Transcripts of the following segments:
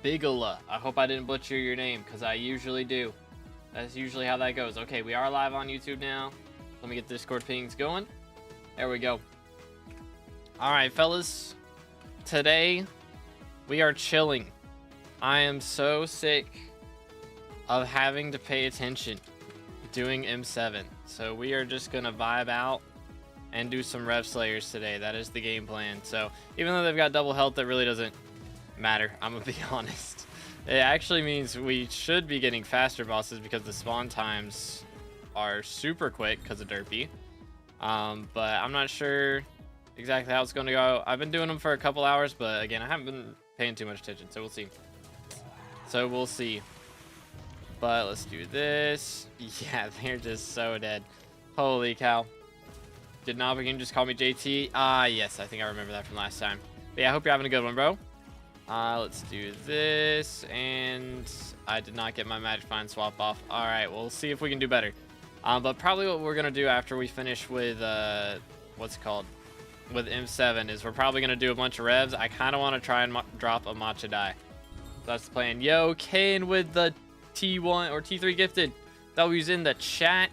Bigala. I hope I didn't butcher your name, because I usually do. That's usually how that goes. Okay, we are live on YouTube now. Let me get Discord pings going. There we go. Alright, fellas. Today, we are chilling. I am so sick of having to pay attention doing M7. So we are just going to vibe out and do some Rev Slayers today. That is the game plan. So even though they've got double health, that really doesn't matter. I'm going to be honest. It actually means we should be getting faster bosses because the spawn times are super quick because of Derpy. But I'm not sure exactly how it's going to go. I've been doing them for a couple hours, but again, I haven't been paying too much attention, so we'll see. But let's do this. Yeah, they're just so dead. Holy cow. Did Nobbegin just call me JT? Ah, yes, I think I remember that from last time. But yeah, I hope you're having a good one, bro. Let's do this, and I did not get my Magic Find swap off. All right, we'll see if we can do better. But probably what we're gonna do after we finish with what's it called, with M7 is we're probably gonna do a bunch of revs. I kind of want to try and drop a matcha die. That's the plan. Yo, Kane with the T1 or T3 gifted. W's in the chat.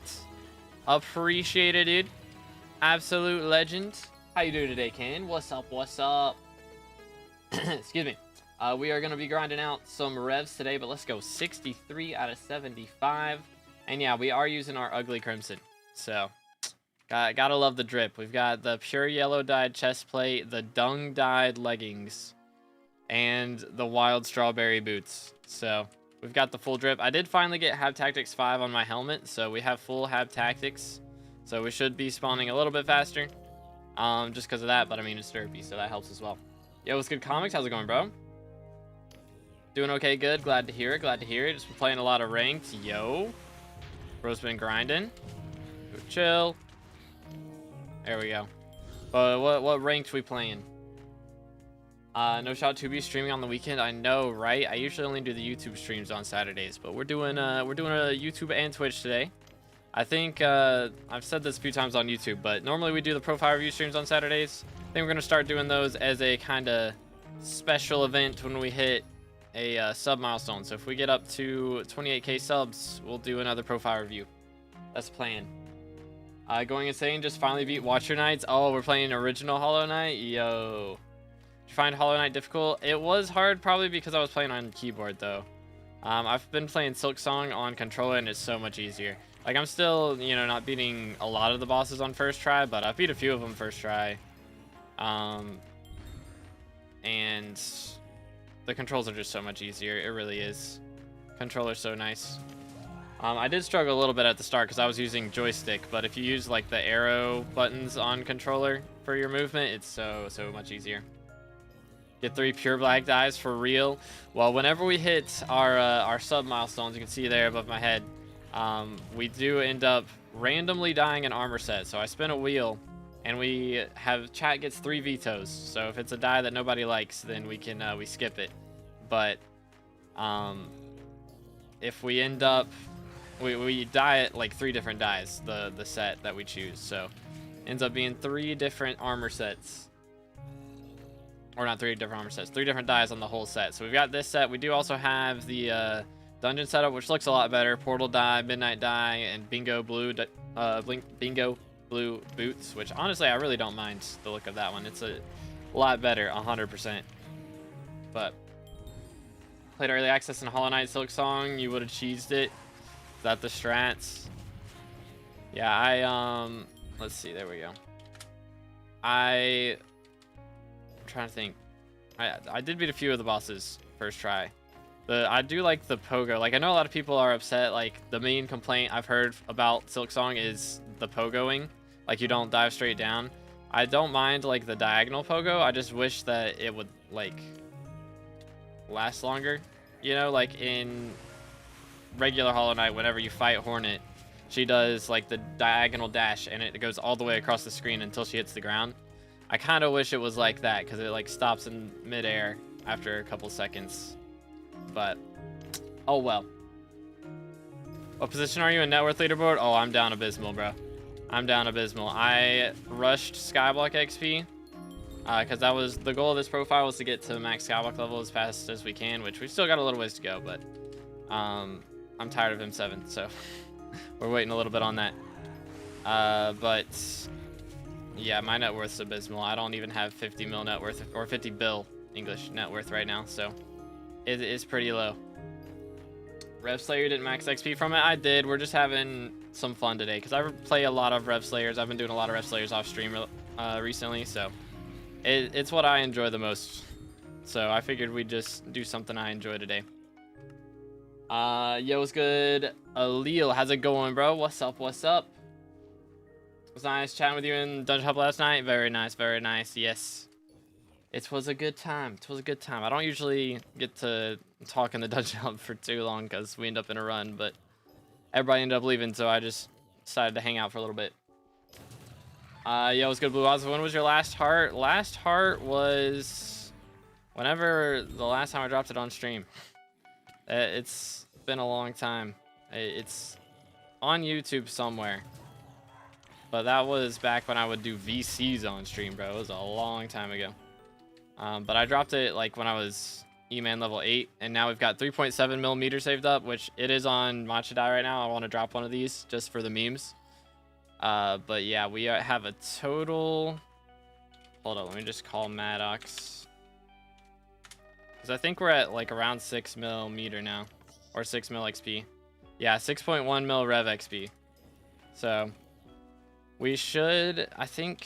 Appreciate it, dude. Absolute legend. How you doing today, Kane? What's up? What's up? Excuse me. We are going to be grinding out some revs today, but let's go 63 out of 75. And yeah, we are using our ugly crimson. So, gotta love the drip. We've got the pure yellow dyed chest plate, the dung dyed leggings, and the wild strawberry boots. So, we've got the full drip. I did finally get Hab Tactics 5 on my helmet, so we have full Hab Tactics. So, we should be spawning a little bit faster. Just because of that, but I mean, it's derpy, so that helps as well. Yo, what's good, Comics? How's it going, bro? Doing okay, good. Glad to hear it. Glad to hear it. Just been playing a lot of ranked. Yo. Bro's been grinding. Go chill. There we go. What ranked we playing? No shot to be streaming on the weekend. I know, right? I usually only do the YouTube streams on Saturdays, but we're doing a YouTube and Twitch today. I think I've said this a few times on YouTube, but normally we do the profile review streams on Saturdays. I think we're gonna start doing those as a kind of special event when we hit a sub milestone. So if we get up to 28k subs, we'll do another profile review. That's the plan. Going insane, just finally beat Watcher Knights. Oh, we're playing original Hollow Knight. Yo, did you find Hollow Knight difficult? It was hard, probably because I was playing on keyboard though. I've been playing Silk Song on controller, and it's so much easier. Like, I'm still, you know, not beating a lot of the bosses on first try, but I beat a few of them first try. And the controls are just so much easier. It really is. Controller's so nice. I did struggle a little bit at the start because I was using joystick, but if you use like the arrow buttons on controller for your movement, it's so much easier. Get 3 pure black dies for real. Well, whenever we hit our sub milestones, you can see there above my head, we do end up randomly dying an armor set. So I spin a wheel, and we have chat gets 3 vetoes. So if it's a die that nobody likes, then we can we skip it. But if we end up we die at like 3 different dies, the set that we choose. So ends up being 3 different armor sets. Or not 3 different armor sets, 3 different dies on the whole set. So we've got this set. We do also have the dungeon setup, which looks a lot better. Portal die, midnight die, and bingo blue bingo blue boots, which honestly I really don't mind the look of that one. It's a lot better, 100%. But played early access in Hollow Knight Silk Song, you would have cheesed it. Is that the strats? Yeah, let's see, there we go. I'm trying to think. I did beat a few of the bosses first try. I do like the pogo. Like, I know a lot of people are upset. Like, the main complaint I've heard about Silk Song is the pogoing. Like, you don't dive straight down. I don't mind, like, the diagonal pogo. I just wish that it would, like, last longer. You know, like, in regular Hollow Knight, whenever you fight Hornet, she does, like, the diagonal dash, and it goes all the way across the screen until she hits the ground. I kind of wish it was like that, because it, like, stops in midair after a couple seconds. But, oh well. What position are you in net worth leaderboard? Oh, I'm down abysmal, bro. I'm down abysmal. I rushed SkyBlock XP, because that was the goal of this profile, was to get to max skyblock level as fast as we can, which we still got a little ways to go, but I'm tired of M7, so we're waiting a little bit on that. But yeah, my net worth's abysmal. I don't even have 50 mil net worth, or 50 bill English net worth right now, so it is pretty low. Rev Slayer didn't max XP from it. I did. We're just having some fun today because I play a lot of Rev Slayers. I've been doing a lot of Rev Slayers off stream recently, so it's what I enjoy the most. So I figured we'd just do something I enjoy today. Yo, what's good? Alil, how's it going, bro? What's up? What's up? It was nice chatting with you in Dungeon Hub last night. Very nice, very nice. Yes. It was a good time. It was a good time. I don't usually get to talk in the Dungeon Hub for too long because we end up in a run, but everybody ended up leaving, so I just decided to hang out for a little bit. Yo, what's good, Blue Oz? When was your last heart? Last heart was whenever the last time I dropped it on stream. It's been a long time. It's on YouTube somewhere. But that was back when I would do VCs on stream, bro. It was a long time ago. But I dropped it like when I was E-Man level 8, and now we've got 3.7 millimeters saved up, which it is on Matcha Die right now. I want to drop one of these just for the memes. But yeah, we have a total... Hold on, let me just call Maddox. Because I think we're at like around 6 millimeter now, or 6 mil XP. Yeah, 6.1 mil Rev XP. So we should, I think,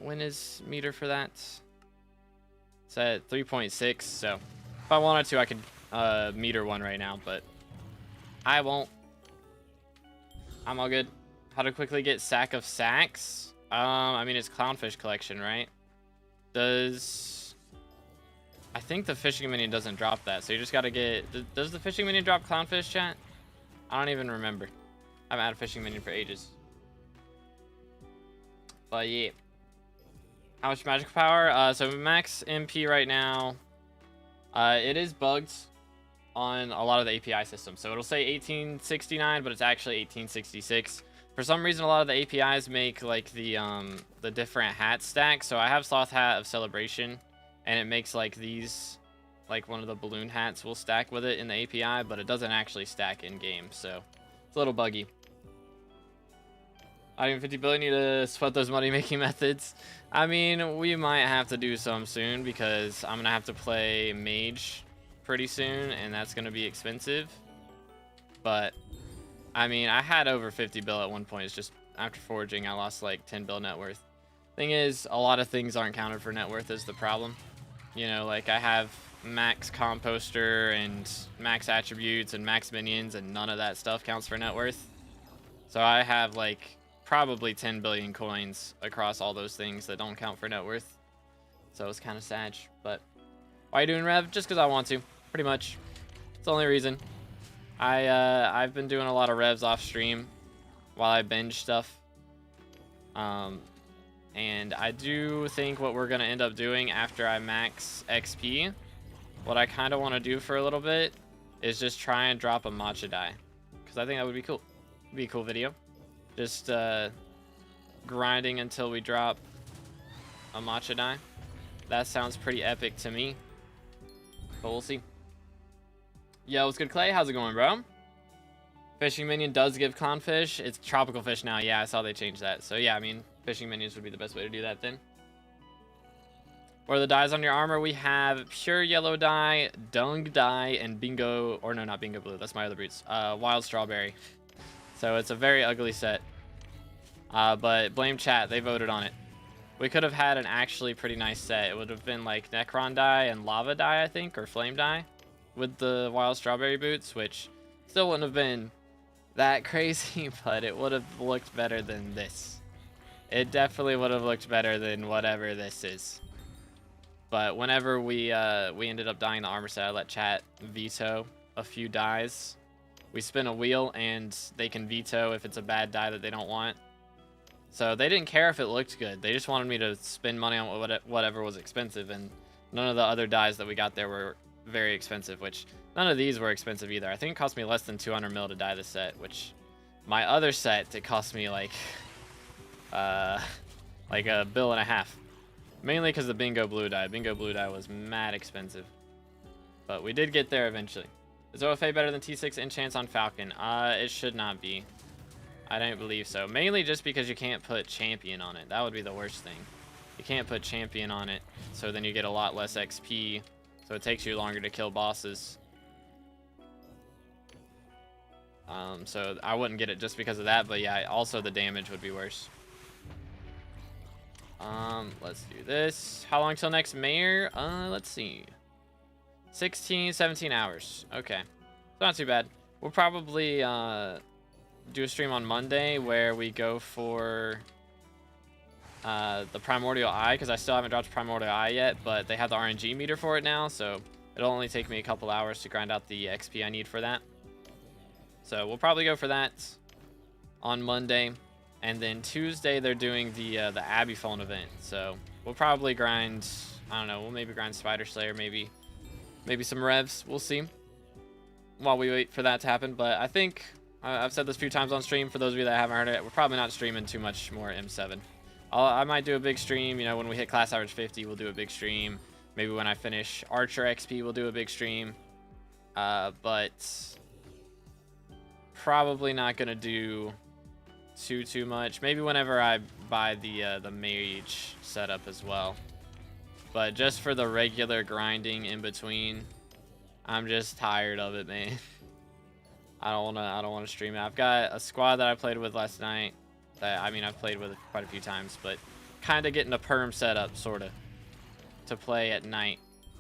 when is meter for that? It's at 3.6, so if I wanted to, I could meter one right now, but I won't. I'm all good. How to quickly get sack of sacks? I mean, it's clownfish collection, right? I think the fishing minion doesn't drop that, so you just gotta get... Does the fishing minion drop clownfish, chat? I don't even remember. I haven't had a fishing minion for ages. But yeah. How much magical power? So max MP right now, it is bugged on a lot of the API systems. So it'll say 1869, but it's actually 1866. For some reason, a lot of the APIs make like the different hat stacks. So I have Sloth Hat of Celebration, and it makes like these, like one of the balloon hats will stack with it in the API, but it doesn't actually stack in game. So it's a little buggy. I even 50 billion need to sweat those money making methods. I mean, we might have to do some soon because I'm gonna have to play mage pretty soon, and that's gonna be expensive. But I mean, I had over 50 bill at one point. It's just after foraging, I lost like 10 bill net worth. Thing is, a lot of things aren't counted for net worth is the problem. You know, like I have max composter and max attributes and max minions, and none of that stuff counts for net worth. So I have like probably 10 billion coins across all those things that don't count for net worth. So it's kind of sad, but why are you doing Rev? Just because I want to, pretty much. It's the only reason. I've been doing a lot of revs off stream while I binge stuff. And I do think what we're going to end up doing after I max XP, what I kind of want to do for a little bit is just try and drop a matcha die. Because I think that would be cool. It'd be a cool video. Just grinding until we drop a matcha die. That sounds pretty epic to me. But we'll see. Yo, what's good, Clay? How's it going, bro? Fishing minion does give clownfish. It's tropical fish now. Yeah, I saw they changed that. So yeah, I mean, fishing minions would be the best way to do that then. What are the dyes on your armor? We have pure yellow dye, dung dye, and bingo, or no, not bingo blue. That's my other boots. Wild strawberry. So it's a very ugly set. But blame chat. They voted on it. We could have had an actually pretty nice set. It would have been like Necron dye and lava dye, I think, or flame dye with the wild strawberry boots, which still wouldn't have been that crazy, but it would have looked better than this. It definitely would have looked better than whatever this is. But whenever we ended up dyeing the armor set, I let chat veto a few dyes. We spin a wheel and they can veto if it's a bad dye that they don't want. So they didn't care if it looked good. They just wanted me to spend money on whatever was expensive, and none of the other dyes that we got there were very expensive, which none of these were expensive either. I think it cost me less than 200 mil to dye this set, which my other set, it cost me like a bill and a half. Mainly because the bingo blue die. Bingo blue die was mad expensive. But we did get there eventually. Is OFA better than T6 enchants on Falcon? It should not be. I don't believe so. Mainly just because you can't put champion on it. That would be the worst thing. You can't put champion on it, so then you get a lot less XP. So it takes you longer to kill bosses. So I wouldn't get it just because of that, but yeah, also the damage would be worse. Let's do this. How long till next mayor? Let's see. 16, 17 hours. Okay. Not too bad. We'll probably do a stream on Monday where we go for the Primordial Eye, because I still haven't dropped Primordial Eye yet, but they have the RNG meter for it now, so it'll only take me a couple hours to grind out the XP I need for that. So we'll probably go for that on Monday. And then Tuesday they're doing the Abbey Phone event. So we'll probably grind, I don't know, we'll maybe grind Spider Slayer, maybe some revs. We'll see while we wait for that to happen. But I think I've said this a few times on stream. For those of you that haven't heard it, we're probably not streaming too much more M7. I might do a big stream, you know, when we hit class average 50, we'll do a big stream. Maybe when I finish Archer XP, we'll do a big stream. But probably not gonna do too much. Maybe whenever I buy the mage setup as well. But just for the regular grinding in between, I'm just tired of it, man. I don't wanna stream it. I've got a squad that I played with last night. That, I mean, I've played with quite a few times, but kind of getting a perm setup, sort of, to play at night.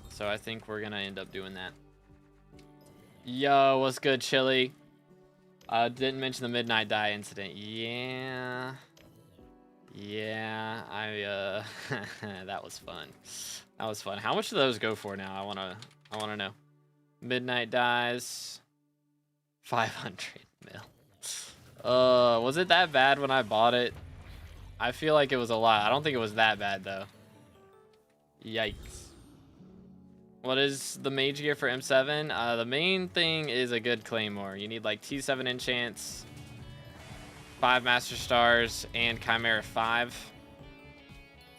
So I think we're gonna end up doing that. Yo, what's good, Chili? Didn't mention the midnight die incident. Yeah, that was fun. That was fun. How much do those go for now? I wanna know. Midnight dies, 500 mil. Was it that bad when I bought it? I feel like it was a lot. I don't think it was that bad though. Yikes. What is the mage gear for M7? The main thing is a good claymore. You need like T7 enchants, 5 master stars, and Chimera 5.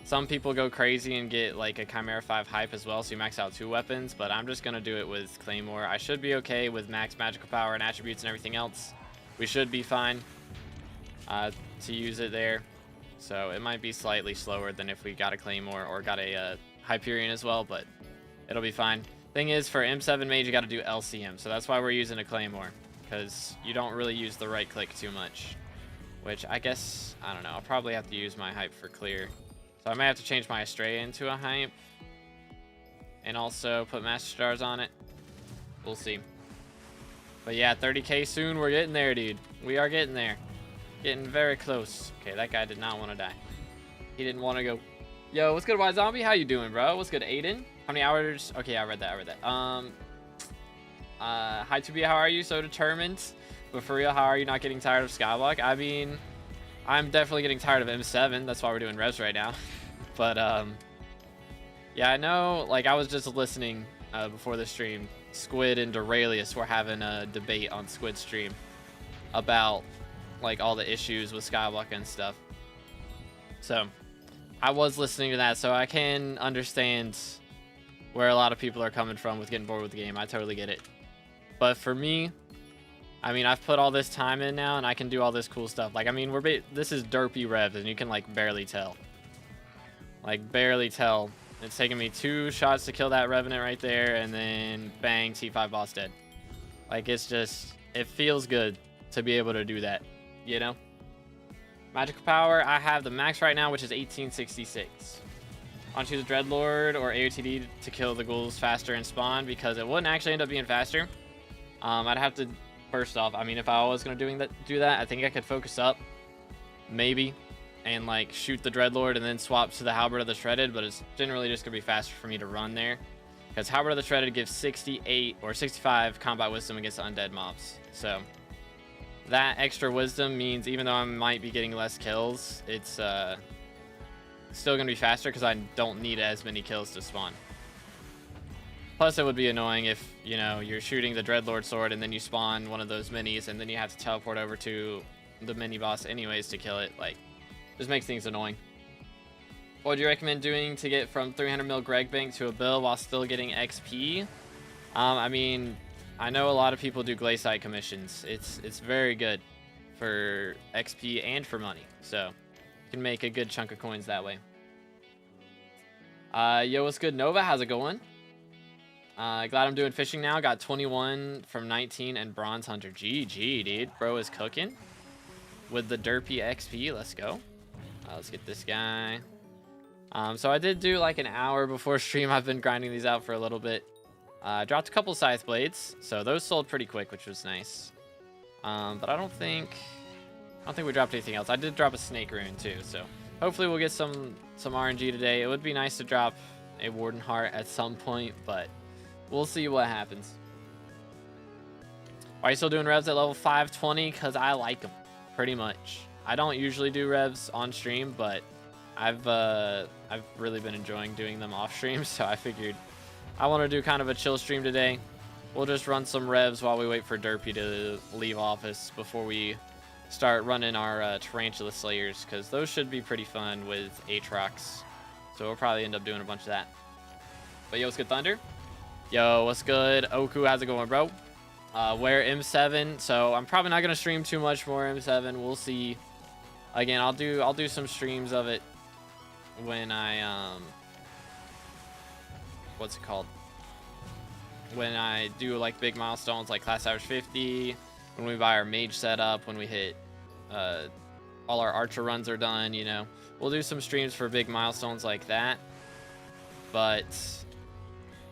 Some people go crazy and get like a Chimera 5 hype as well, so you max out 2 weapons, but I'm just gonna do it with claymore. I should be okay with max magical power and attributes and everything else. We should be fine to use it there. So it might be slightly slower than if we got a claymore or got a Hyperion as well, but it'll be fine. Thing is, for M7 mage, you got to do LCM, so that's why we're using a claymore, because you don't really use the right click too much. Which I guess, I don't know, I'll probably have to use my hype for clear. So I might have to change my Astray into a hype, and also put master stars on it. We'll see. But yeah, 30k soon. We're getting there, dude. We are getting there. Getting very close. Okay, that guy did not want to die. He didn't want to go. Yo, what's good, Y Zombie? How you doing, bro? What's good, Aiden? How many hours? Okay, I read that. Hi, Tubi. How are you? So determined. But for real, how are you not getting tired of SkyBlock? I mean, I'm definitely getting tired of M7. That's why we're doing revs right now. But, yeah, I know, like, I was just listening before the stream. Squid and Duralius were having a debate on Squid's stream about like all the issues with SkyBlock and stuff. So I was listening to that, so I can understand where a lot of people are coming from with getting bored with the game. I totally get it. But for me, I mean, I've put all this time in now and I can do all this cool stuff. Like, I mean, this is derpy revs and you can like barely tell. Like barely tell. It's taken me 2 shots to kill that Revenant right there, and then bang, T5 boss dead. Like, it's just, it feels good to be able to do that, you know? Magical power, I have the max right now, which is 1866. I want to choose Dreadlord or AOTD to kill the ghouls faster and spawn, because it wouldn't actually end up being faster. I'd have to, first off, I mean, if I was going to do that, I think I could focus up, maybe, and like shoot the Dreadlord and then swap to the Halberd of the Shredded, but it's generally just gonna be faster for me to run there, because Halberd of the Shredded gives 68 or 65 combat wisdom against the undead mobs. So that extra wisdom means even though I might be getting less kills, it's still gonna be faster because I don't need as many kills to spawn. Plus, it would be annoying if, you know, you're shooting the Dreadlord sword and then you spawn one of those minis and then you have to teleport over to the mini boss anyways to kill it. Like, just makes things annoying. What would you recommend doing to get from 300 mil Greg Bank to a bill while still getting XP? I mean, I know a lot of people do Glaciite commissions. It's very good for XP and for money. So you can make a good chunk of coins that way. Yo, what's good, Nova? How's it going? Glad I'm doing fishing now. Got 21 from 19 and Bronze Hunter. GG, dude. Bro is cooking with the derpy XP. Let's go. Let's get this guy. So I did do like an hour before stream. I've been grinding these out for a little bit. Dropped a couple scythe blades, so those sold pretty quick, which was nice. But I don't think we dropped anything else. I did drop a snake rune too, so hopefully we'll get some RNG today. It would be nice to drop a Warden Heart at some point, but we'll see what happens. Why are you still doing revs at level 520? Because I like them, pretty much. I don't usually do revs on stream, but I've really been enjoying doing them off stream, so I figured I want to do kind of a chill stream today. We'll just run some revs while we wait for Derpy to leave office before we start running our Tarantula Slayers, because those should be pretty fun with Aatrox. So we'll probably end up doing a bunch of that. But yo, what's good, Thunder? Yo, what's good? Oku, how's it going, bro? Wear M7, so I'm probably not gonna stream too much more M7. We'll see. Again, I'll do some streams of it when I what's it called? When I do like big milestones like class average 50, when we buy our mage setup, when we hit all our archer runs are done, you know. We'll do some streams for big milestones like that. But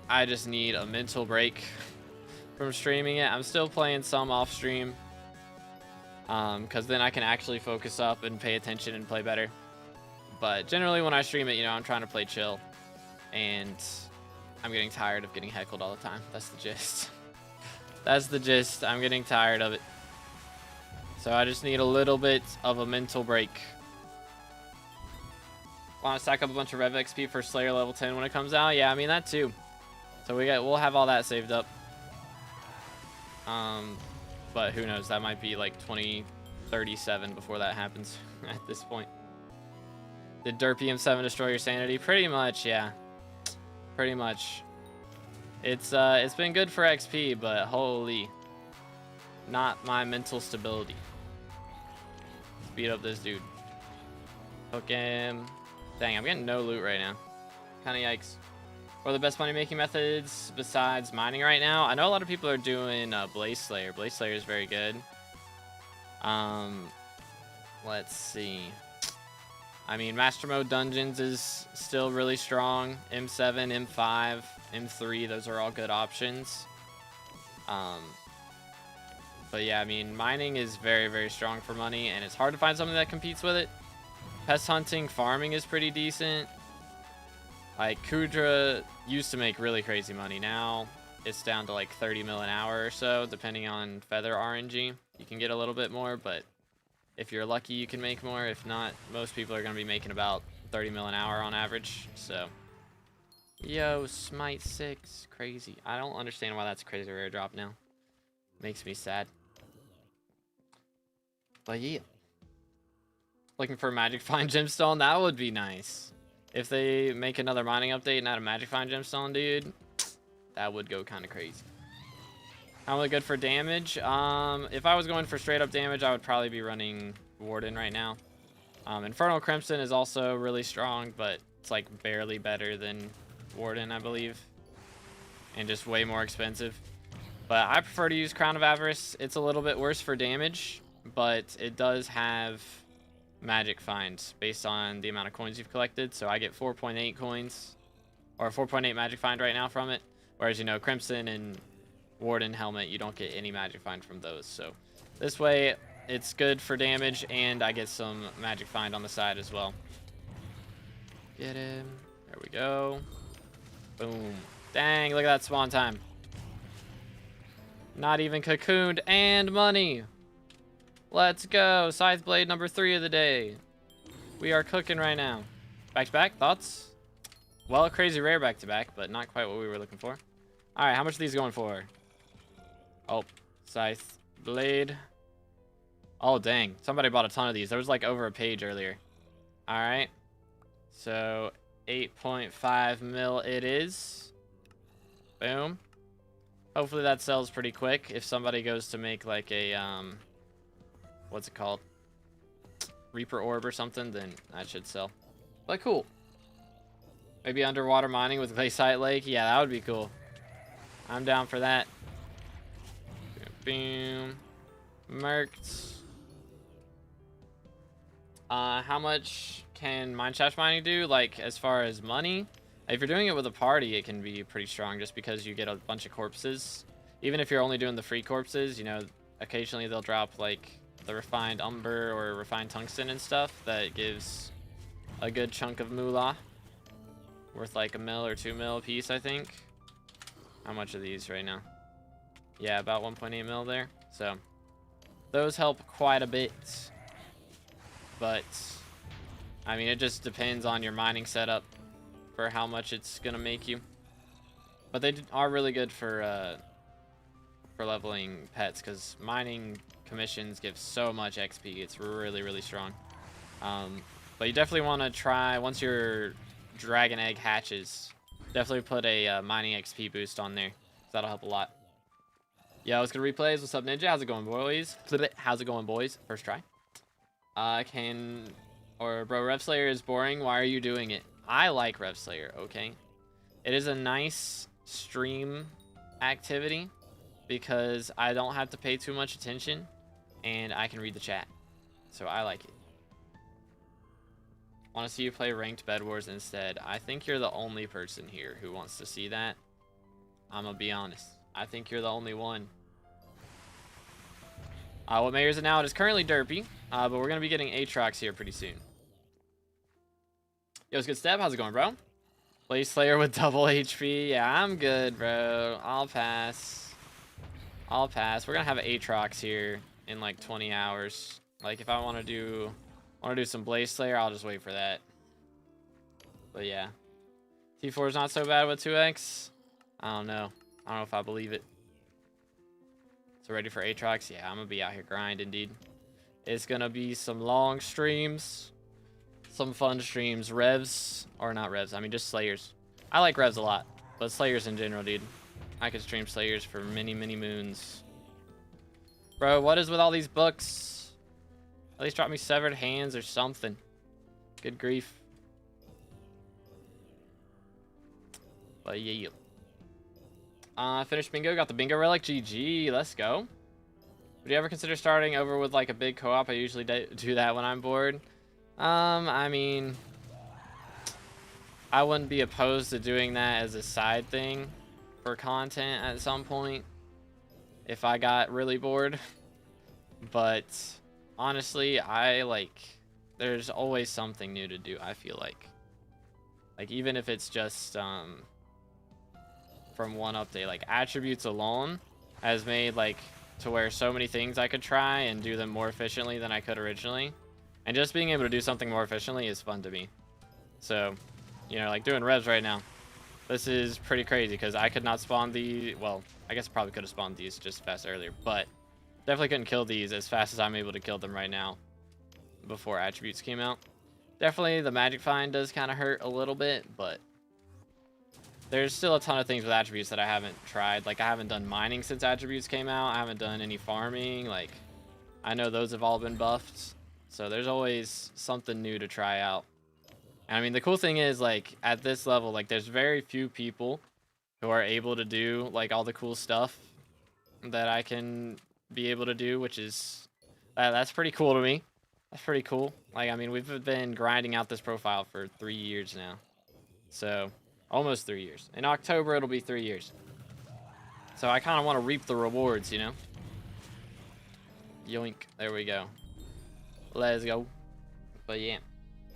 I just need a mental break from streaming it. I'm still playing some off stream, because then I can actually focus up and pay attention and play better. But generally when I stream it, you know, I'm trying to play chill, and I'm getting tired of getting heckled all the time. That's the gist. That's the gist. I'm getting tired of it. So I just need a little bit of a mental break. Want to stack up a bunch of Rev XP for Slayer level 10 when it comes out? Yeah, I mean that too. So we'll have all that saved up. But who knows? That might be like 2037 before that happens at this point. Did Derpy M7 destroy your sanity? Pretty much, yeah. Pretty much. It's been good for XP, but holy, not my mental stability. Speed up this dude. Hook him. Dang, I'm getting no loot right now. Kind of yikes. What are the best money making methods besides mining right now? I know a lot of people are doing Blaze Slayer. Blaze Slayer is very good. Let's see. I mean, Master Mode Dungeons is still really strong. M7, M5, M3, those are all good options. But yeah, I mean, mining is very, very strong for money, and it's hard to find something that competes with it. Pest hunting, farming is pretty decent. Like, Kudra used to make really crazy money. Now it's down to like 30 mil an hour or so, depending on feather RNG. You can get a little bit more, but if you're lucky, you can make more. If not, most people are going to be making about 30 mil an hour on average. So, yo, Smite 6, crazy. I don't understand why that's a crazy rare drop now. Makes me sad. But yeah. Looking for a Magic Find Gemstone? That would be nice. If they make another mining update and add a Magic Find Gemstone, dude, that would go kind of crazy. How really good for damage? If I was going for straight up damage, I would probably be running Warden right now. Infernal Crimson is also really strong, but it's like barely better than Warden, I believe. And just way more expensive. But I prefer to use Crown of Avarice. It's a little bit worse for damage, but it does have Magic Find based on the amount of coins you've collected. So I get 4.8 coins, or 4.8 Magic Find right now from it. Whereas, you know, Crimson and Warden Helmet, you don't get any Magic Find from those. So this way, it's good for damage, and I get some Magic Find on the side as well. Get him. There we go. Boom. Dang, look at that spawn time. Not even cocooned, and money. Let's go. Scythe Blade number 3 of the day. We are cooking right now. Back to back, thoughts? Well, a crazy rare back to back, but not quite what we were looking for. All right, how much are these going for? Oh, Scythe Blade. Oh, dang. Somebody bought a ton of these. There was like over a page earlier. All right. So 8.5 mil it is. Boom. Hopefully that sells pretty quick. If somebody goes to make like a, what's it called? Reaper orb or something, then that should sell. But cool. Maybe underwater mining with Glaciate Lake. Yeah, that would be cool. I'm down for that. Boom. Merked. How much can mine shaft mining do? Like, as far as money? If you're doing it with a party, it can be pretty strong just because you get a bunch of corpses. Even if you're only doing the free corpses, you know, occasionally they'll drop, like, the refined umber or refined tungsten and stuff that gives a good chunk of moolah. Worth, like, 1 mil or 2 mil a piece, I think. How much are these right now? Yeah, about 1.8 mil there. So, those help quite a bit. But, I mean, it just depends on your mining setup for how much it's going to make you. But they are really good for leveling pets, because mining commissions give so much XP. It's really, really strong. But you definitely want to try, once your dragon egg hatches, definitely put a mining XP boost on there. That'll help a lot. Yeah, I was going to replays. What's up, Ninja? How's it going, boys? How's it going, boys? First try. Bro, Rev Slayer is boring. Why are you doing it? I like Rev Slayer, okay? It is a nice stream activity because I don't have to pay too much attention and I can read the chat. So I like it. Want to see you play ranked Bed Wars instead. I think you're the only person here who wants to see that. I'm gonna be honest. I think you're the only one. What Mayor's it now? It is currently Derpy, but we're gonna be getting Aatrox here pretty soon. Yo, it's good Step. How's it going, bro? Play Slayer with double HP. Yeah, I'm good, bro. I'll pass. I'll pass. We're gonna have Aatrox here in like 20 hours. Like if I want to do some Blaze Slayer, I'll just wait for that. But yeah, T4 is not so bad with 2x. I don't know. I don't know if I believe it. So ready for Aatrox? Yeah, I'm gonna be out here grinding, dude. It's gonna be some long streams, some fun streams. Revs, or not Revs, I mean just Slayers. I like Revs a lot, but Slayers in general, dude. I could stream Slayers for many, many moons. Bro, what is with all these books? At least drop me Severed Hands or something. Good grief. But yeah. Finished bingo, got the bingo relic. GG, let's go. Would you ever consider starting over with like a big co-op? I usually do that when I'm bored. I mean, I wouldn't be opposed to doing that as a side thing for content at some point if I got really bored. But honestly, there's always something new to do, I feel like. Like even if it's just from one update, like attributes alone has made like to where so many things I could try and do them more efficiently than I could originally, and just being able to do something more efficiently is fun to me. So, you know, like doing revs right now, this is pretty crazy because I could not spawn the, well, I guess I probably could have spawned these just fast earlier, but definitely couldn't kill these as fast as I'm able to kill them right now before attributes came out. Definitely the magic find does kind of hurt a little bit, but there's still a ton of things with attributes that I haven't tried. Like I haven't done mining since attributes came out. I haven't done any farming. Like I know those have all been buffed. So there's always something new to try out. And I mean, the cool thing is like at this level, like there's very few people who are able to do like all the cool stuff that I can be able to do, which is, that's pretty cool to me. That's pretty cool. Like, I mean, we've been grinding out this profile for 3 years now. So almost 3 years. In October, it'll be 3 years. So I kind of want to reap the rewards, you know? Yoink. There we go. Let's go. But yeah.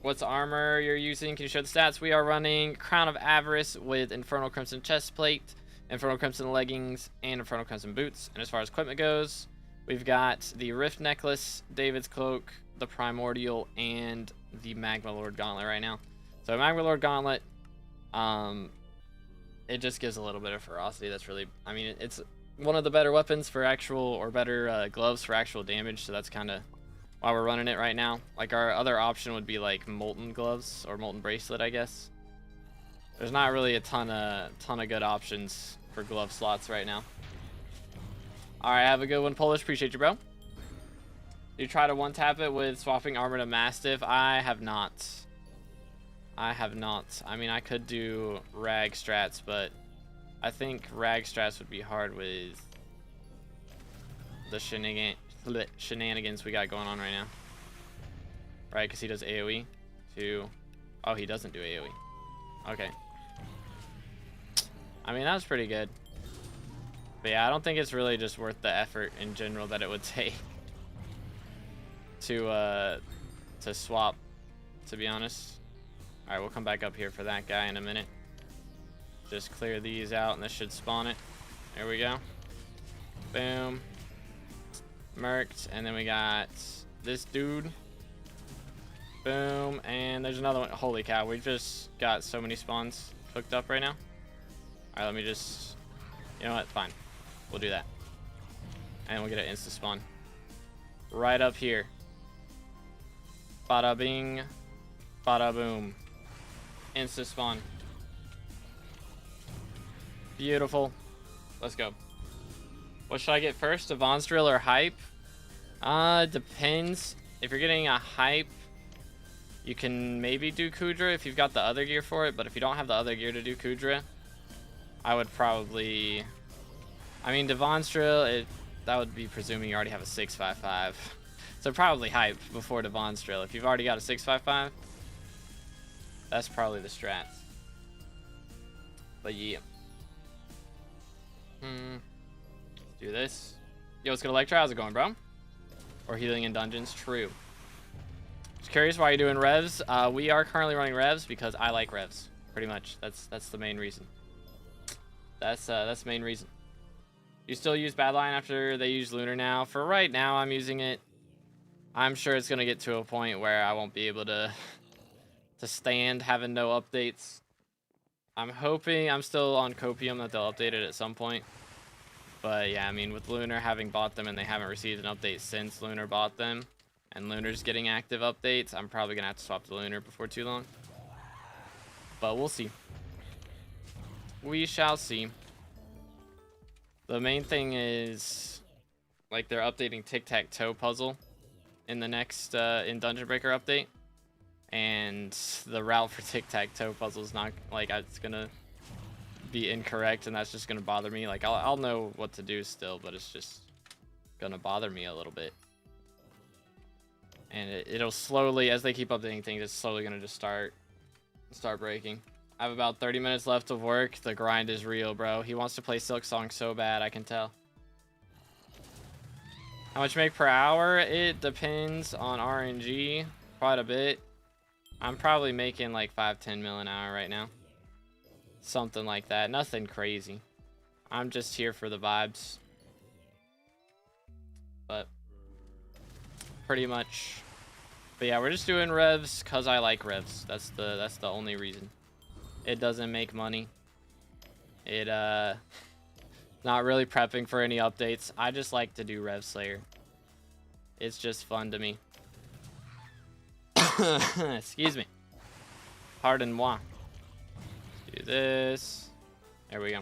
What's the armor you're using? Can you show the stats? We are running Crown of Avarice with Infernal Crimson Chestplate, Infernal Crimson Leggings, and Infernal Crimson Boots. And as far as equipment goes, we've got the Rift Necklace, David's Cloak, the Primordial, and the Magma Lord Gauntlet right now. So Magma Lord Gauntlet, it just gives a little bit of ferocity. That's really, I mean, it's one of the better weapons for actual, or better gloves for actual damage, so that's kind of while we're running it right now. Like, our other option would be like molten gloves or molten bracelet, I guess. There's not really a ton of good options for glove slots right now. All right, have a good one, Polish. Appreciate you, bro. You try to one-tap it with swapping armor to Mastiff? I have not. I mean, I could do rag strats, but I think rag strats would be hard with the shenanigans we got going on right now. Right, because he does AoE to... Oh, he doesn't do AoE. Okay. I mean, that was pretty good. But yeah, I don't think it's really just worth the effort in general that it would take to swap, to be honest. Alright, we'll come back up here for that guy in a minute. Just clear these out and this should spawn it. There we go. Boom. Merked. And then we got this dude. Boom. And there's another one. Holy cow, we just got so many spawns hooked up right now. Alright, let me just... You know what? Fine. We'll do that. And we'll get an insta spawn. Right up here. Bada bing. Bada boom. Insta spawn. Beautiful. Let's go. What should I get first? Devon's drill or hype? Depends. If you're getting a hype, you can maybe do Kudra if you've got the other gear for it. But if you don't have the other gear to do Kudra, I would probably... I mean, Devon's drill, that would be presuming you already have a 655. So probably hype before Devon's drill. If you've already got a 655, that's probably the strats. But yeah. Let's do this. Yo, what's good, Electra? How's it going, bro? Or healing in dungeons? True. Just curious why you're doing revs. We are currently running revs because I like revs. Pretty much. That's the main reason. That's the main reason. You still use Badlion after they use Lunar now? For right now, I'm using it. I'm sure it's gonna get to a point where I won't be able to stand having no updates. I'm hoping I'm still on Copium that they'll update it at some point. But yeah, I mean, with Lunar having bought them and they haven't received an update since Lunar bought them, and Lunar's getting active updates, I'm probably gonna have to swap to Lunar before too long. But we'll see. We shall see. The main thing is, like, they're updating Tic-Tac-Toe puzzle in the next in Dungeon Breaker update, and the route for Tic-Tac-Toe puzzle is not, like, it's gonna be incorrect, and that's just gonna bother me. Like, I'll know what to do still, but it's just gonna bother me a little bit. And it'll slowly, as they keep updating things, it's slowly gonna just start breaking. I have about 30 minutes left of work. The grind is real, bro. He wants to play Silk Song so bad, I can tell. How much you make per hour? It depends on RNG quite a bit. I'm probably making like 5-10 mil an hour right now. Something like that. Nothing crazy. I'm just here for the vibes. But pretty much. But yeah, we're just doing revs because I like revs. That's the only reason. It doesn't make money. It not really prepping for any updates. I just like to do Rev Slayer. It's just fun to me. Excuse me. Pardon moi. Do this. There we go.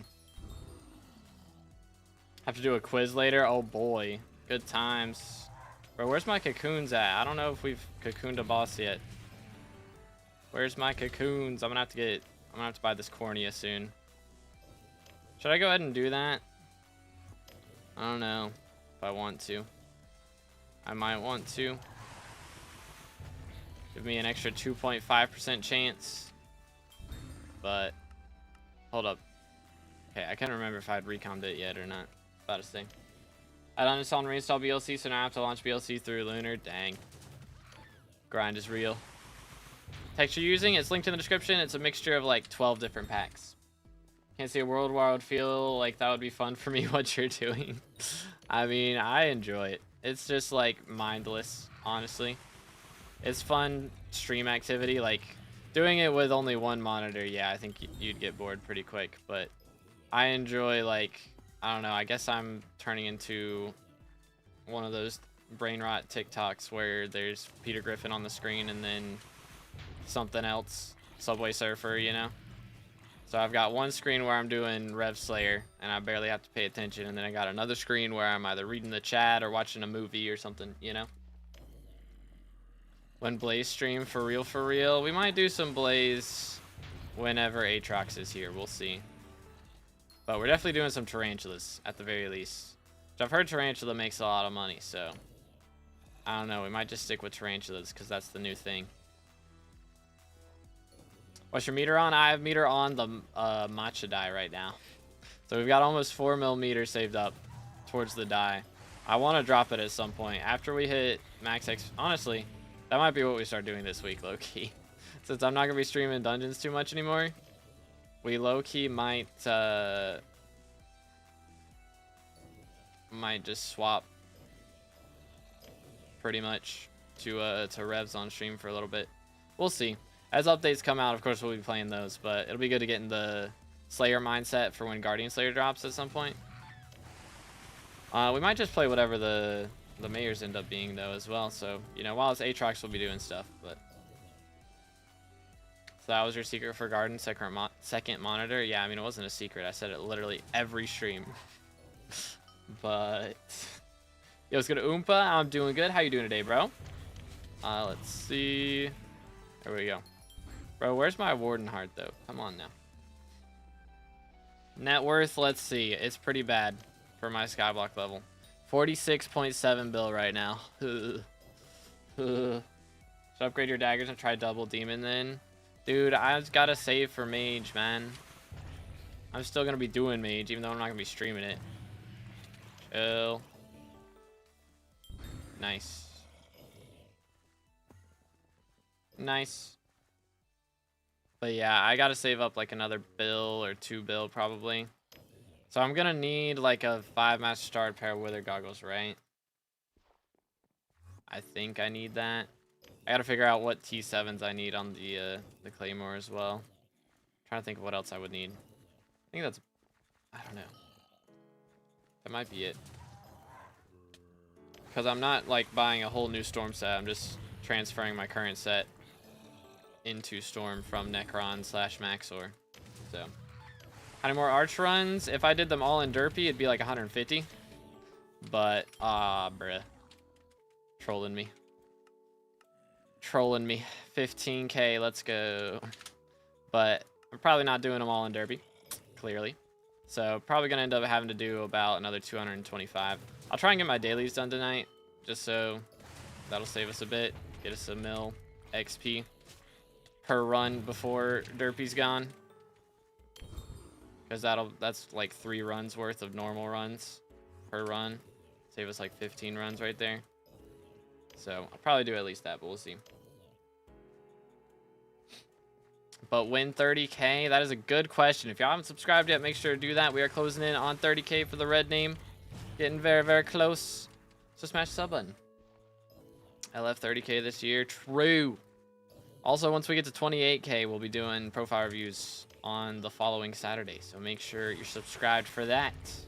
Have to do a quiz later. Oh boy. Good times. Bro, where's my cocoons at? I don't know if we've cocooned a boss yet. Where's my cocoons? I'm gonna have to buy this cornea soon. Should I go ahead and do that? I don't know if I want to. I might want to. Give me an extra 2.5% chance. But hold up. Okay, I can't remember if I'd recommed it yet or not. About to say. I don't install and reinstall BLC, so now I have to launch BLC through Lunar. Dang. Grind is real. Text you're using, it's linked in the description. It's a mixture of like 12 different packs. Can't see a world where I would feel like that would be fun for me what you're doing. I mean, I enjoy it. It's just like mindless, honestly. It's fun stream activity. Like doing it with only one monitor, yeah, I think you'd get bored pretty quick. But I enjoy, like, I don't know, I guess I'm turning into one of those brain rot TikToks where there's Peter Griffin on the screen and then something else, Subway Surfer, you know. So I've got one screen where I'm doing Rev Slayer and I barely have to pay attention, and then I got another screen where I'm either reading the chat or watching a movie or something, you know. When Blaze stream for real, we might do some Blaze whenever Aatrox is here. We'll see. But we're definitely doing some Tarantulas at the very least. Which I've heard Tarantula makes a lot of money, so I don't know. We might just stick with Tarantulas because that's the new thing. What's your meter on? I have meter on the matcha die right now. So we've got almost 4 mil meter saved up towards the die. I want to drop it at some point. After we hit max X, honestly, that might be what we start doing this week, low-key. Since I'm not going to be streaming dungeons too much anymore, we low-key might just swap pretty much to revs on stream for a little bit. We'll see. As updates come out, of course, we'll be playing those, but it'll be good to get in the Slayer mindset for when Guardian Slayer drops at some point. We might just play whatever the mayors end up being, though, as well. So, you know, while it's Aatrox, we'll be doing stuff, but... So that was your secret for Garden, second monitor? Yeah, I mean, it wasn't a secret. I said it literally every stream. But... Yo, what's good, Oompa? I'm doing good. How you doing today, bro? Let's see... There we go. Bro, where's my Warden Heart, though? Come on now. Net worth, let's see. It's pretty bad for my Skyblock level. 46.7 bill right now. Should upgrade your daggers and try double demon then? Dude, I just gotta save for mage, man. I'm still gonna be doing mage, even though I'm not gonna be streaming it. Chill. Nice. Nice. But yeah, I gotta save up like another bill or 2 bill probably. So I'm gonna need like a 5-match start pair of Wither Goggles, right? I think I need that. I gotta figure out what T7s I need on the Claymore as well. I'm trying to think of what else I would need. I think that's... I don't know. That might be it. Because I'm not like buying a whole new Storm set. I'm just transferring my current set into Storm from Necron/Maxor. So, how many more Arch runs? If I did them all in Derpy, it'd be like 150. But, bruh. Trolling me. Trolling me. 15k, let's go. But, I'm probably not doing them all in Derpy. Clearly. So, probably gonna end up having to do about another 225. I'll try and get my dailies done tonight. Just so that'll save us a bit. Get us a mil XP per run before Derpy's gone, because that's like 3 runs worth of normal runs per run. Save us like 15 runs right there. So I'll probably do at least that, but we'll see. But win 30k? That is a good question. If y'all haven't subscribed yet, make sure to do that. We are closing in on 30k for the red name. Getting very, very close. So smash the sub button. I left 30k this year. True. Also, once we get to 28k, we'll be doing profile reviews on the following Saturday. So make sure you're subscribed for that. Let's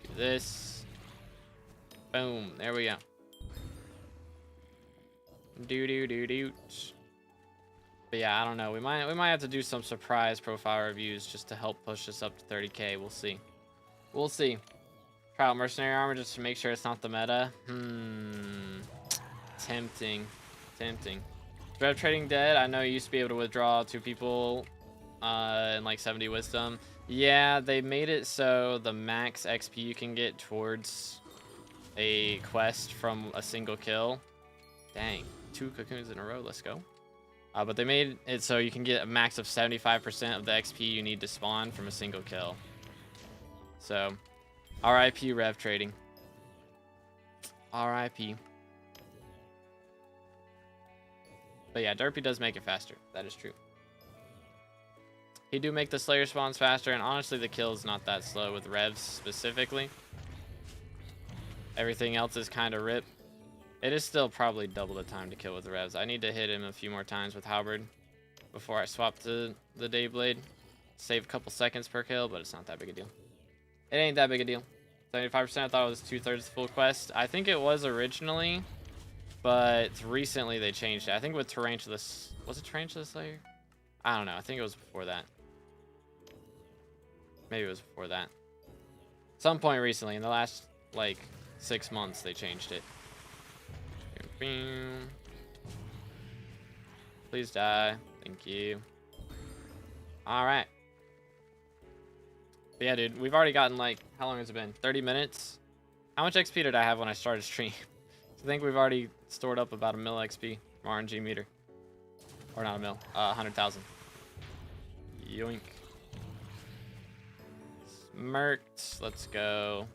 do this. Boom. There we go. But yeah, I don't know. We might have to do some surprise profile reviews just to help push us up to 30k. We'll see. We'll see. Try out mercenary armor just to make sure it's not the meta. Tempting. Tempting. Rev trading dead. I know you used to be able to withdraw 2 people in like 70 wisdom. Yeah, they made it so the max XP you can get towards a quest from a single kill. Dang, 2 cocoons in a row. Let's go. But they made it so you can get a max of 75% of the XP you need to spawn from a single kill. So, RIP rev trading. RIP. But yeah, Derpy does make it faster. That is true. He do make the Slayer spawns faster, and honestly, the kill is not that slow with revs specifically. Everything else is kind of rip. It is still probably double the time to kill with revs. I need to hit him a few more times with Halberd before I swap to the Dayblade. Save a couple seconds per kill, but it's not that big a deal. It ain't that big a deal. 75%. I thought it was 2/3 full quest. I think it was originally, but recently they changed it. I think with Tarantula, was it Tarantula Slayer? I don't know. I think it was before that. Maybe it was before that. Some point recently, in the last like 6 months, they changed it. Please die. Thank you. All right. But yeah, dude, we've already gotten like, how long has it been? 30 minutes? How much XP did I have when I started stream? I think we've already stored up about 1 mil XP from RNG meter. Or not 1 mil, 100,000. Yoink. Smirked. Let's go.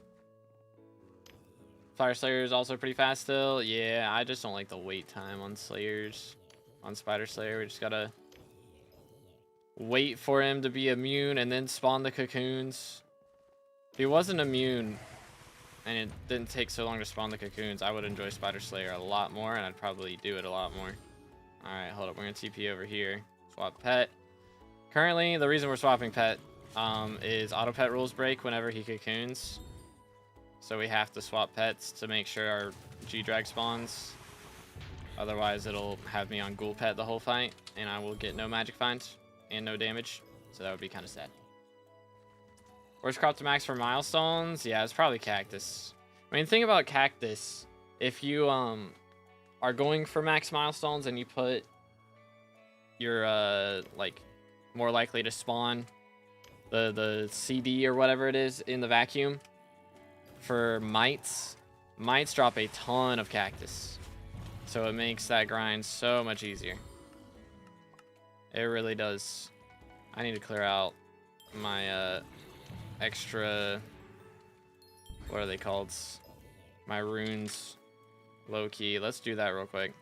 Fire Slayer is also pretty fast still. Yeah, I just don't like the wait time on Slayers. On Spider Slayer, we just gotta wait for him to be immune and then spawn the cocoons. If he wasn't immune and it didn't take so long to spawn the cocoons, I would enjoy Spider Slayer a lot more, and I'd probably do it a lot more. Alright, hold up. We're gonna TP over here. Swap pet. Currently, the reason we're swapping pet is auto pet rules break whenever he cocoons. So we have to swap pets to make sure our G-Drag spawns. Otherwise, it'll have me on Ghoul Pet the whole fight, and I will get no magic finds and no damage. So that would be kind of sad. Where's crop to max for milestones? Yeah, it's probably Cactus. I mean, the thing about Cactus, if you are going for max milestones and you put your like more likely to spawn the CD or whatever it is in the vacuum for mites drop a ton of Cactus. So it makes that grind so much easier. It really does. I need to clear out my extra, what are they called? My runes. Low key. Let's do that real quick.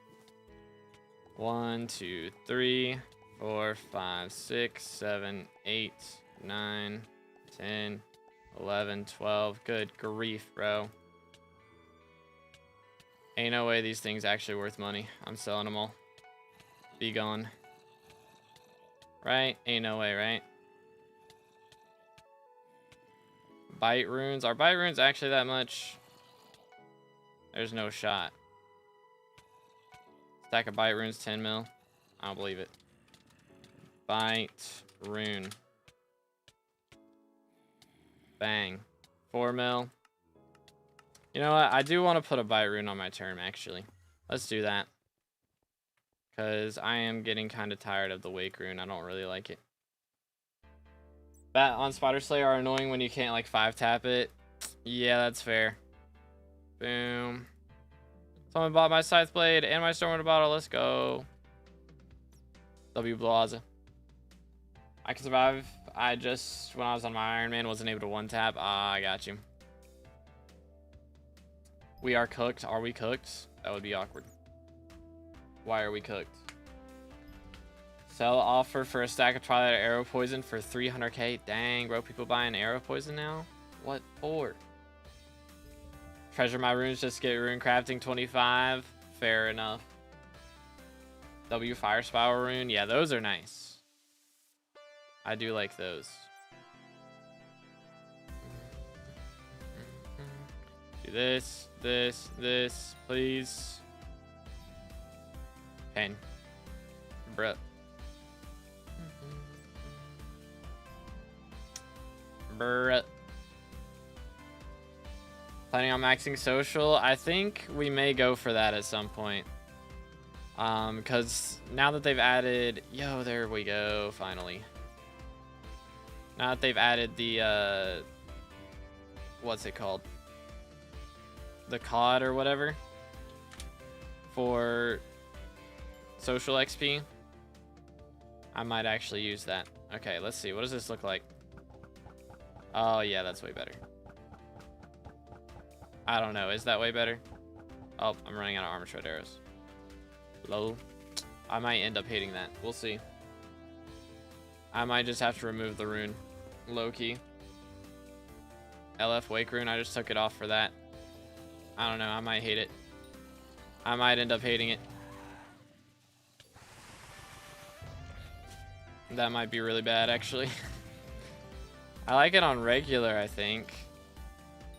1, 2, 3, 4, 5, 6, 7, 8, 9, 10, 11, 12. Good grief, bro. Ain't no way these things actually worth money. I'm selling them all. Be gone. Right? Ain't no way, right? Bite runes. Are bite runes actually that much? There's no shot. Stack of bite runes, 10 mil. I don't believe it. Bite rune. Bang. 4 mil. You know what? I do want to put a bite rune on my term, actually. Let's do that. Because I am getting kind of tired of the wake rune. I don't really like it. Bat on Spider Slayer are annoying when you can't, like, 5-tap it. Yeah, that's fair. Boom. Someone bought my Scythe Blade and my Stormwind bottle. Let's go. W Blaza. I can survive. I just, when I was on my Iron Man, wasn't able to 1-tap. Ah, I got you. We are cooked. Are we cooked? That would be awkward. Why are we cooked? Sell offer for a stack of Twilight Arrow Poison for 300k. Dang, bro. People buying Arrow Poison now? What for? Treasure my runes, just get rune crafting 25. Fair enough. W Fire Spiral rune. Yeah, those are nice. I do like those. Do this, this, please. Pain. Bruh. Bruh. Planning on maxing social? I think we may go for that at some point. Because now that they've added... Yo, there we go, finally. Now that they've added the... what's it called? The COD or whatever. For social XP. I might actually use that. Okay, let's see. What does this look like? Oh, yeah, that's way better. I don't know. Is that way better? Oh, I'm running out of armor shred arrows. Lol. I might end up hating that. We'll see. I might just have to remove the rune. Low-key. LF Wake rune. I just took it off for that. I don't know. I might hate it. I might end up hating it. That might be really bad, actually. I like it on regular, I think.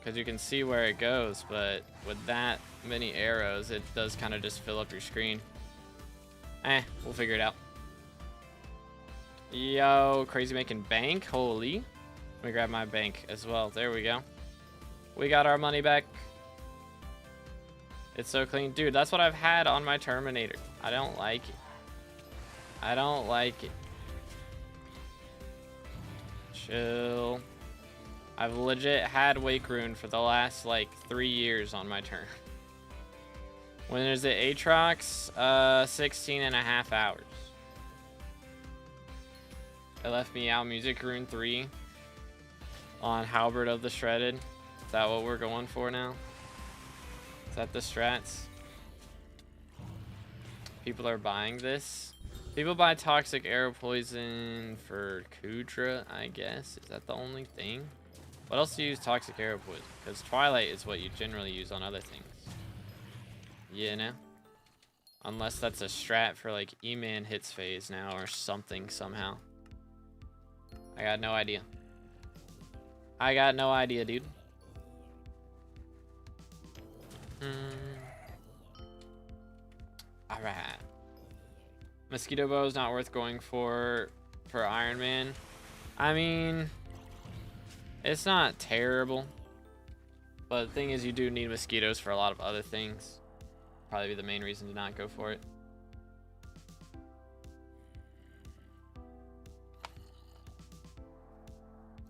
because you can see where it goes, but with that many arrows, it does kind of just fill up your screen. We'll figure it out. Yo, crazy making bank. Holy. Let me grab my bank as well. There we go. We got our money back. It's so clean. Dude, that's what I've had on my Terminator. I don't like it. I don't like it. Chill. I've legit had Wake Rune for the last like 3 years on my turn. When is it? Aatrox? 16.5 hours. It left me out Music Rune 3 on Halberd of the Shredded. Is that what we're going for now? Is that the strats? People are buying this. People buy Toxic Arrow Poison for Kudra, I guess. Is that the only thing? What else do you use Toxic Arrow Poison? Because Twilight is what you generally use on other things. You know? Unless that's a strat for like E-Man hits phase now or something somehow. I got no idea. I got no idea, dude. Alright. Mosquito Bow is not worth going for Iron Man. I mean, it's not terrible. But the thing is, you do need mosquitoes for a lot of other things. Probably be the main reason to not go for it.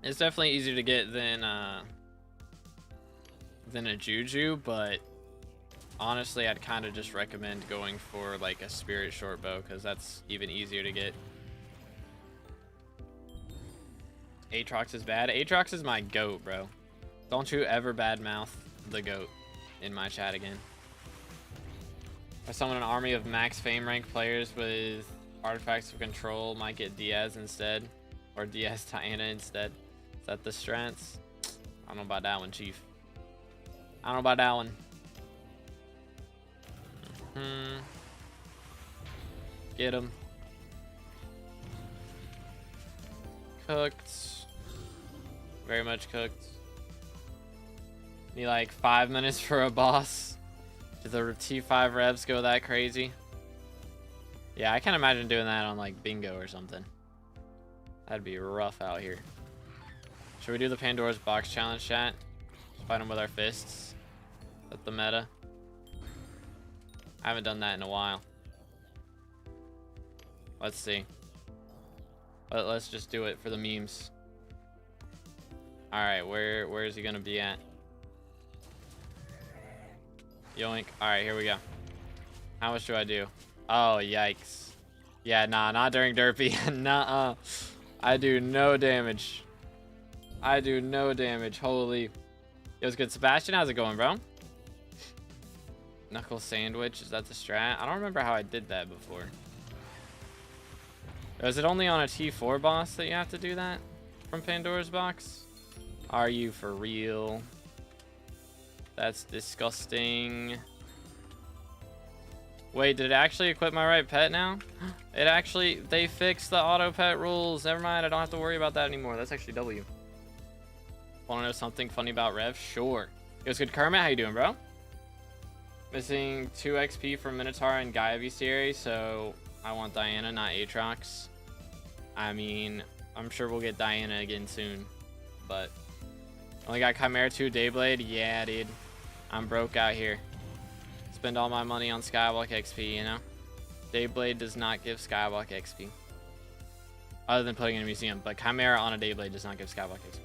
It's definitely easier to get than a Juju, but honestly, I'd kind of just recommend going for like a Spirit Short Bow because that's even easier to get. Aatrox is bad. Aatrox is my GOAT, bro. Don't you ever badmouth the GOAT in my chat again. I summon an army of max fame rank players with artifacts of control. Might get Diaz instead, or Diaz Diana instead. Is that the strats? I don't know about that one, Chief. I don't know about that one. Get him. Cooked. Very much cooked. Need like 5 minutes for a boss. Do the T5 revs go that crazy? Yeah, I can't imagine doing that on like bingo or something. That'd be rough out here. Should we do the Pandora's Box challenge, chat? Just fight them with our fists. That's the meta. I haven't done that in a while. Let's see. But let's just do it for the memes. Alright, where is he gonna be at? Yoink. Alright, here we go. How much do I do? Oh, yikes. Yeah, nah, not during Derpy. Nuh-uh. I do no damage. I do no damage. Holy. It was good. Sebastian, how's it going, bro? Knuckle Sandwich. Is that the strat? I don't remember how I did that before. Is it only on a T4 boss that you have to do that from Pandora's Box? Are you for real? That's disgusting. Wait, did it actually equip my right pet now? It actually, they fixed the auto pet rules. Never mind, I don't have to worry about that anymore. That's actually W. Want to know something funny about Rev? Sure. It was good. Kermit, how you doing, bro? Missing 2 XP from Minotaur and Gaia Bestiary, so I want Diana, not Aatrox. I mean, I'm sure we'll get Diana again soon, but only got Chimera 2 Dayblade. Yeah, dude. I'm broke out here. Spend all my money on Skywalk XP, you know? Dayblade does not give Skywalk XP. Other than putting in a museum, but Chimera on a Dayblade does not give Skywalk XP.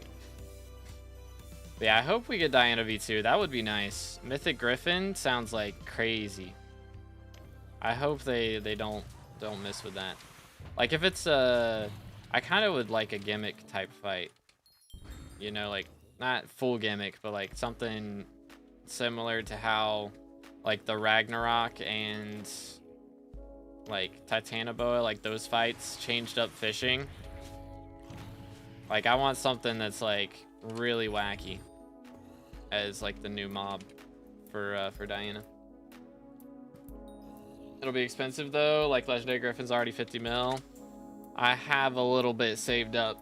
But yeah, I hope we get Diana V2. That would be nice. Mythic Griffin sounds like crazy. I hope they don't miss with that. Like if it's I kind of would like a gimmick type fight. You know, like not full gimmick, but like something similar to how like the Ragnarok and like Titanoboa, like those fights changed up fishing. Like I want something that's like really wacky as like the new mob for Diana. It'll be expensive though. Like Legendary Griffin's already 50 mil. I have a little bit saved up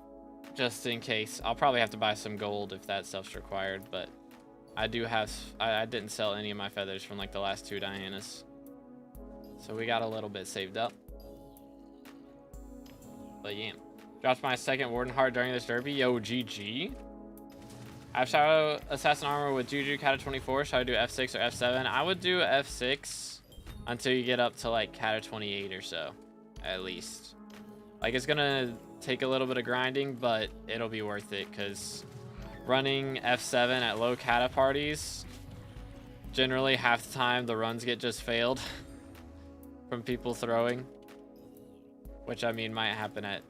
just in case. I'll probably have to buy some gold if that stuff's required, but I do have, I didn't sell any of my feathers from like the last 2 Dianas. So we got a little bit saved up. But yeah. Dropped my 2nd Warden Heart during this derby. Yo, GG. I have Shadow Assassin Armor with Juju Kata 24. Should I do F6 or F7? I would do F6 until you get up to like Kata 28 or so, at least. Like, it's gonna take a little bit of grinding, but it'll be worth it, because running F7 at low Kata parties, generally half the time the runs get just failed from people throwing. Which, I mean, might happen at...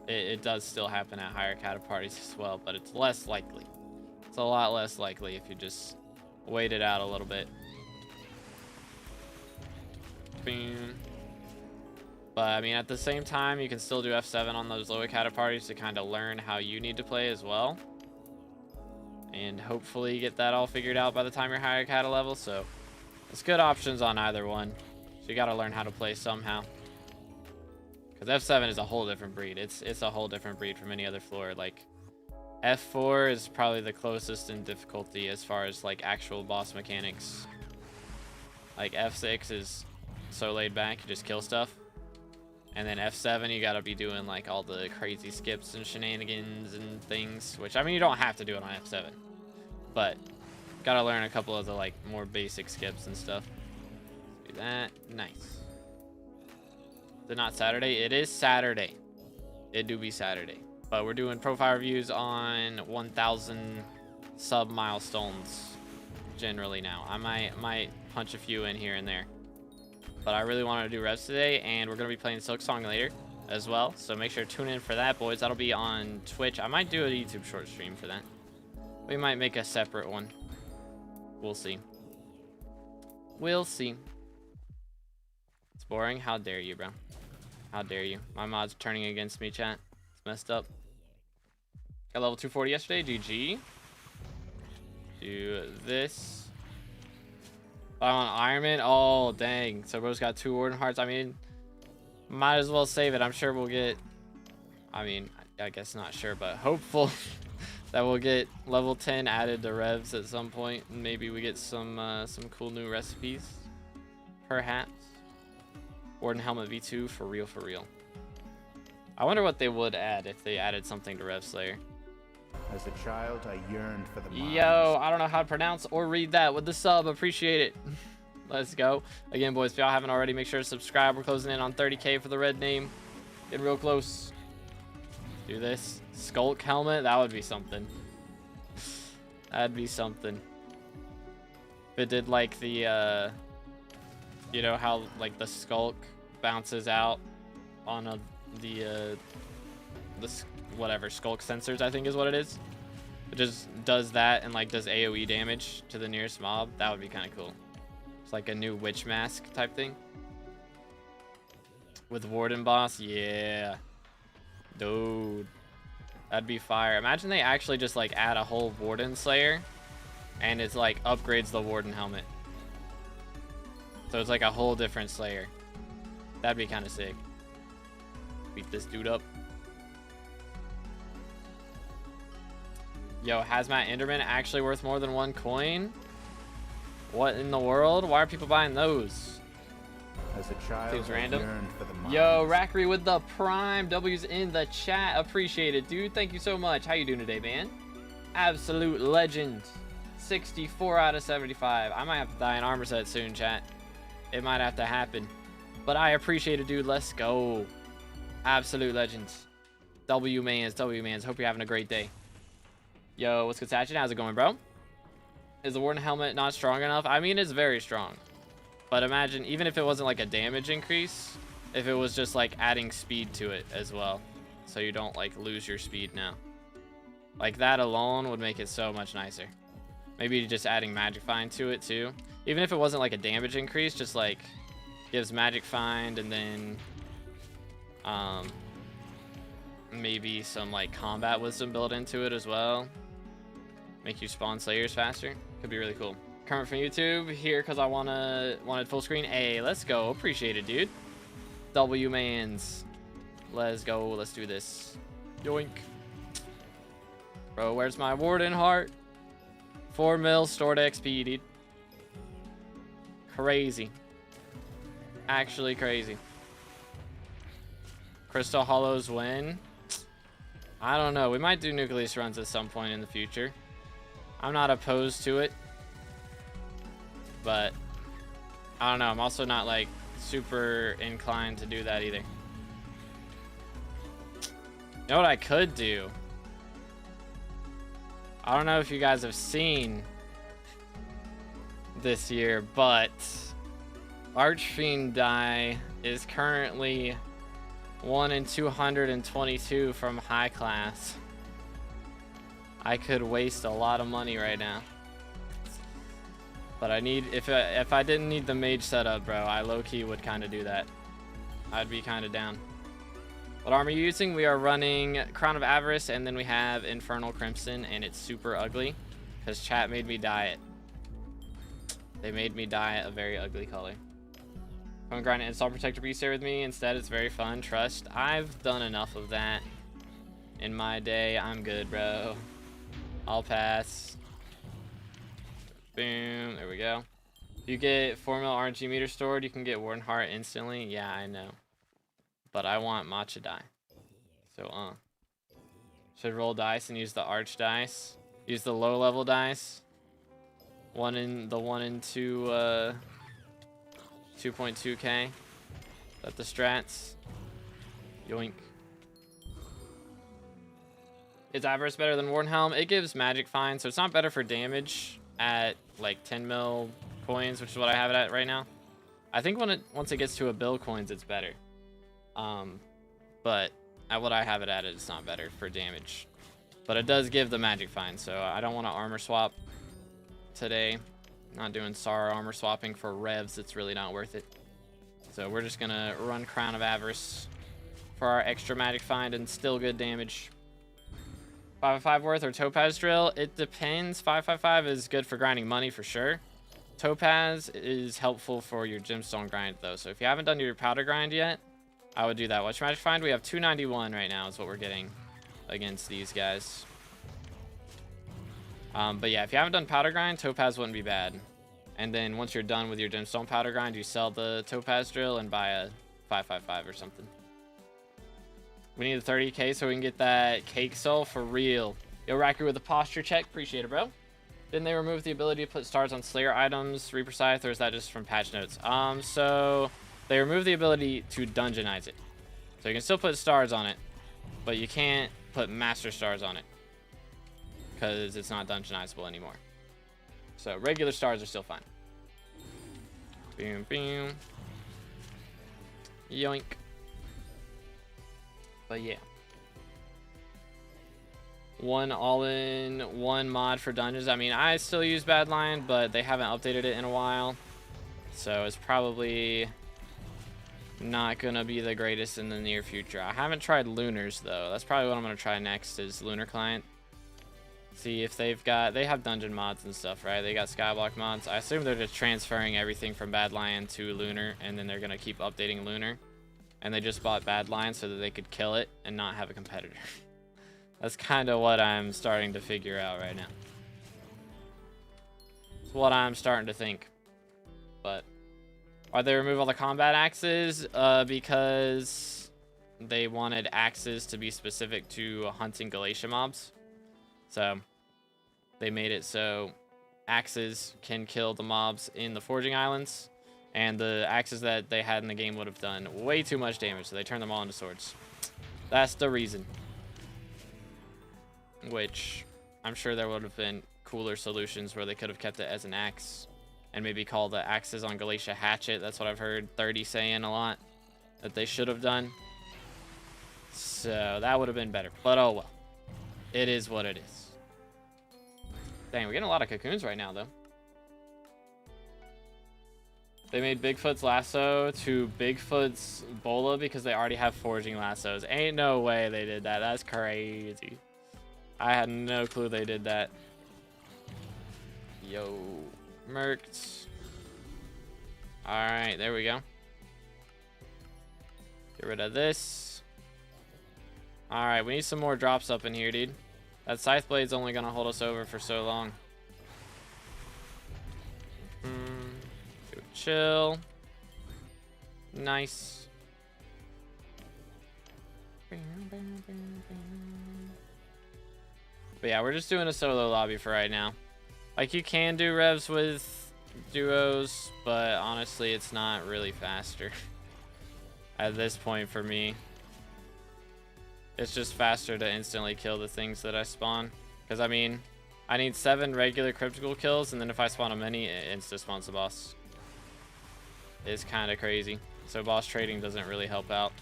It does still happen at higher Kata parties as well, but it's less likely. It's a lot less likely if you just wait it out a little bit. Boom. But, I mean, at the same time, you can still do F7 on those lower Kata parties to kind of learn how you need to play as well. And hopefully get that all figured out by the time you're higher Kata level. So, it's good options on either one. So, you got to learn how to play somehow. Because F7 is a whole different breed. It's a whole different breed from any other floor. Like, F4 is probably the closest in difficulty as far as, like, actual boss mechanics. Like, F6 is so laid back, you just kill stuff. And then F7, you gotta be doing, like, all the crazy skips and shenanigans and things. Which, I mean, you don't have to do it on F7. But, gotta learn a couple of the, like, more basic skips and stuff. Do that. Nice. Is it not Saturday? It is Saturday. It do be Saturday. But we're doing profile reviews on 1,000 sub milestones generally now. I might punch a few in here and there. But I really wanted to do revs today, and we're going to be playing Silk Song later as well. So make sure to tune in for that, boys. That'll be on Twitch. I might do a YouTube short stream for that. We might make a separate one. We'll see. We'll see. It's boring. How dare you, bro? How dare you? My mod's turning against me, chat. It's messed up. Got level 240 yesterday. GG. Do this. On Ironman. Oh, dang. So bro's got 2 Warden Hearts. I mean, might as well save it. I'm sure we'll get... I mean, I guess not sure, but hopeful that we'll get level 10 added to revs at some point. And maybe we get some cool new recipes. Perhaps. Warden Helmet V2 for real, for real. I wonder what they would add if they added something to Rev Slayer. As a child, I yearned for the mines. Yo, I don't know how to pronounce or read that with the sub. Appreciate it. Let's go. Again, boys, if y'all haven't already, make sure to subscribe. We're closing in on 30K for the red name. Getting real close. Do this. Skulk helmet. That would be something. That'd be something. If it did like the, you know how like the skulk bounces out on the whatever skulk sensors, I think is what it is. It just does that and like does AoE damage to the nearest mob. That would be kind of cool. It's like a new witch mask type thing with Warden boss. Yeah, dude, that'd be fire. Imagine they actually just like add a whole Warden Slayer and it's like upgrades the Warden helmet. So it's like a whole different Slayer. That'd be kind of sick. Beat this dude up. Yo, Hazmat Enderman actually worth more than 1 coin? What in the world? Why are people buying those? As a child, seems random. For the Yo, Rackery with the Prime W's in the chat. Appreciate it, dude. Thank you so much. How you doing today, man? Absolute legend. 64 out of 75. I might have to die in armor set soon, chat. It might have to happen. But I appreciate it, dude. Let's go. Absolute legends. W-mans, W-mans. Hope you're having a great day. Yo, what's good, Satchin? How's it going, bro? Is the Warden helmet not strong enough? I mean, it's very strong. But imagine, even if it wasn't like a damage increase, if it was just like adding speed to it as well. So you don't like lose your speed now. Like that alone would make it so much nicer. Maybe just adding Magic Find to it too. Even if it wasn't like a damage increase, just like gives Magic Find and then maybe some like combat wisdom built into it as well. Make you spawn Slayers faster. Could be really cool. Current from YouTube here because I wanted full screen. Hey, let's go. Appreciate it, dude. W-mans. Let's go. Let's do this. Yoink. Bro, where's my Warden heart? 4 mil stored XP, dude. Crazy. Actually crazy. Crystal Hollows win. I don't know. We might do Nucleus runs at some point in the future. I'm not opposed to it. But I don't know. I'm also not like super inclined to do that either. You know what I could do? I don't know if you guys have seen this year, but Archfiend die is currently 1 in 222 from high class. I could waste a lot of money right now. But I need, if I didn't need the mage setup, bro, I low-key would kind of do that. I'd be kind of down. What armor are you using? We are running Crown of Avarice, and then we have Infernal Crimson, and it's super ugly because chat made me dye it. They made me dye it a very ugly color. Come and grind an install protector beast here with me. Instead, it's very fun. Trust. I've done enough of that in my day. I'm good, bro. I'll pass. Boom. There we go. If you get 4 mil RNG meter stored, you can get Warden Heart instantly. Yeah, I know. But I want matcha die. So, should roll dice and use the arch dice. Use the low level dice. 1 in 2, 2.2k. That the strats. Yoink. Is Avarice better than Warden Helm? It gives magic fine, so it's not better for damage at like 10 mil coins, which is what I have it at right now. I think once it gets to a bill coins, it's better. But at what I have it at, it's not better for damage. But it does give the magic fine, so I don't want to armor swap today. Not doing SAR armor swapping for revs. It's really not worth it. So we're just gonna run Crown of Avarice for our extra magic find and still good damage. 555 worth or Topaz Drill? It depends. 555 is good for grinding money for sure. Topaz is helpful for your gemstone grind though. So if you haven't done your powder grind yet, I would do that. What's your magic find? We have 291 right now is what we're getting against these guys. But yeah, if you haven't done powder grind, Topaz wouldn't be bad. And then once you're done with your gemstone powder grind, you sell the Topaz Drill and buy a 555 or something. We need a 30k so we can get that cake soul for real. Yo, Racker with a posture check. Appreciate it, bro. Didn't they remove the ability to put stars on Slayer items, Reaper Scythe, or is that just from patch notes? So they removed the ability to dungeonize it. So you can still put stars on it, but you can't put master stars on it because it's not dungeonizable anymore. So regular stars are still fine. Boom, boom. Yoink. But yeah. 1 all-in, 1 mod for dungeons. I mean, I still use Badlion, but they haven't updated it in a while. So it's probably not gonna be the greatest in the near future. I haven't tried Lunars though. That's probably what I'm gonna try next is Lunar Client. See if they have dungeon mods and stuff, right? They got Skyblock mods. I assume they're just transferring everything from Badlion to Lunar, and then they're gonna keep updating Lunar. And they just bought Badlion so that they could kill it and not have a competitor. That's kind of what I'm starting to figure out right now. It's what I'm starting to think. But why'd they remove all the combat axes? Because they wanted axes to be specific to hunting Galatia mobs. So they made it so axes can kill the mobs in the Forging Islands. And the axes that they had in the game would have done way too much damage, so they turned them all into swords. That's the reason. Which I'm sure there would have been cooler solutions where they could have kept it as an axe and maybe call the axes on Galatia hatchet. That's what I've heard 30 saying a lot that they should have done. So that would have been better. But oh well. It is what it is. Dang, we're getting a lot of cocoons right now though. They made Bigfoot's lasso to Bigfoot's bola because they already have forging lassos. Ain't no way they did that. That's crazy. I had no clue they did that. Yo, merked. Alright, there we go. Get rid of this. Alright, we need some more drops up in here, dude. That Scythe Blade's only gonna hold us over for so long. chill. Nice. But yeah, we're just doing a solo lobby for right now. Like, you can do revs with duos, but honestly, it's not really faster at this point for me. It's just faster to instantly kill the things that I spawn. Because, I mean, I need 7 regular cryptical kills, and then if I spawn a mini, it insta-spawns the boss. It's kind of crazy. So boss trading doesn't really help out.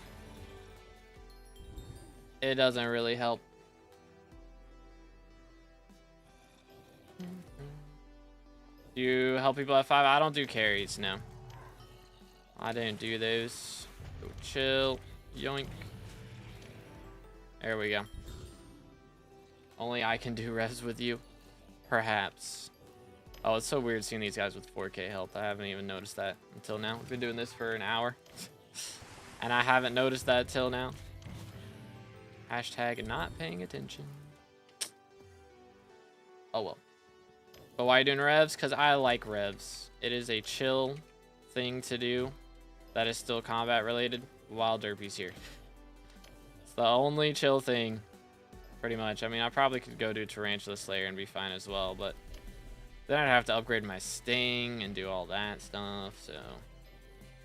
It doesn't really help. Do you help people at 5? I don't do carries, no. I didn't do those. Go chill. Yoink. There we go. Only I can do revs with you. Perhaps. Oh, it's so weird seeing these guys with 4K health. I haven't even noticed that until now. We've been doing this for an hour. And I haven't noticed that till now. Hashtag not paying attention. Oh well. But why are you doing revs? Because I like revs. It is a chill thing to do that is still combat related while Derpy's here. It's the only chill thing, pretty much. I mean, I probably could go do Tarantula Slayer and be fine as well, but then I'd have to upgrade my Sting and do all that stuff, so...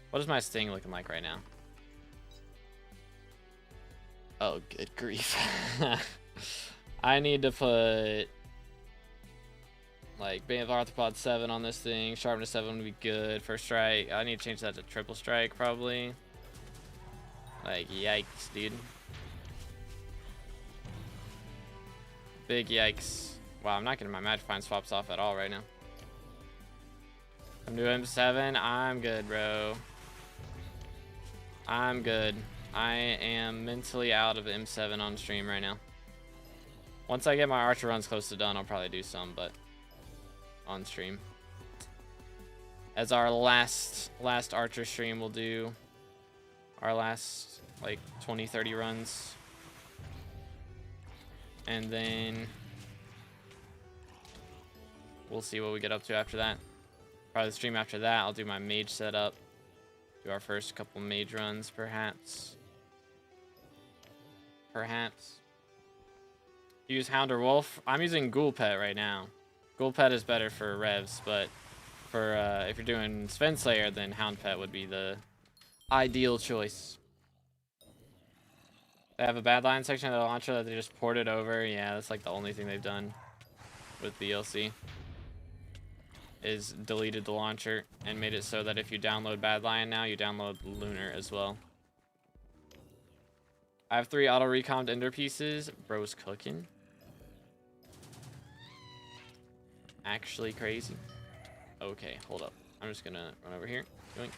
What is my Sting looking like right now? Oh, good grief. I need to put... like, Bane of Arthropod 7 on this thing. Sharpness 7 would be good. First strike. I need to change that to triple strike, probably. Like, yikes, dude. Big yikes. Wow, I'm not getting my Magic Find swaps off at all right now. I'm doing M7. I'm good, bro. I'm good. I am mentally out of M7 on stream right now. Once I get my Archer runs close to done, I'll probably do some, but on stream. As our last Archer stream, we'll do our last, like, 20-30 runs. And then we'll see what we get up to after that. Probably the stream after that, I'll do my mage setup. Do our first couple mage runs, perhaps. Perhaps. Use Hound or Wolf. I'm using Ghoul Pet right now. Ghoul Pet is better for revs, but for if you're doing Sven Slayer, then Hound Pet would be the ideal choice. They have a bad line section of the launcher that they just ported over. Yeah, that's like the only thing they've done with DLC. Is deleted the launcher and made it so that if you download Bad Lion now, you download Lunar as well. I have 3 auto recommed ender pieces. Bro's cooking. Actually crazy. Okay, hold up. I'm just gonna run over here. Yoink.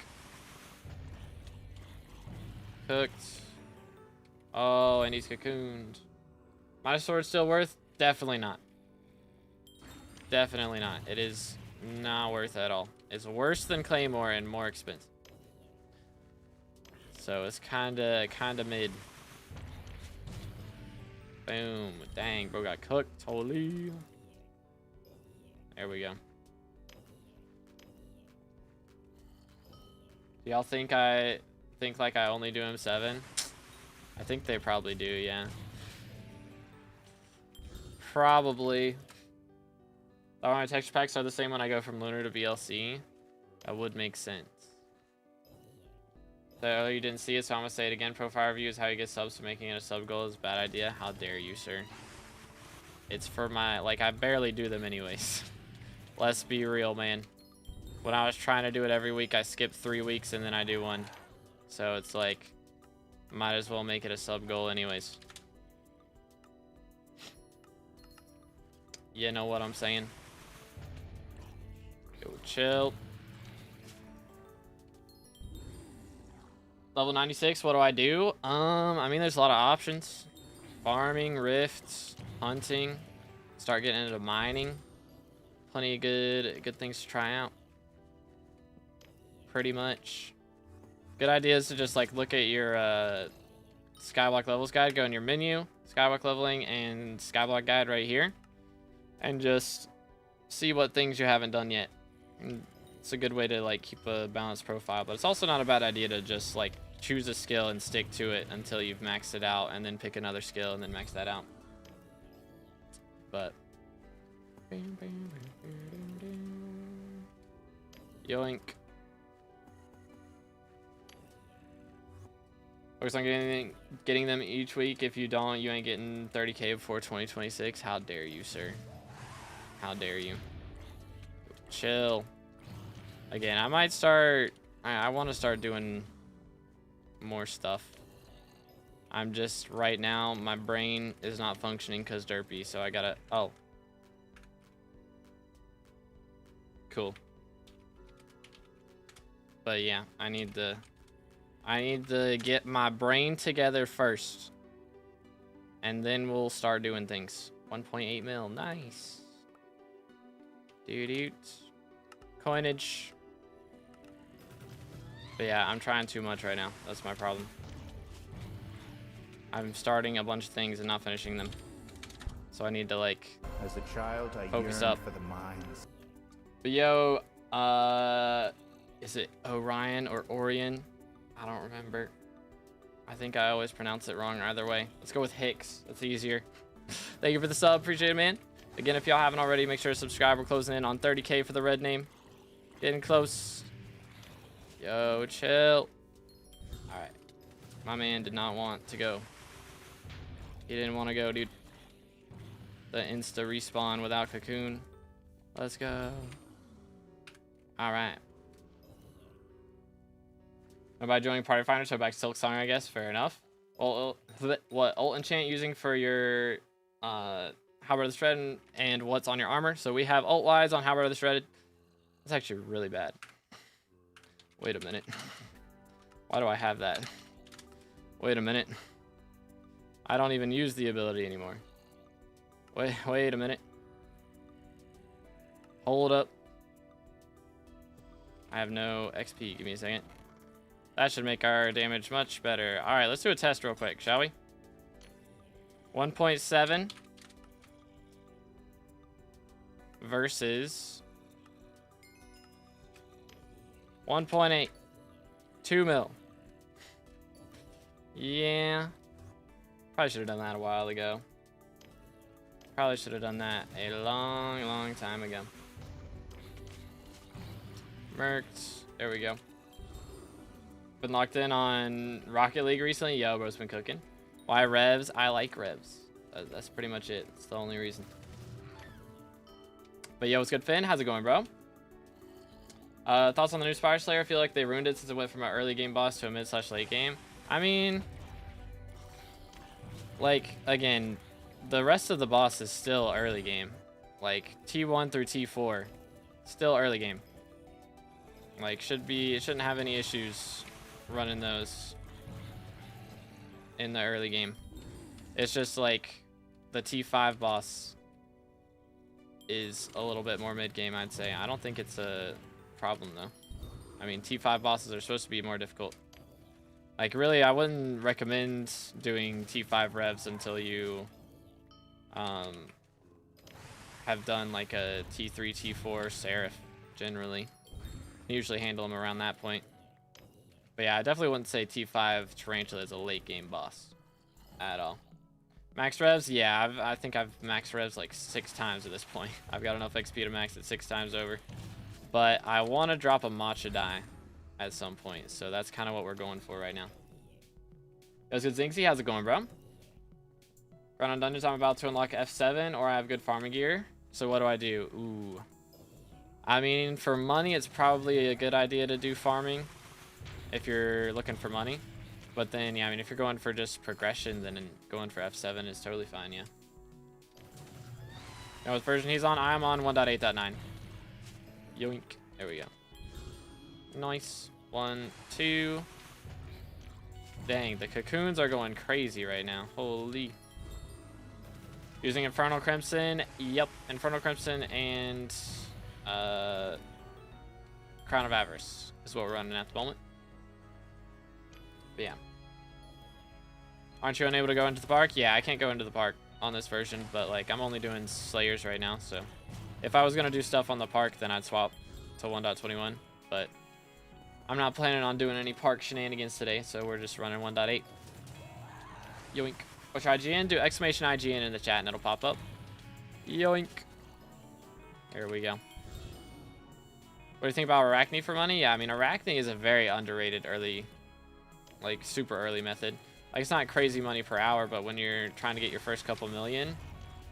Cooked. Oh, and he's cocooned. My sword still worth? Definitely not. Definitely not. It is not worth it at all. It's worse than Claymore and more expensive. So it's kinda mid. Boom. Dang, bro got cooked. Holy. There we go. Do y'all think like I only do M7? I think they probably do, yeah. Probably. All my texture packs are the same when I go from Lunar to VLC. That would make sense. So you didn't see it, so I'm gonna say it again. Profile review is how you get subs, so making it a sub goal is a bad idea. How dare you, sir? It's for my, like, I barely do them anyways. Let's be real, man. When I was trying to do it every week, I skipped 3 weeks and then I do 1. So it's like, might as well make it a sub goal anyways. You know what I'm saying? Go chill. Level 96, what do I do? I mean, there's a lot of options. Farming, rifts, hunting, start getting into mining. Plenty of good things to try out. Pretty much. Good idea is to just like look at your Skyblock levels guide, go in your menu, Skyblock leveling and Skyblock guide right here, and just see what things you haven't done yet. And It's a good way to like keep a balanced profile, but it's also not a bad idea to just like choose a skill and stick to it until you've maxed it out, and then pick another skill and then max that out. But yoink. Focus on getting them each week. If you don't, you ain't getting 30K before 2026. How dare you, sir? How dare you? Chill. Again, I might start. I want to start doing more stuff. I'm just right now. My brain is not functioning because derpy, so I gotta. Oh. Cool. But yeah, I need to get my brain together first, and then we'll start doing things. 1.8 mil, nice. Dude, coinage. But yeah, I'm trying too much right now. That's my problem. I'm starting a bunch of things and not finishing them, so I need to like. As a child, I focus yearned up for the mines. But yo, is it Orion or Orion? I don't remember. I think I always pronounce it wrong either way. Let's go with Hicks. That's easier. Thank you for the sub. Appreciate it, man. Again, if y'all haven't already, make sure to subscribe. We're closing in on 30K for the red name. Getting close. Yo, chill. All right. My man did not want to go. He didn't want to go, dude. The insta respawn without cocoon. Let's go. All right. By joining Party Finder, so back to Silk Song, I guess. Fair enough. What ult enchant using for your Halberd of the Shredded and what's on your armor? So we have ult wise on Halberd of the Shredded. That's actually really bad. Wait a minute. Why do I have that? Wait a minute. I don't even use the ability anymore. Wait a minute. Hold up. I have no XP. Give me a second. That should make our damage much better. All right, let's do a test real quick, shall we? 1.7 versus 1.8. 2 mil. Yeah. Probably should have done that a while ago. Probably should have done that a long time ago. Mercs. There we go. Been locked in on Rocket League recently. Yo, bro's been cooking. Why revs? I like revs. That's pretty much it. It's the only reason. But yo, what's good, Finn? How's it going, bro? Thoughts on the new Spire Slayer? I feel like they ruined it since it went from an early game boss to a mid/late game. I mean, like, again, the rest of the boss is still early game. Like, T1 through T4, still early game. Like, it shouldn't have any issues running those in the early game. It's just like the T5 boss is a little bit more mid-game, I'd say. I don't think it's a problem, though. I mean, T5 bosses are supposed to be more difficult. Like, really, I wouldn't recommend doing T5 revs until you have done like a T3, T4 Seraph, generally. Usually handle them around that point. But yeah, I definitely wouldn't say T5 Tarantula is a late game boss at all. Max revs? Yeah, I think I've max revs like 6 times at this point. I've got enough XP to max it 6 times over. But I want to drop a matcha die at some point, so that's kind of what we're going for right now. Yo, good Zinxie, how's it going, bro? Run on dungeons, I'm about to unlock F7, or I have good farming gear. So what do I do? Ooh. I mean, for money, it's probably a good idea to do farming if you're looking for money. But then, yeah, I mean, if you're going for just progression, then going for F7 is totally fine, yeah. You know what version he's on? I'm on 1.8.9. Yoink. There we go. Nice. 1, 2. Dang, the cocoons are going crazy right now. Holy. Using Infernal Crimson. Yep, Infernal Crimson and Crown of Avarice is what we're running at the moment. But yeah. Aren't you unable to go into the park? Yeah, I can't go into the park on this version, but like I'm only doing Slayers right now, so if I was gonna do stuff on the park, then I'd swap to 1.21, but I'm not planning on doing any park shenanigans today, so we're just running 1.8. Yoink. Which IGN? Do exclamation IGN in the chat and it'll pop up. Yoink. Here we go. What do you think about Arachne for money? Yeah, I mean, Arachne is a very underrated early, like super early method. Like, it's not crazy money per hour, but when you're trying to get your first couple million,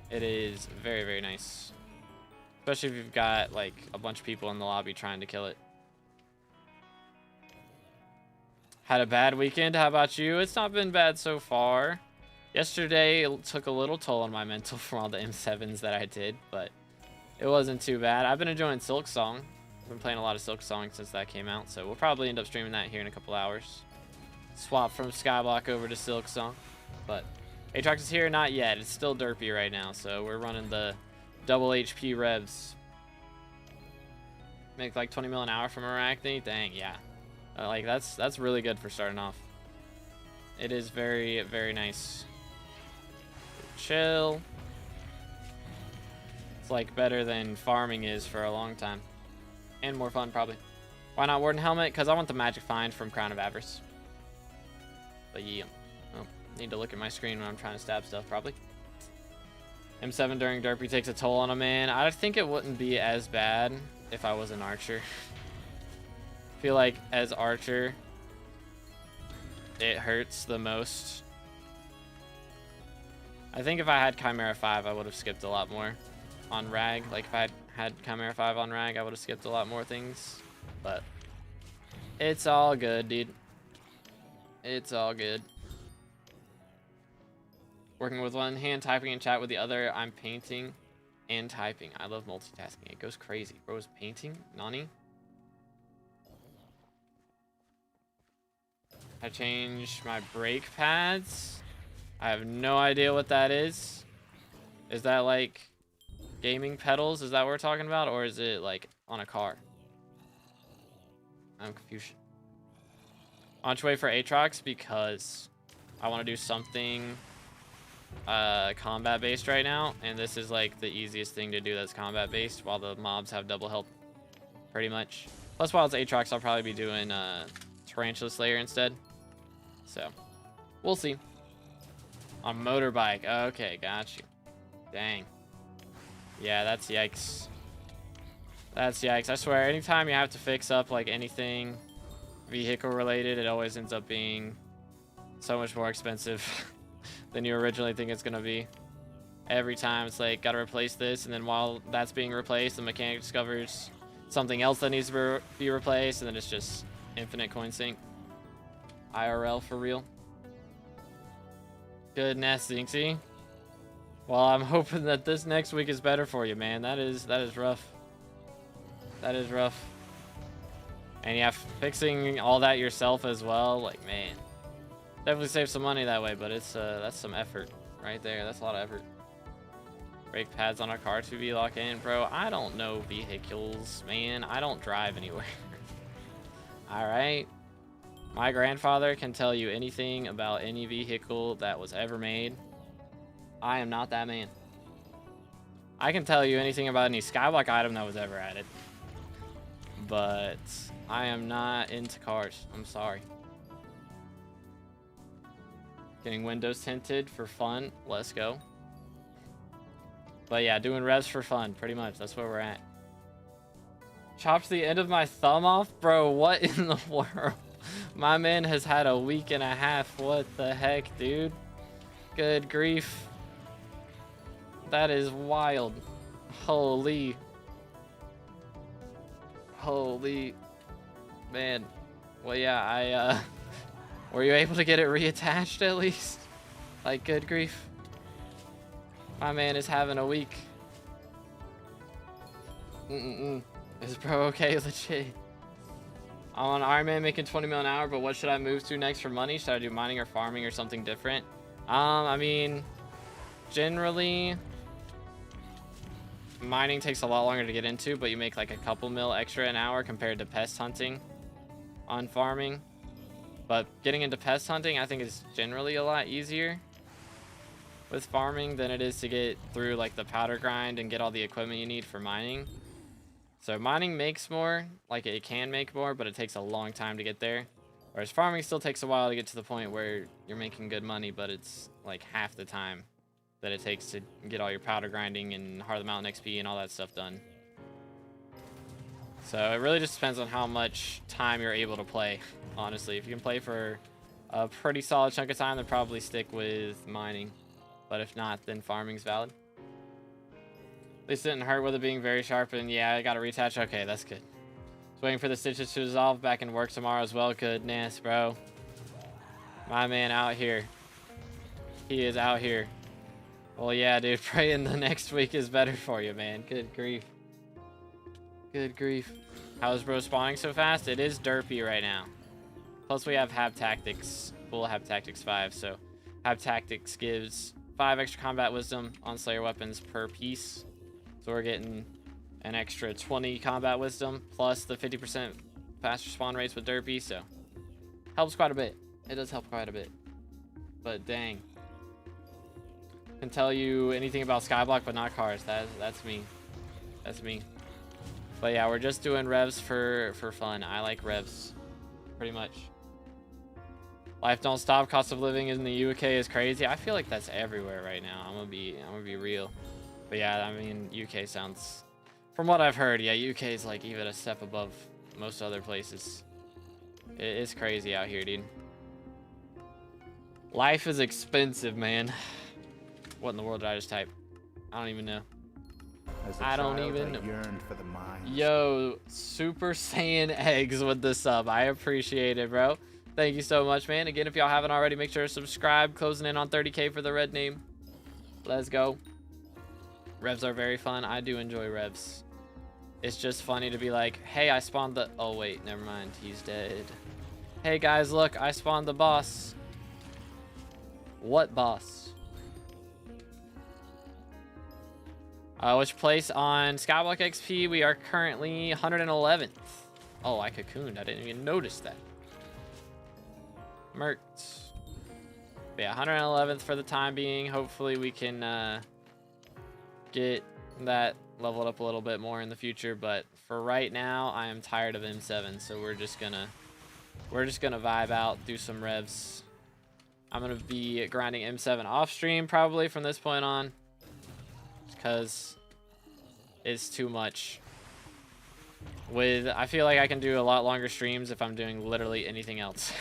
it is very, very nice. Especially if you've got like a bunch of people in the lobby trying to kill it. Had a bad weekend. How about you? It's not been bad so far. Yesterday, it took a little toll on my mental from all the M7s that I did, but it wasn't too bad. I've been enjoying Silksong. I've been playing a lot of Silksong since that came out, so we'll probably end up streaming that here in a couple hours. Swap from Skyblock over to Silksong. But Aatrox is here? Not yet. It's still derpy right now, so we're running the double HP revs. Make like 20 mil an hour from Arachne? Dang, yeah. Like, that's really good for starting off. It is very, very nice. Chill. It's like better than farming is for a long time. And more fun, probably. Why not Warden Helmet? Because I want the magic find from Crown of Avarice. But yeah. Oh, need to look at my screen when I'm trying to stab stuff, probably. M7 during derpy takes a toll on a man. I think it wouldn't be as bad if I was an archer. I feel like as archer, it hurts the most. I think if I had Chimera 5, I would have skipped a lot more on Rag. Like, if I had Chimera 5 on Rag, I would have skipped a lot more things. But it's all good, dude. It's all good. Working with one hand, typing in chat with the other. I'm painting and typing. I love multitasking. It goes crazy. Bro is painting? Nani? I changed my brake pads. I have no idea what that is. Is that like gaming pedals? Is that what we're talking about? Or is it like on a car? I'm confused. On way for Aatrox because I want to do something combat based right now. And this is like the easiest thing to do that's combat based while the mobs have double health pretty much. Plus while it's Aatrox, I'll probably be doing Tarantula Slayer instead. So, we'll see. On motorbike. Okay, got you. Dang. Yeah, that's yikes. That's yikes. I swear, anytime you have to fix up like anything vehicle related, it always ends up being so much more expensive than you originally think it's gonna be. Every time it's like, gotta replace this, and then while that's being replaced, the mechanic discovers something else that needs to be replaced, and then it's just infinite coin sink. IRL for real. Good nesting, see? Well, I'm hoping that this next week is better for you, man. That is rough. That is rough. And yeah, fixing all that yourself as well, like, man. Definitely save some money that way, but it's that's some effort right there. That's a lot of effort. Brake pads on our car to be locked in, bro. I don't know vehicles, man. I don't drive anywhere. All right. My grandfather can tell you anything about any vehicle that was ever made. I am not that man. I can tell you anything about any Skyblock item that was ever added. But I am not into cars. I'm sorry. Getting windows tinted for fun. Let's go. But yeah, doing revs for fun. Pretty much. That's where we're at. Chopped the end of my thumb off? Bro, what in the world? My man has had a week and a half. What the heck, dude? Good grief. That is wild. Holy. Holy. Man. Well, yeah, were you able to get it reattached at least? Like, good grief. My man is having a week. Is bro okay? Legit. I'm on Iron Man making 20 mil an hour, but what should I move to next for money? Should I do mining or farming or something different? I mean, generally, mining takes a lot longer to get into, but you make like a couple mil extra an hour compared to pest hunting on farming. But getting into pest hunting, I think, is generally a lot easier with farming than it is to get through like the powder grind and get all the equipment you need for mining. So mining makes more, like it can make more, but it takes a long time to get there. Whereas farming still takes a while to get to the point where you're making good money, but it's like half the time that it takes to get all your powder grinding and Heart of the Mountain XP and all that stuff done. So it really just depends on how much time you're able to play, honestly. If you can play for a pretty solid chunk of time, then probably stick with mining. But if not, then farming's valid. At least it didn't hurt with it being very sharp, and yeah, I got a retouch. Okay, that's good. Just waiting for the stitches to dissolve. Back in work tomorrow as well. Goodness, bro. My man out here. He is out here. Well, yeah, dude. Praying the next week is better for you, man. Good grief. Good grief. How is bro spawning so fast? It is derpy right now. Plus, we have Hab Tactics. Full Hab Tactics 5, so Hab Tactics gives 5 extra combat wisdom on Slayer weapons per piece. So we're getting an extra 20 combat wisdom plus the 50% faster spawn rates with derpy, so helps quite a bit. It does help quite a bit. But dang. Can tell you anything about Skyblock, but not cars. That's me. That's me. But yeah, we're just doing revs for fun. I like revs, pretty much. Life don't stop. Cost of living in the UK is crazy. I feel like that's everywhere right now. I'm gonna be real. But yeah, I mean, UK sounds, from what I've heard, yeah, UK is like even a step above most other places. It's crazy out here, dude. Life is expensive, man. What in the world did I just type? I don't even know. I don't even. I yearned for the mines. Yo, Super Saiyan Eggs with the sub. I appreciate it, bro. Thank you so much, man. Again, if y'all haven't already, make sure to subscribe. Closing in on 30K for the red name. Let's go. Revs are very fun. I do enjoy revs. It's just funny to be like, hey, I spawned the... Oh, wait, never mind. He's dead. Hey, guys, look. I spawned the boss. What boss? Which place on Skyblock XP? We are currently 111th. Oh, I cocooned. I didn't even notice that. Merked. Yeah, 111th for the time being. Hopefully we can get that leveled up a little bit more in the future, but for right now I am tired of M7, so we're just gonna vibe out, do some revs. I'm gonna be grinding M7 off stream probably from this point on, because it's too much. I feel like I can do a lot longer streams if I'm doing literally anything else.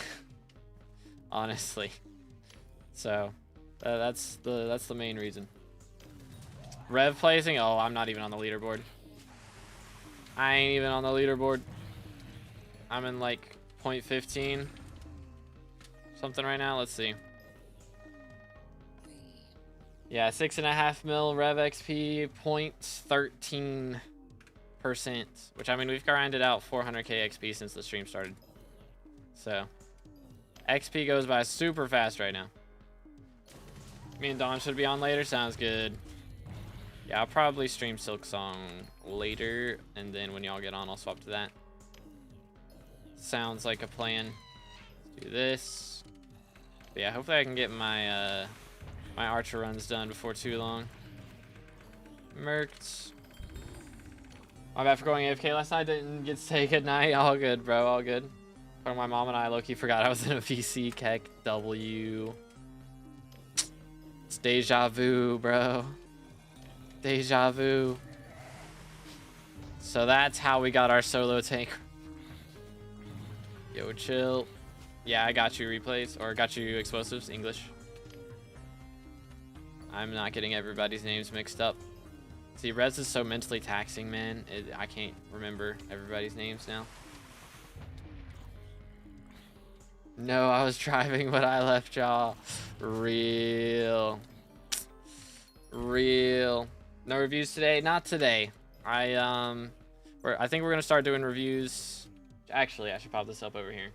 Honestly. So that's the main reason. Rev placing? Oh, I'm not even on the leaderboard. I ain't even on the leaderboard. I'm in like 0.15 something right now. Let's see. Yeah, 6.5 mil Rev XP, 0.13%. Which, I mean, we've grinded out 400k XP since the stream started. So, XP goes by super fast right now. Me and Dawn should be on later. Sounds good. Yeah, I'll probably stream Silk Song later, and then when y'all get on, I'll swap to that. Sounds like a plan. Let's do this. But yeah, hopefully I can get my my archer runs done before too long. Merked. My bad for going AFK last night. Didn't get to say good night. All good, bro. All good. My mom and I low-key forgot I was in a VC Keck W. It's deja vu, bro. Deja vu. So that's how we got our solo tank. Yo, chill. Yeah, I got you replays, or got you explosives, English. I'm not getting everybody's names mixed up. See, Rez is so mentally taxing, man. I can't remember everybody's names now. No, I was driving when I left y'all. Real. No reviews today? Not today. I think we're gonna start doing reviews. Actually, I should pop this up over here.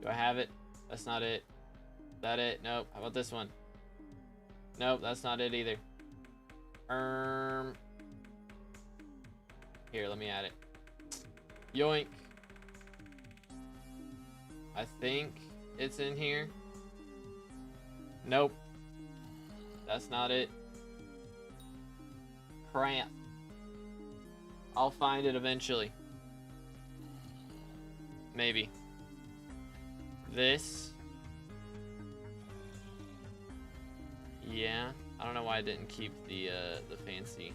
Do I have it? That's not it. Is that it? Nope. How about this one? Nope, that's not it either. Here, let me add it. Yoink. I think it's in here. Nope. That's not it. Cramp. I'll find it eventually. Maybe. This. Yeah. I don't know why I didn't keep the fancy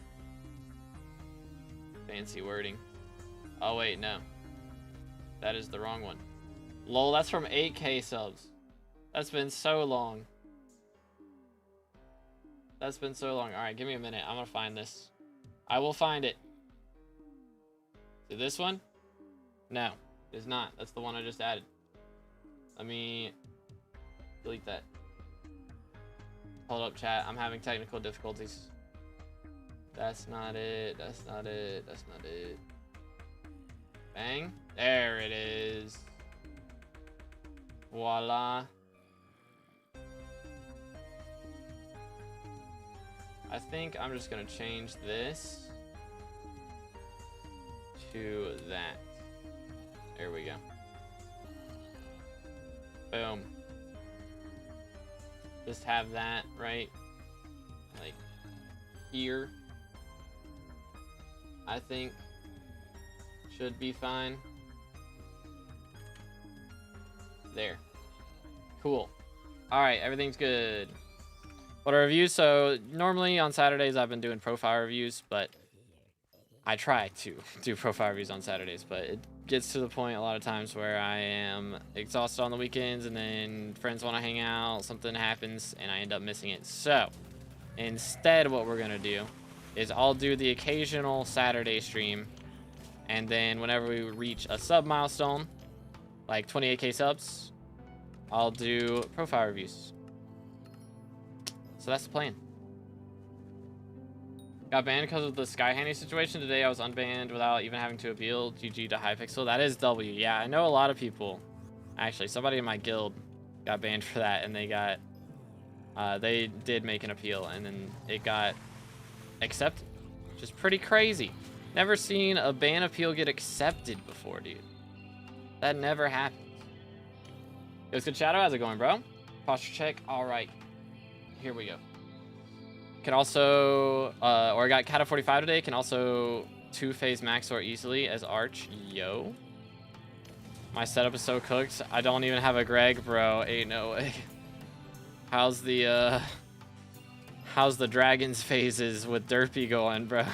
wording. Oh wait, no. That is the wrong one. Lol, that's from 8K subs. That's been so long. That's been so long. Alright, give me a minute. I'm gonna find this. I will find it. Is it this one? No, it's not. That's the one I just added. Let me delete that. Hold up, chat. I'm having technical difficulties. That's not it. That's not it. That's not it. Bang. There it is. Voila. I think I'm just gonna change this to that. There we go. Boom. Just have that right like here. I think should be fine. There. Cool. Alright, everything's good. What are reviews? So normally on Saturdays I've been doing profile reviews, but I try to do profile reviews on Saturdays, but it gets to the point a lot of times where I am exhausted on the weekends and then friends want to hang out, something happens, and I end up missing it. So instead what we're going to do is I'll do the occasional Saturday stream, and then whenever we reach a sub milestone, like 28K subs, I'll do profile reviews. So that's the plan. Got banned because of the Sky Handy situation. Today I was unbanned without even having to appeal. GG to Hypixel. That is W. Yeah, I know a lot of people. Actually, somebody in my guild got banned for that, and they got... they did make an appeal, and then it got accepted. Which is pretty crazy. Never seen a ban appeal get accepted before, dude. That never happens. It was good, Shadow. How's it going, bro? Posture check. All right. Here we go. Can also, or I got Kata 45 today. Can also 2-phase max or easily as Arch. Yo. My setup is so cooked. I don't even have a Greg, bro. Ain't no way. How's the Dragon's phases with Derpy going, bro?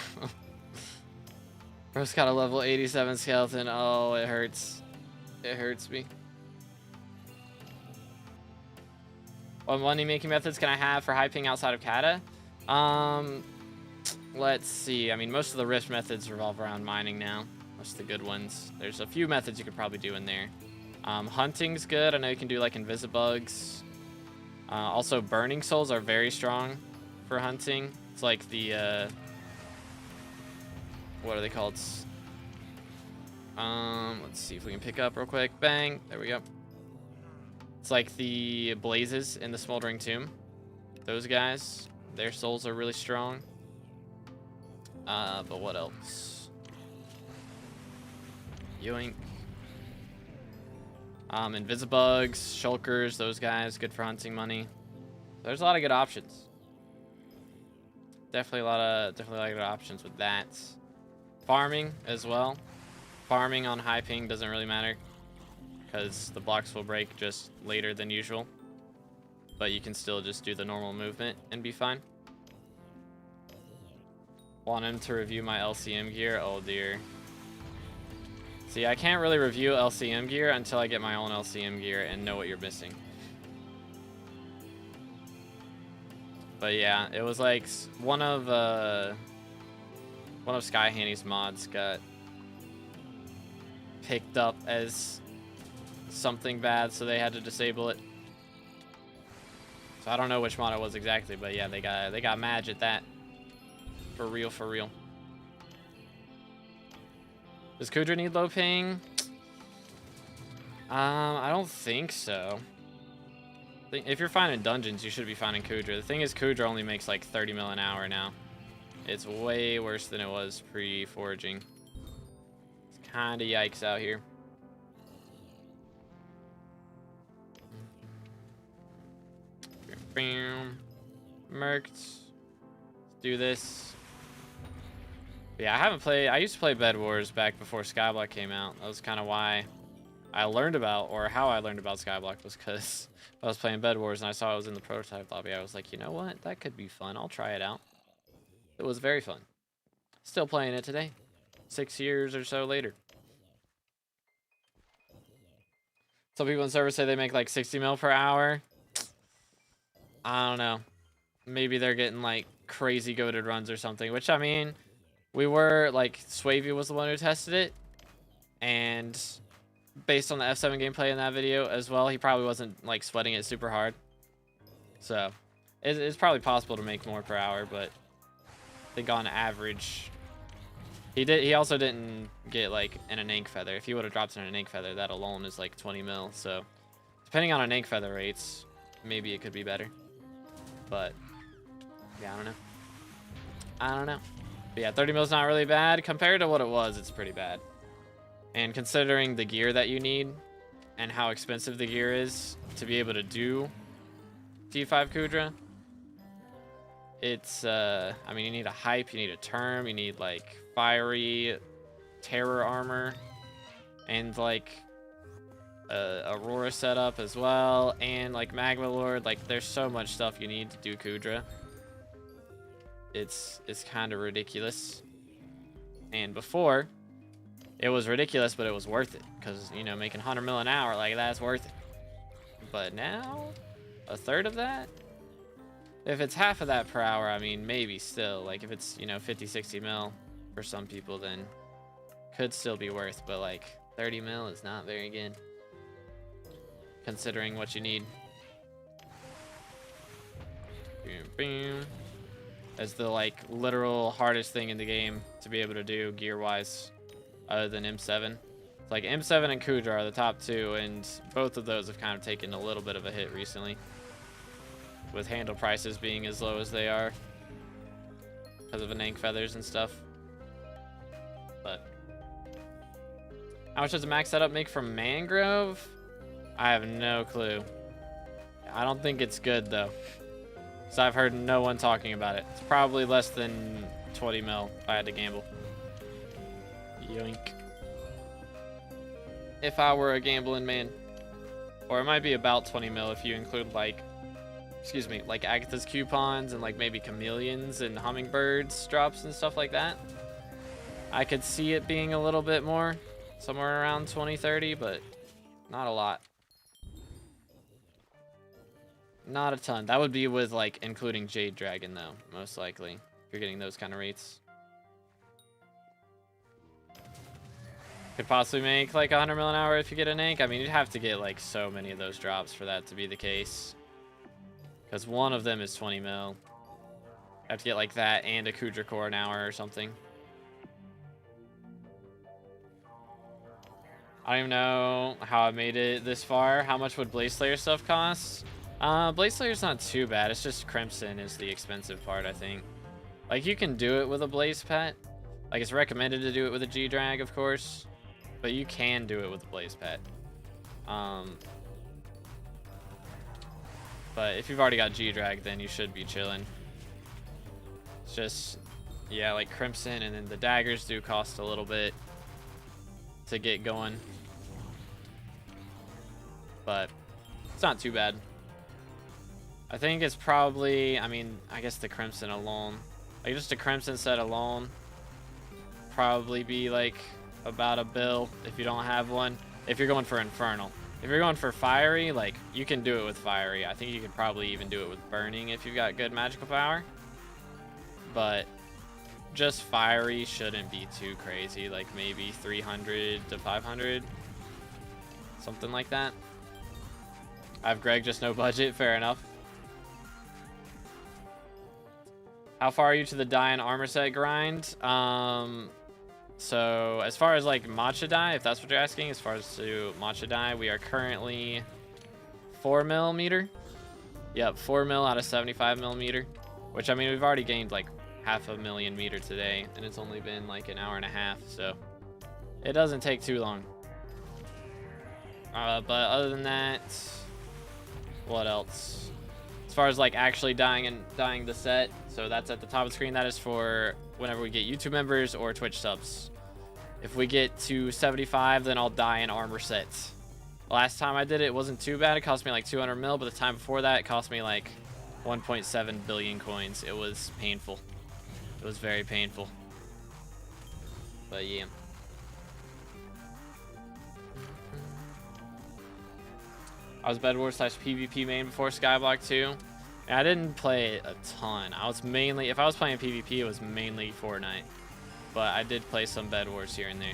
Bro's got a level 87 skeleton. Oh, it hurts. It hurts me. What money making methods can I have for hyping outside of Kata? Let's see. I mean, most of the rift methods revolve around mining now. Most of the good ones. There's a few methods you could probably do in there. Hunting's good. I know you can do like invisibugs. Also, burning souls are very strong for hunting. It's like the what are they called? Let's see if we can pick up real quick. Bang. There we go. It's like the blazes in the smoldering tomb. Those guys, their souls are really strong. But what else? Yoink. Invisibugs, shulkers, those guys, good for hunting money. There's a lot of good options. Definitely a lot of good options with that. Farming as well. Farming on high ping doesn't really matter, because the blocks will break just later than usual. But you can still just do the normal movement and be fine. Want him to review my LCM gear? Oh dear. See, I can't really review LCM gear until I get my own LCM gear and know what you're missing. But yeah, it was like one of Sky Handy's mods got picked up as something bad, so they had to disable it. So I don't know which mod it was exactly, but yeah, they got mad at that. For real, for real. Does Kudra need low ping? I don't think so. If you're finding dungeons, you should be finding Kudra. The thing is, Kudra only makes like 30 mil an hour now. It's way worse than it was pre-foraging. It's kind of yikes out here. Merked. Let's do this. But yeah, I haven't played. I used to play Bed Wars back before SkyBlock came out. That was kind of why I learned about, or how I learned about SkyBlock, was because I was playing Bed Wars and I saw it was in the prototype lobby. I was like, you know what? That could be fun. I'll try it out. It was very fun. Still playing it today, 6 years or so later. Some people in server say they make like 60 mil per hour. I don't know. Maybe they're getting like crazy goated runs or something, which I mean, we were like, Swavey was the one who tested it. And based on the F7 gameplay in that video as well, he probably wasn't like sweating it super hard. So it's probably possible to make more per hour, but I think on average, he also didn't get like an ink feather. If he would have dropped an ink feather, that alone is like 20 mil. So depending on an ink feather rates, maybe it could be better. But yeah, I don't know. But yeah, 30 mil is not really bad. Compared to what it was, it's pretty bad. And considering the gear that you need and how expensive the gear is to be able to do D5 Kudra, it's, I mean, you need a hype, you need a term, you need like fiery terror armor and like Aurora setup as well, and like Magma Lord. Like there's so much stuff you need to do Kudra. It's kind of ridiculous. And before, it was ridiculous, but it was worth it, because you know, making 100 mil an hour, like, that's worth it. But now, a third of that, if it's half of that per hour, I mean, maybe still, like if it's, you know, 50-60 mil for some people, then could still be worth. But like 30 mil is not very good considering what you need. Boom, boom. As the like literal hardest thing in the game to be able to do gear wise, other than M7. It's like M7 and Kudra are the top two, and both of those have kind of taken a little bit of a hit recently, with handle prices being as low as they are because of ink feathers and stuff. But how much does a max setup make from Mangrove? I have no clue. I don't think it's good though, so I've heard no one talking about it. It's probably less than 20 mil if I had to gamble. Yoink. If I were a gambling man. Or it might be about 20 mil if you include like, excuse me, like Agatha's coupons and like maybe chameleons and hummingbirds drops and stuff like that. I could see it being a little bit more, somewhere around 20-30, but not a lot. Not a ton. That would be with like including Jade Dragon though, most likely, if you're getting those kind of rates. Could possibly make like 100 mil an hour if you get an ink. I mean, you'd have to get like so many of those drops for that to be the case, because one of them is 20 mil. You have to get like that and a Kudra core an hour or something. I don't even know how I made it this far. How much would Blaze Slayer stuff cost? Blaze Slayer's not too bad. It's just Crimson is the expensive part, I think. Like, you can do it with a Blaze pet. Like, it's recommended to do it with a G-Drag, of course. But you can do it with a Blaze pet. But if you've already got G-Drag, then you should be chilling. It's just, yeah, like Crimson, and then the daggers do cost a little bit to get going. But it's not too bad. I think it's probably, I mean, I guess the Crimson alone, like just a Crimson set alone, probably be like about $1 bill if you don't have one. If you're going for Infernal. If you're going for Fiery, like, you can do it with Fiery. I think you could probably even do it with Burning if you've got good magical power. But just Fiery shouldn't be too crazy, like maybe 300 to 500, something like that. I have Greg, just no budget, fair enough. How far are you to the dye and armor set grind? So as far as like matcha dye, if that's what you're asking, as far as to matcha dye, we are currently 4 millimeter. Yep, 4 mil out of 75 millimeter, which I mean, we've already gained like 500,000 meter today, and it's only been like an hour and a half, so it doesn't take too long. But other than that, what else? As far as like actually dying the set, so that's at the top of the screen. That is for whenever we get YouTube members or Twitch subs. If we get to 75, then I'll die in armor sets. Last time I did it, it wasn't too bad. It cost me like 200 mil, but the time before that, it cost me like 1.7 billion coins. It was painful. It was very painful. But yeah. I was Bed Wars / PvP main before SkyBlock 2. And I didn't play it a ton. I was mainly, if I was playing PvP, it was mainly Fortnite. But I did play some Bed Wars here and there.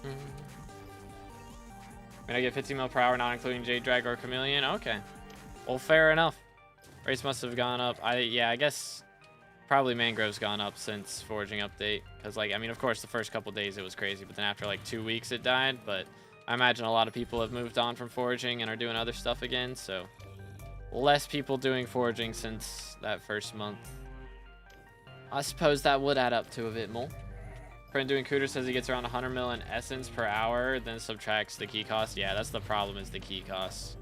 I mean, I get 15 mil per hour, not including Jade Drag or Chameleon. Okay. Well, fair enough. Race must have gone up. Yeah, I guess probably Mangrove's gone up since Foraging update. Because, like, I mean, of course, the first couple days it was crazy. But then after, like, 2 weeks, it died. But I imagine a lot of people have moved on from Foraging and are doing other stuff again. So, less people doing Foraging since that first month. I suppose that would add up to a bit more. Friend doing Cooter says he gets around 100 mil in essence per hour, then subtracts the key cost. Yeah, that's the problem, is the key cost.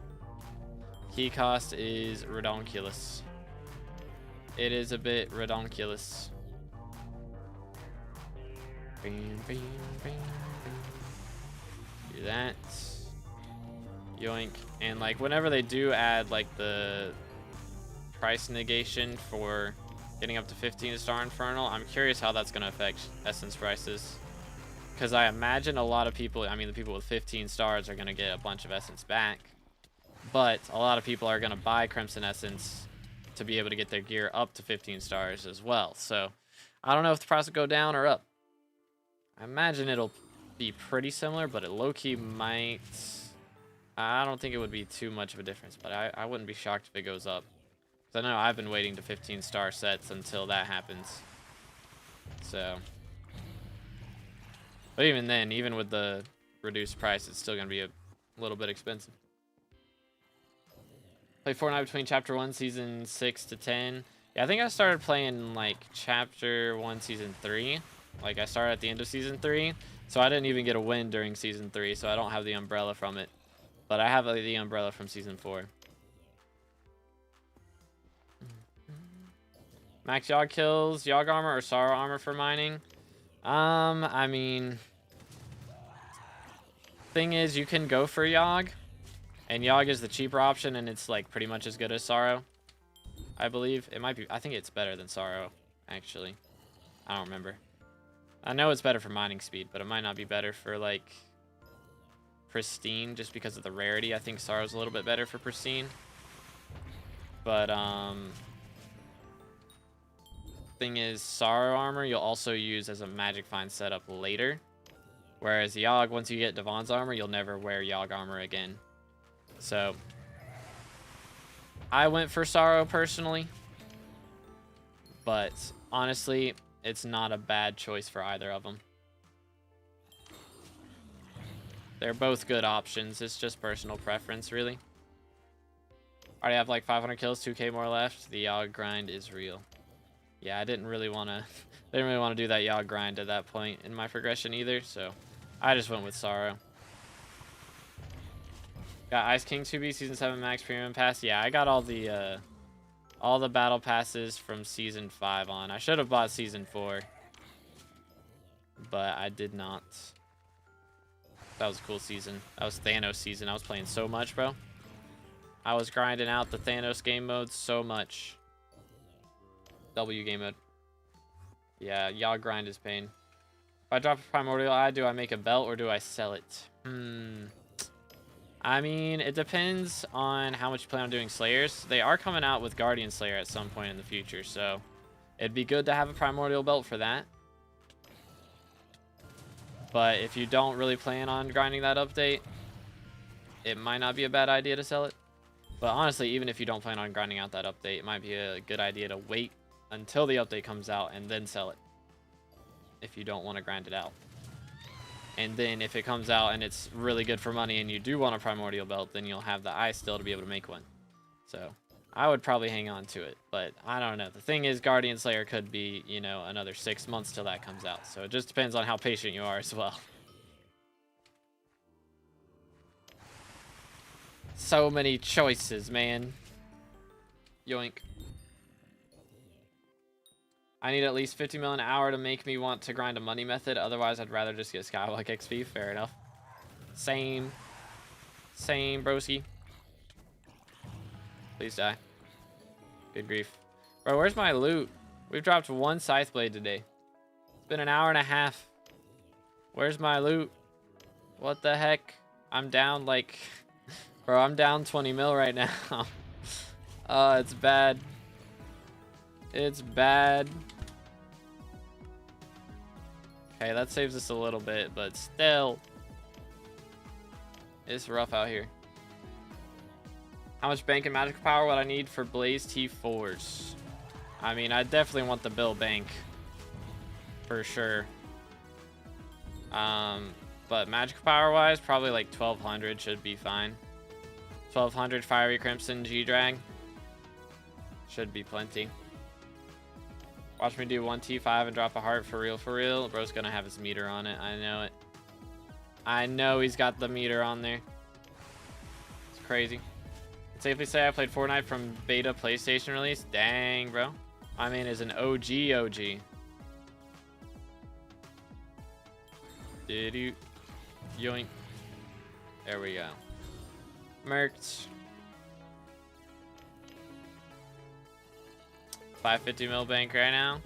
Key cost is redonkulous. It is a bit redonkulous. Do that. Yoink. And like whenever they do add like the price negation for getting up to 15 star Infernal, I'm curious how that's going to affect essence prices. Because I imagine a lot of people, I mean the people with 15 stars are going to get a bunch of essence back. But a lot of people are going to buy Crimson Essence to be able to get their gear up to 15 stars as well. So I don't know if the price will go down or up. I imagine it'll be pretty similar, but it low-key might... I don't think it would be too much of a difference, but I wouldn't be shocked if it goes up. Because I know I've been waiting to 15-star sets until that happens. So... But even then, even with the reduced price, it's still going to be a little bit expensive. Play Fortnite between Chapter 1, Season 6 to 10. Yeah, I think I started playing, like, Chapter 1, Season 3. Like, I started at the end of Season 3. So I didn't even get a win during Season 3, so I don't have the umbrella from it. But I have the umbrella from Season 4. Max Yogg kills, Yogg armor or Sorrow armor for mining? I mean... Thing is, you can go for Yogg. And Yogg is the cheaper option, and it's like pretty much as good as Sorrow. I believe. It might be, I think it's better than Sorrow, actually. I don't remember. I know it's better for mining speed, but it might not be better for like pristine, just because of the rarity. I think Sorrow's a little bit better for pristine. But thing is, Sorrow armor you'll also use as a magic find setup later. Whereas Yogg, once you get Devon's armor, you'll never wear Yogg armor again. So, I went for Sorrow personally, but honestly, it's not a bad choice for either of them. They're both good options. It's just personal preference, really. Already have like 500 kills, 2k more left. The Yogg grind is real. Yeah, I didn't really want to do that Yogg grind at that point in my progression either, so I just went with Sorrow. Got Ice King 2B Season 7 Max Premium Pass. Yeah, I got all the battle passes from Season 5 on. I should have bought Season 4, but I did not. That was a cool season. That was Thanos season. I was playing so much, bro. I was grinding out the Thanos game mode so much. W game mode. Yeah, Yogg grind is pain. If I drop a Primordial Eye, do I make a belt or do I sell it? I mean, it depends on how much you plan on doing Slayers. They are coming out with Guardian Slayer at some point in the future, so it'd be good to have a Primordial Belt for that. But if you don't really plan on grinding that update, it might not be a bad idea to sell it. But honestly, even if you don't plan on grinding out that update, it might be a good idea to wait until the update comes out and then sell it, if you don't want to grind it out. And then if it comes out and it's really good for money and you do want a Primordial Belt, then you'll have the eye still to be able to make one. So I would probably hang on to it, but I don't know. The thing is, Guardian Slayer could be, you know, another 6 months till that comes out. So it just depends on how patient you are as well. So many choices, man. Yoink. I need at least 50 mil an hour to make me want to grind a money method. Otherwise, I'd rather just get SkyBlock XP. Fair enough. Same. Same, broski. Please die. Good grief. Bro, where's my loot? We've dropped 1 scythe blade today. It's been an hour and a half. Where's my loot? What the heck? I'm down like... Bro, I'm down 20 mil right now. It's bad. It's bad. Okay, that saves us a little bit, but still. It's rough out here. How much bank and magical power would I need for Blaze T4s? I mean, I definitely want the Bill bank. For sure. But magical power wise, probably like 1200 should be fine. 1200 Fiery Crimson G-Drag. Should be plenty. Watch me do 1 T5 and drop a heart for real, for real. Bro's gonna have his meter on it. I know it. I know he's got the meter on there. It's crazy. Safely say I played Fortnite from beta PlayStation release. Dang, bro. I mean, is an OG. Did you? Yoink. There we go. Merked. 550 mil bank right now.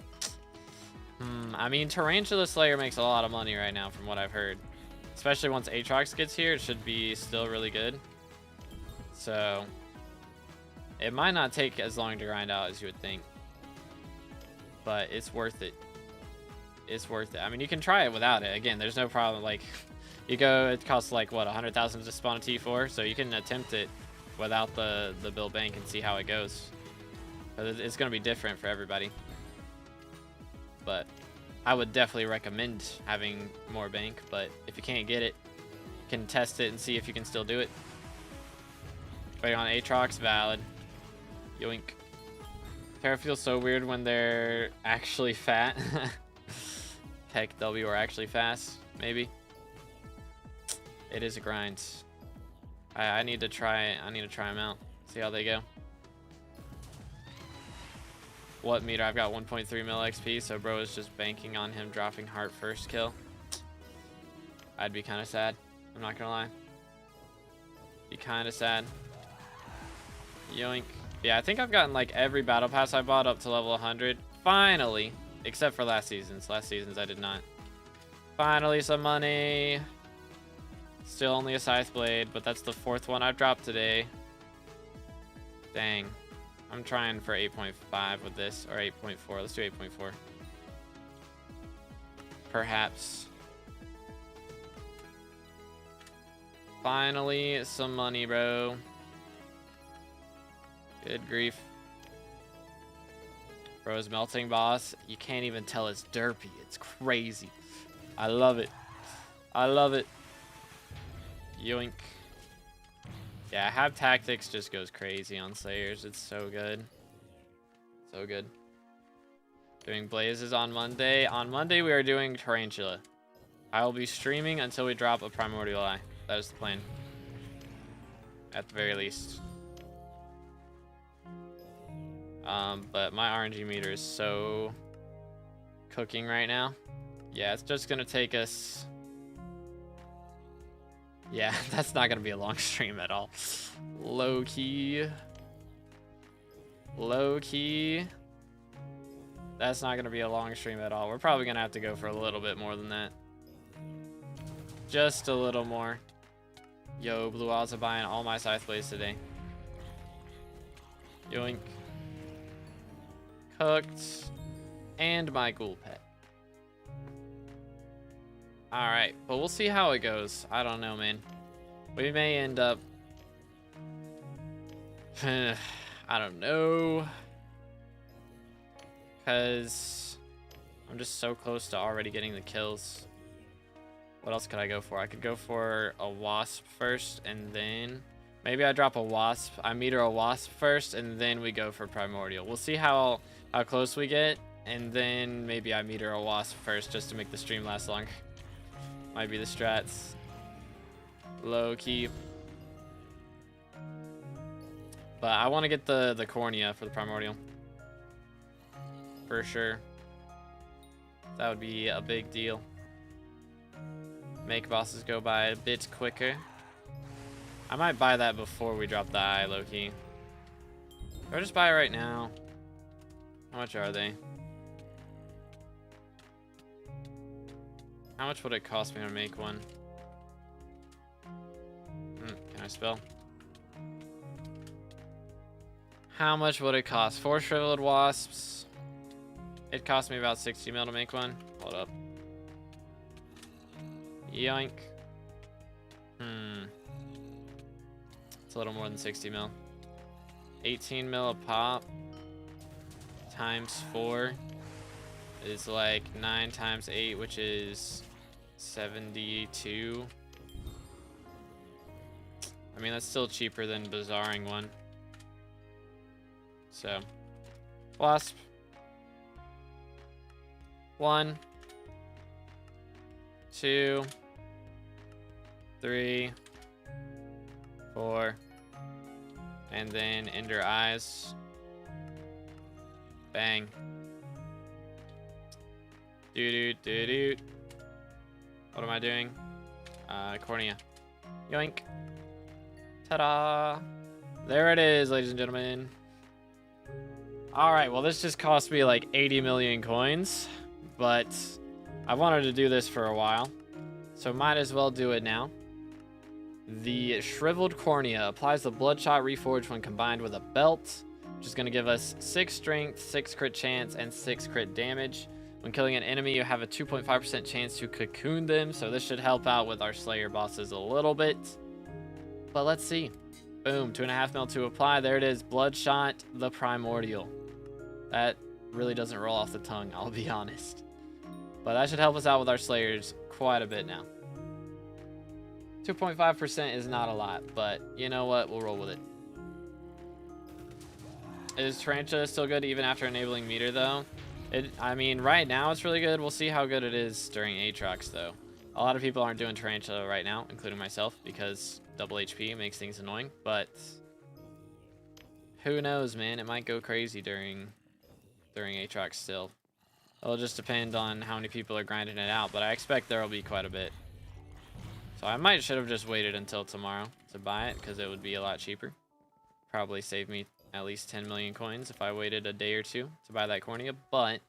I mean, Tarantula Slayer makes a lot of money right now from what I've heard. Especially once Aatrox gets here, it should be still really good. So, it might not take as long to grind out as you would think. But it's worth it. It's worth it. I mean, you can try it without it. Again, there's no problem. Like, you go, it costs like, what, 100,000 to spawn a T4? So you can attempt it without the build bank and see how it goes. It's going to be different for everybody. But I would definitely recommend having more bank. But if you can't get it, you can test it and see if you can still do it. Waiting on Aatrox, valid. Yoink. Terra feels so weird when they're actually fat. Heck, W are actually fast, maybe. It is a grind. I need to try them out. See how they go. What meter? I've got 1.3 mil XP, so bro is just banking on him dropping heart first kill. I'd be kind of sad. I'm not gonna lie. Be kind of sad. Yoink. Yeah, I think I've gotten like every battle pass I bought up to level 100. Finally. Except for last season's. Last season's I did not. Finally some money. Still only a scythe blade, but that's the 4th one I've dropped today. Dang. I'm trying for 8.5 with this, or 8.4. Let's do 8.4. Perhaps. Finally some money, bro. Good grief. Bro's melting boss. You can't even tell it's derpy. It's crazy. I love it. I love it. Yoink. Yeah, Have Tactics just goes crazy on Slayers. It's so good. So good. Doing Blazes on Monday. On Monday, we are doing Tarantula. I will be streaming until we drop a Primordial Eye. That is the plan. At the very least. But my RNG meter is so cooking right now. Yeah, it's just gonna take us. Yeah, that's not gonna be a long stream at all. Low key. Low key. That's not gonna be a long stream at all. We're probably gonna have to go for a little bit more than that. Just a little more. Yo, Blue Owls are buying all my scythe blades today. Yoink. Cooked. And my ghoul pet. Alright, but we'll see how it goes. I don't know, man. We may end up... I don't know. Because I'm just so close to already getting the kills. What else could I go for? I could go for a wasp first, and then... Maybe I drop a wasp. I meter a wasp first, and then we go for primordial. We'll see how close we get, and then maybe I meter a wasp first just to make the stream last longer. Might be the strats. Low key. But I want to get the cornea for the primordial. For sure. That would be a big deal. Make bosses go by a bit quicker. I might buy that before we drop the eye, low-key. Or just buy it right now. How much are they? How much would it cost me to make one? Can I spell? How much would it cost? 4 shriveled wasps. It cost me about 60 mil to make one. Hold up. Yoink. It's a little more than 60 mil. 18 mil a pop. Times 4 is like 9 times 8, which is 72. I mean, that's still cheaper than bazaring one. So, wasp. 1, 2, 3, 4, and then ender eyes. Bang. Doo-doo-doo-doo. What am I doing? Cornea. Yoink. Ta-da! There it is, ladies and gentlemen. Alright, well this just cost me like 80 million coins, but I wanted to do this for a while, so might as well do it now. The Shriveled Cornea applies the Bloodshot Reforged when combined with a belt, which is going to give us 6 strength, 6 crit chance, and 6 crit damage. When killing an enemy, you have a 2.5% chance to cocoon them, so this should help out with our Slayer bosses a little bit. But let's see. Boom, 2.5 mil to apply. There it is, Bloodshot the Primordial. That really doesn't roll off the tongue, I'll be honest. But that should help us out with our Slayers quite a bit now. 2.5% is not a lot, but you know what? We'll roll with it. Is Tarantula still good even after enabling meter, though? I mean, right now it's really good. We'll see how good it is during Aatrox, though. A lot of people aren't doing Tarantula right now, including myself, because double HP makes things annoying. But who knows, man? It might go crazy during Aatrox still. It'll just depend on how many people are grinding it out, but I expect there will be quite a bit. So I should have just waited until tomorrow to buy it, because it would be a lot cheaper. Probably save me at least 10 million coins if I waited a day or two to buy that cornea, but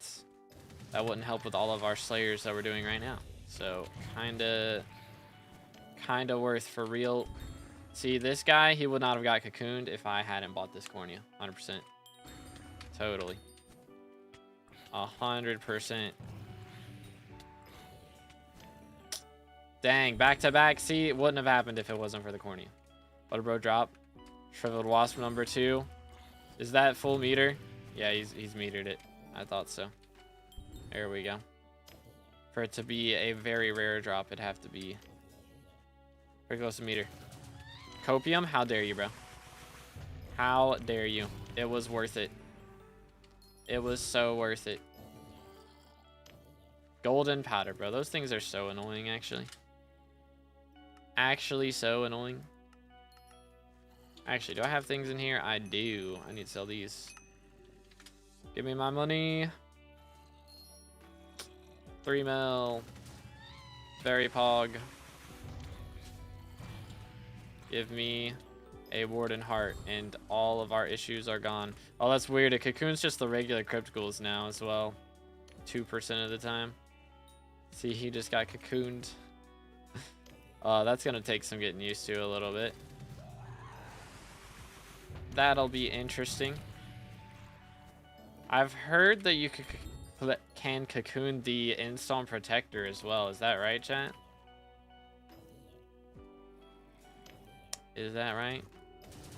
that wouldn't help with all of our Slayers that we're doing right now. So kinda worth for real. See, this guy, he would not have got cocooned if I hadn't bought this cornea. 100%. Totally. 100%. Dang, back to back. See, it wouldn't have happened if it wasn't for the cornea. What a bro drop. Shriveled Wasp number 2. Is that full meter? Yeah, he's metered it. I thought so. There we go. For it to be a very rare drop, it'd have to be pretty close to meter. Copium? How dare you, bro? How dare you? It was worth it. It was so worth it. Golden powder, bro. Those things are so annoying, actually. Actually so annoying. Actually, do I have things in here? I do. I need to sell these. Give me my money. 3 mil. BearyyPubg. Give me a Warden Heart, and all of our issues are gone. Oh, that's weird. It cocoons just the regular Crypt Ghouls now as well. 2% of the time. See, he just got cocooned. That's going to take some getting used to a little bit. That'll be interesting. I've heard that you can cocoon the Install Protector as well. Is that right, chat? Is that right?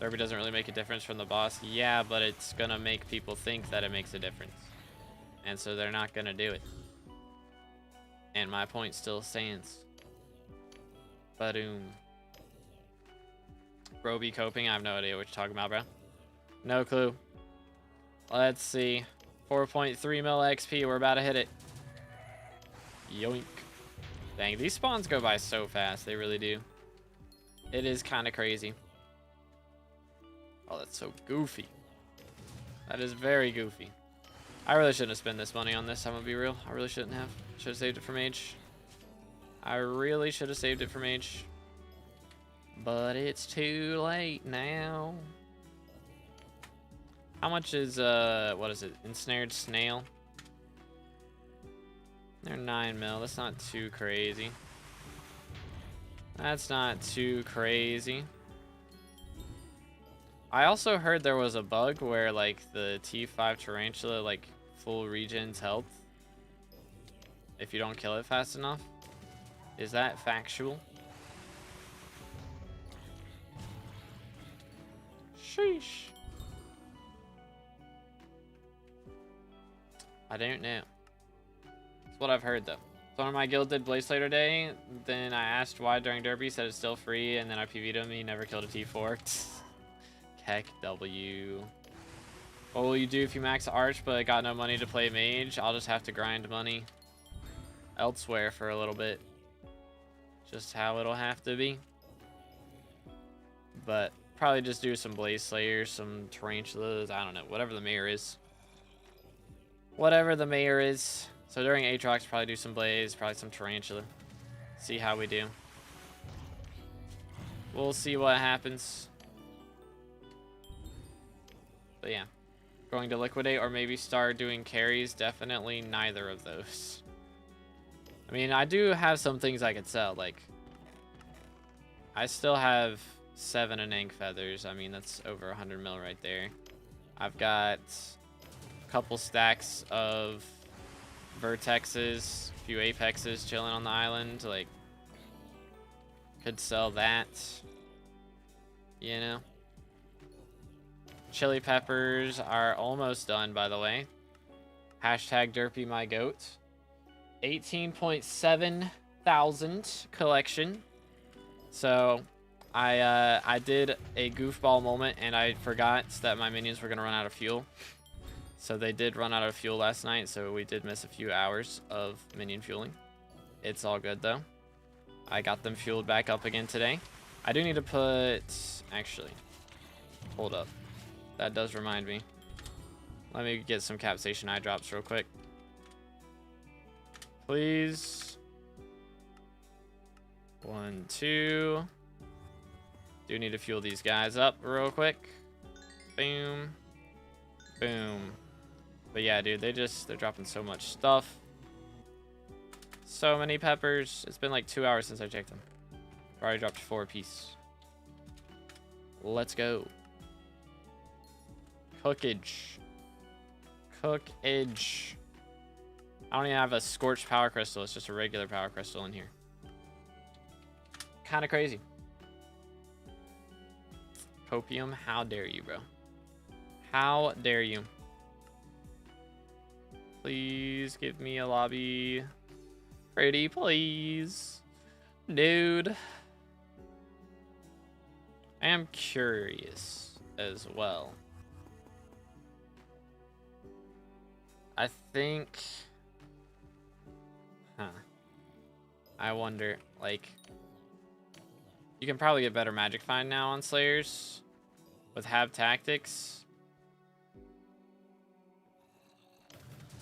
Derby doesn't really make a difference from the boss. Yeah, but it's gonna make people think that it makes a difference. And so they're not gonna do it. And my point still stands. Ba-doom. Bro be coping? I have no idea what you're talking about, bro. No clue. Let's see. 4.3 mil XP. We're about to hit it. Yoink. Dang, these spawns go by so fast. They really do. It is kind of crazy. Oh, that's so goofy. That is very goofy. I really shouldn't have spent this money on this. I'm gonna be real. I really shouldn't have. Should have saved it for mage. I really should have saved it for mage. But it's too late now. How much is, what is it? Ensnared snail? They're 9 mil. That's not too crazy. That's not too crazy. I also heard there was a bug where, like, the T5 tarantula, like, full regens health if you don't kill it fast enough. Is that factual? Sheesh. I don't know. That's what I've heard, though. So one of my guild did Blaze Slayer today. Then I asked why during Derby. He said it's still free. And then I PV'd him. He never killed a T4. Heck W. What will you do if you max Arch but got no money to play Mage? I'll just have to grind money elsewhere for a little bit. Just how it'll have to be. But probably just do some Blaze Slayers, some Tarantulas. I don't know. Whatever the mayor is. Whatever the mayor is. So during Aatrox, probably do some Blaze, probably some Tarantula. See how we do. We'll see what happens. But yeah. Going to liquidate or maybe start doing carries. Definitely neither of those. I mean, I do have some things I could sell. Like, I still have 7 Anank feathers. I mean, that's over 100 mil right there. I've got a couple stacks of vertexes, a few apexes chilling on the island. Like, could sell that. You know? Chili peppers are almost done, by the way. Hashtag Derpy my goat. 18.7 thousand collection. So I did a goofball moment and I forgot that my minions were gonna run out of fuel. So they did run out of fuel last night, so we did miss a few hours of minion fueling. It's all good though. I got them fueled back up again today. I do need to put, actually, hold up. That does remind me. Let me get some capsation eye drops real quick. Please. 1, 2. Do need to fuel these guys up real quick. Boom. Boom. But yeah, dude, they're dropping so much stuff. So many peppers. It's been like 2 hours since I checked them. Already dropped 4 apiece. Let's go. Cookage. Cookage. I don't even have a scorched power crystal. It's just a regular power crystal in here. Kind of crazy. Copium, how dare you, bro? How dare you? Please give me a lobby. Pretty please. Dude. I am curious as well. I think... I wonder, like... You can probably get better magic find now on Slayers with Hab Tactics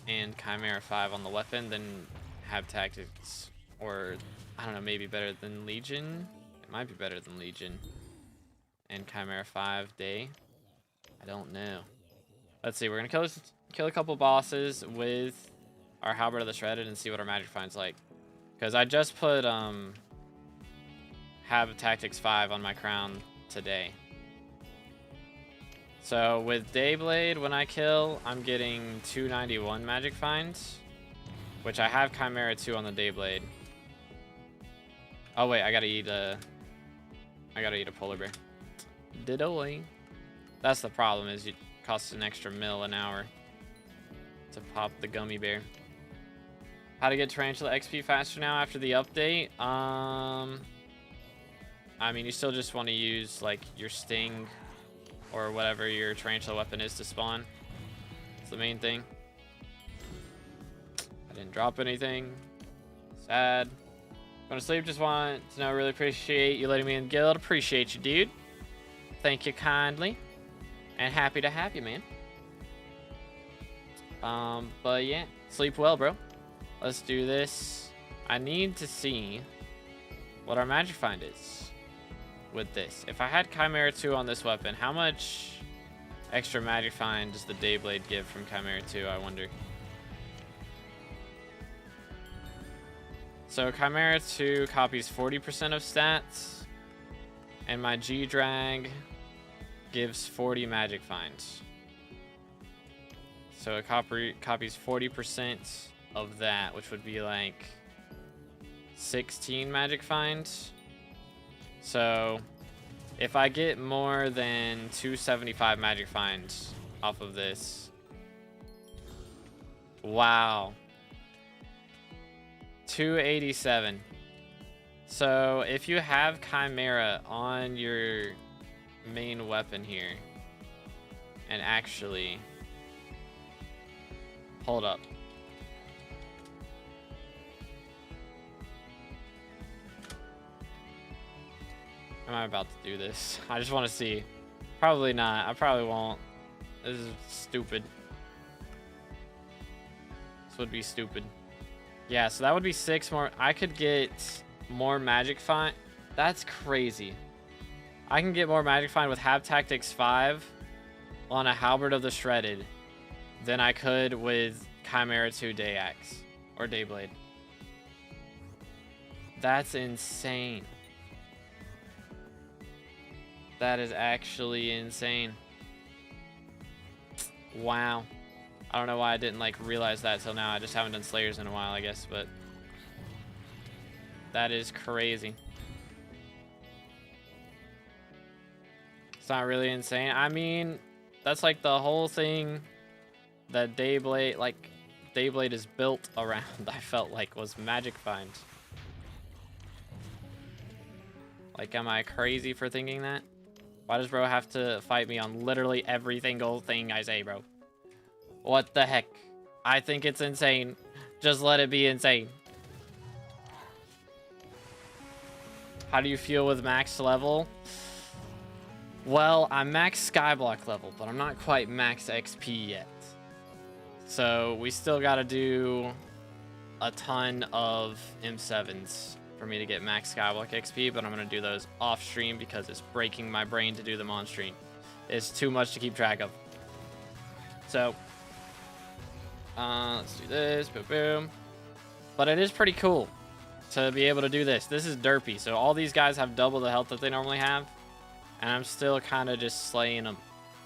and Chimera 5 on the weapon than Hab Tactics, or I don't know, maybe better than Legion. It might be better than Legion and Chimera 5 day. I don't know. Let's see. We're gonna kill a couple bosses with our Halberd of the Shredded and see what our magic find's like. Because I just put Hab Tactics 5 on my crown today. So with Dayblade, when I kill, I'm getting 291 magic finds, which I have Chimera 2 on the Dayblade. Oh wait, I gotta eat a polar bear. Did I? That's the problem, is it costs an extra mil an hour to pop the gummy bear. How to get Tarantula XP faster now after the update? I mean, you still just want to use like your Sting or whatever your Tarantula weapon is to spawn. It's the main thing. I didn't drop anything. Sad. Going to sleep, just want to know, really appreciate you letting me in guild. Appreciate you, dude. Thank you kindly. And happy to have you, man. But yeah, sleep well, bro. Let's do this. I need to see what our magic find is with this. If I had Chimera 2 on this weapon, how much extra magic find does the Dayblade give from Chimera 2, I wonder? So Chimera 2 copies 40% of stats, and my G-Drag gives 40 magic finds. So it copies 40% of that, which would be like 16 magic finds. So if I get more than 275 magic finds off of this, wow, 287. So if you have Chimera on your main weapon here, and actually, hold up. Am I about to do this? I just want to see. Probably not. I probably won't. This is stupid. This would be stupid. Yeah, so that would be 6 more. I could get more magic find. That's crazy. I can get more magic find with Hab Tactics 5 on a Halberd of the Shredded than I could with Chimera 2 Day Axe or Dayblade. That's insane. That is actually insane. Wow. I don't know why I didn't like realize that till now. I just haven't done Slayers in a while, I guess, but that is crazy. It's not really insane. I mean, that's like the whole thing that Dayblade is built around, I felt like, was magic find. Like, am I crazy for thinking that? Why does bro have to fight me on literally every single thing I say, bro? What the heck? I think it's insane. Just let it be insane. How do you feel with max level? Well, I'm max Skyblock level, but I'm not quite max XP yet. So we still gotta do a ton of M7s for me to get max Skyblock XP, but I'm gonna do those off stream because it's breaking my brain to do them on stream. It's too much to keep track of. So, let's do this, boom, boom. But it is pretty cool to be able to do this. This is derpy, so all these guys have double the health that they normally have, and I'm still kind of just slaying them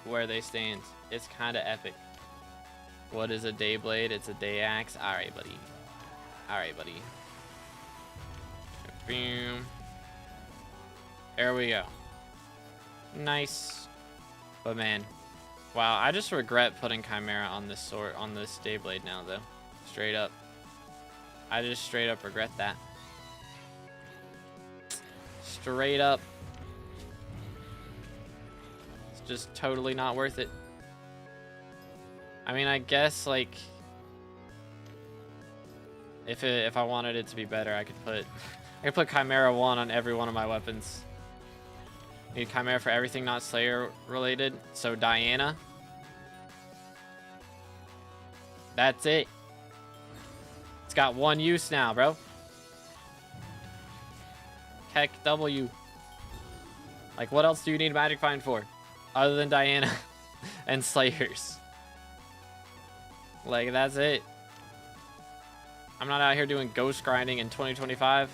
where they stand. It's kind of epic. What is a Dayblade? It's a Day Axe. All right, buddy. All right, buddy. Boom. There we go. Nice. But man, wow, I just regret putting Chimera on this sword, on this Dayblade now, though. Straight up. I just straight up regret that. Straight up. It's just totally not worth it. I mean, I guess, like, if I wanted it to be better, I could put Chimera 1 on every one of my weapons. Need Chimera for everything not Slayer related. So Diana. That's it. It's got one use now, bro. Heck W. Like, what else do you need Magic Find for? Other than Diana and Slayers. Like, that's it. I'm not out here doing ghost grinding in 2025.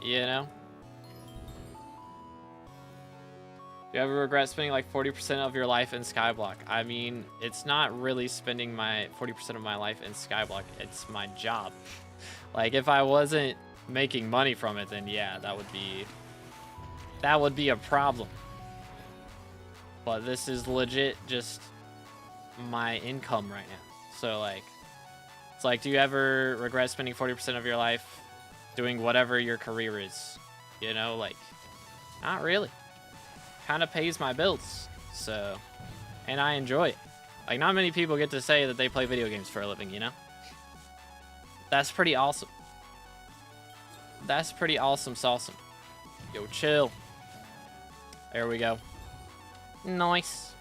You know? Do you ever regret spending like 40% of your life in Skyblock? I mean, it's not really spending my 40% of my life in Skyblock. It's my job. Like, if I wasn't making money from it, then yeah, that would be a problem. But this is legit just my income right now. So like, it's like, do you ever regret spending 40% of your life doing whatever your career is? You know, like, not really. Kind of pays my bills. So, and I enjoy it. Like, not many people get to say that they play video games for a living, you know? That's pretty awesome. That's pretty awesome, sauceum. Yo, chill. There we go. Nice.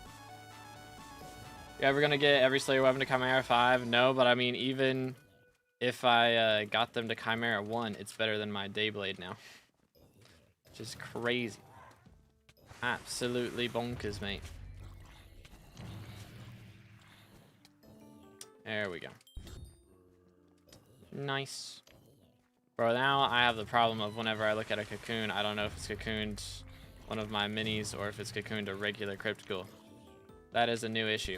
You ever gonna get every Slayer weapon to Chimera 5? No, but I mean, even if I got them to Chimera 1, it's better than my Dayblade now. Which is crazy. Absolutely bonkers, mate. There we go. Nice. Bro, now I have the problem of whenever I look at a cocoon, I don't know if it's cocooned one of my minis or if it's cocooned a regular cryptical. That is a new issue.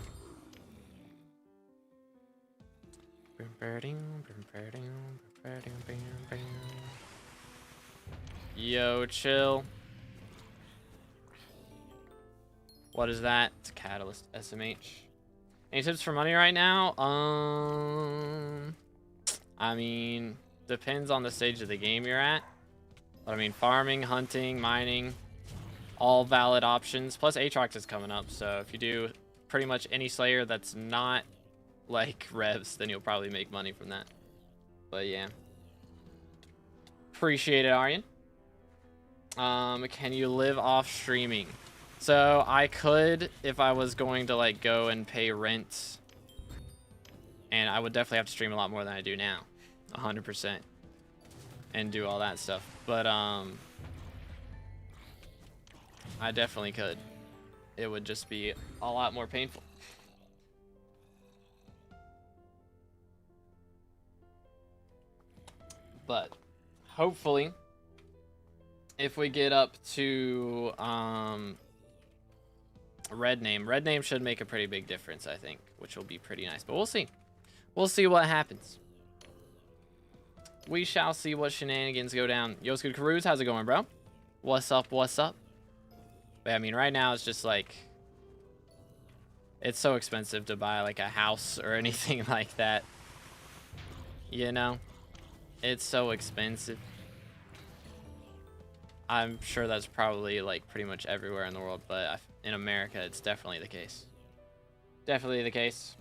Yo, chill. What is that? It's a catalyst, SMH. Any tips for money right now? I mean, depends on the stage of the game you're at. But I mean, farming, hunting, mining, all valid options. Plus, Aatrox is coming up, so if you do pretty much any Slayer that's not like revs, then you'll probably make money from that. But yeah. Appreciate it, Aryan. Can you live off streaming? So I could if I was going to like go and pay rent, and I would definitely have to stream a lot more than I do now, 100%, and do all that stuff. But I definitely could. It would just be a lot more painful. But hopefully, if we get up to red name should make a pretty big difference, I think, which will be pretty nice. But we'll see. We'll see what happens. We shall see what shenanigans go down. Yo, Scoot Carouse, how's it going, bro? What's up? What's up? But I mean, right now it's just like, it's so expensive to buy like a house or anything like that. You know, it's so expensive. I'm sure that's probably like pretty much everywhere in the world, but in America, it's definitely the case. Definitely the case.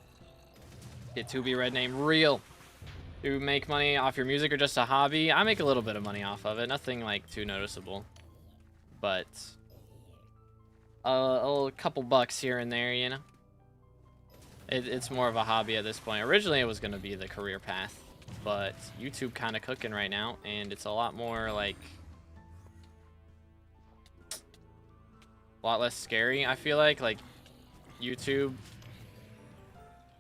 Get to be red name real. Do you make money off your music or just a hobby? I make a little bit of money off of it. Nothing like too noticeable, but a couple bucks here and there, you know. It's more of a hobby at this point. Originally, it was going to be the career path, but YouTube kind of cooking right now, and it's a lot more like, a lot less scary, I feel like YouTube,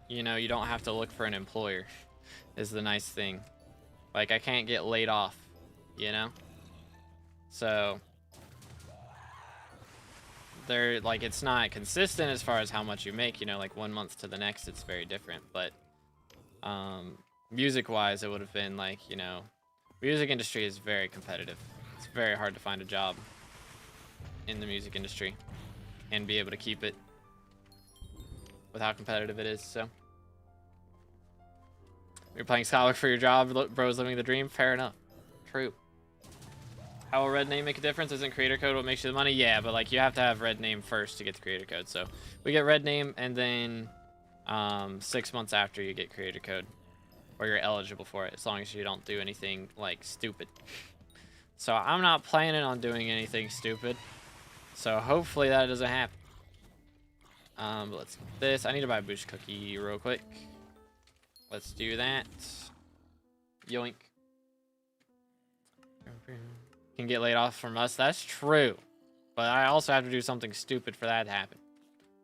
you know, you don't have to look for an employer is the nice thing. Like, I can't get laid off, you know? So they're like, it's not consistent as far as how much you make, you know, like 1 month to the next, it's very different. But music wise, it would have been like, you know, music industry is very competitive. It's very hard to find a job in the music industry and be able to keep it with how competitive it is. So you're playing SkyBlock for your job, bro's living the dream. Fair enough. True. How will red name make a difference? Isn't creator code what makes you the money? Yeah, but like you have to have red name first to get the creator code. So we get red name, and then 6 months after you get creator code, or you're eligible for it, as long as you don't do anything like stupid. So I'm not planning on doing anything stupid. So hopefully that doesn't happen. But let's get this. I need to buy a boost cookie real quick. Let's do that. Yoink. Can get laid off from us. That's true. But I also have to do something stupid for that to happen.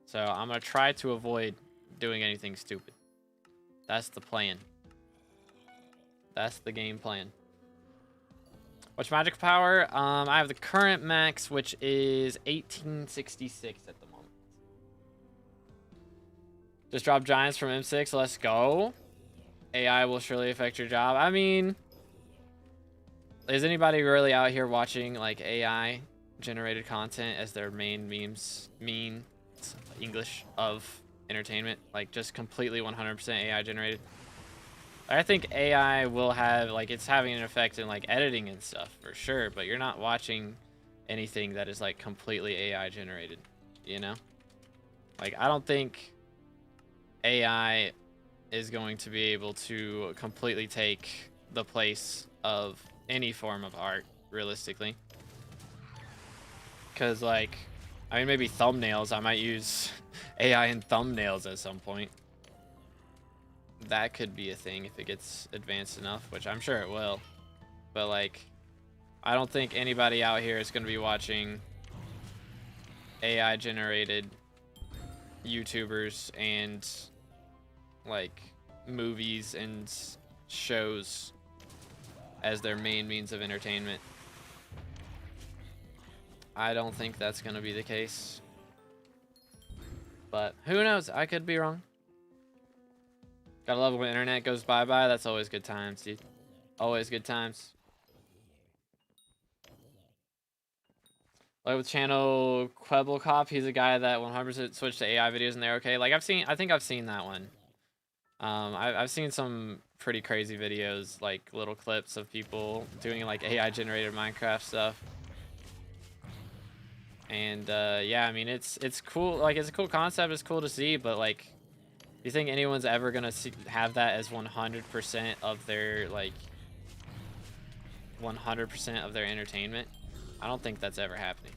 So I'm going to try to avoid doing anything stupid. That's the plan. That's the game plan. What's magic power? I have the current max, which is 1866 at the moment. Just drop giants from M6. Let's go. AI will surely affect your job. I mean, is anybody really out here watching like AI generated content as their main English of entertainment? Like just completely 100% AI generated? I think AI will have, like, it's having an effect in like editing and stuff for sure, but you're not watching anything that is like completely AI generated, you know? Like, I don't think AI is going to be able to completely take the place of any form of art, realistically. Because, like, I mean, maybe thumbnails. I might use AI in thumbnails at some point. That could be a thing if it gets advanced enough, which I'm sure it will. But like, I don't think anybody out here is going to be watching AI generated YouTubers and like movies and shows as their main means of entertainment. I don't think that's going to be the case. But who knows? I could be wrong. Gotta love when internet goes bye-bye. That's always good times, dude. Always good times. Like with channel Quebblecop, he's a guy that 100% switched to AI videos and they're okay. Like I think I've seen that one. I've seen some pretty crazy videos, like little clips of people doing like AI generated Minecraft stuff. And yeah, I mean it's cool. Like it's a cool concept. It's cool to see, but like, you think anyone's ever gonna have that as 100% of their like 100% of their entertainment? I don't think that's ever happening.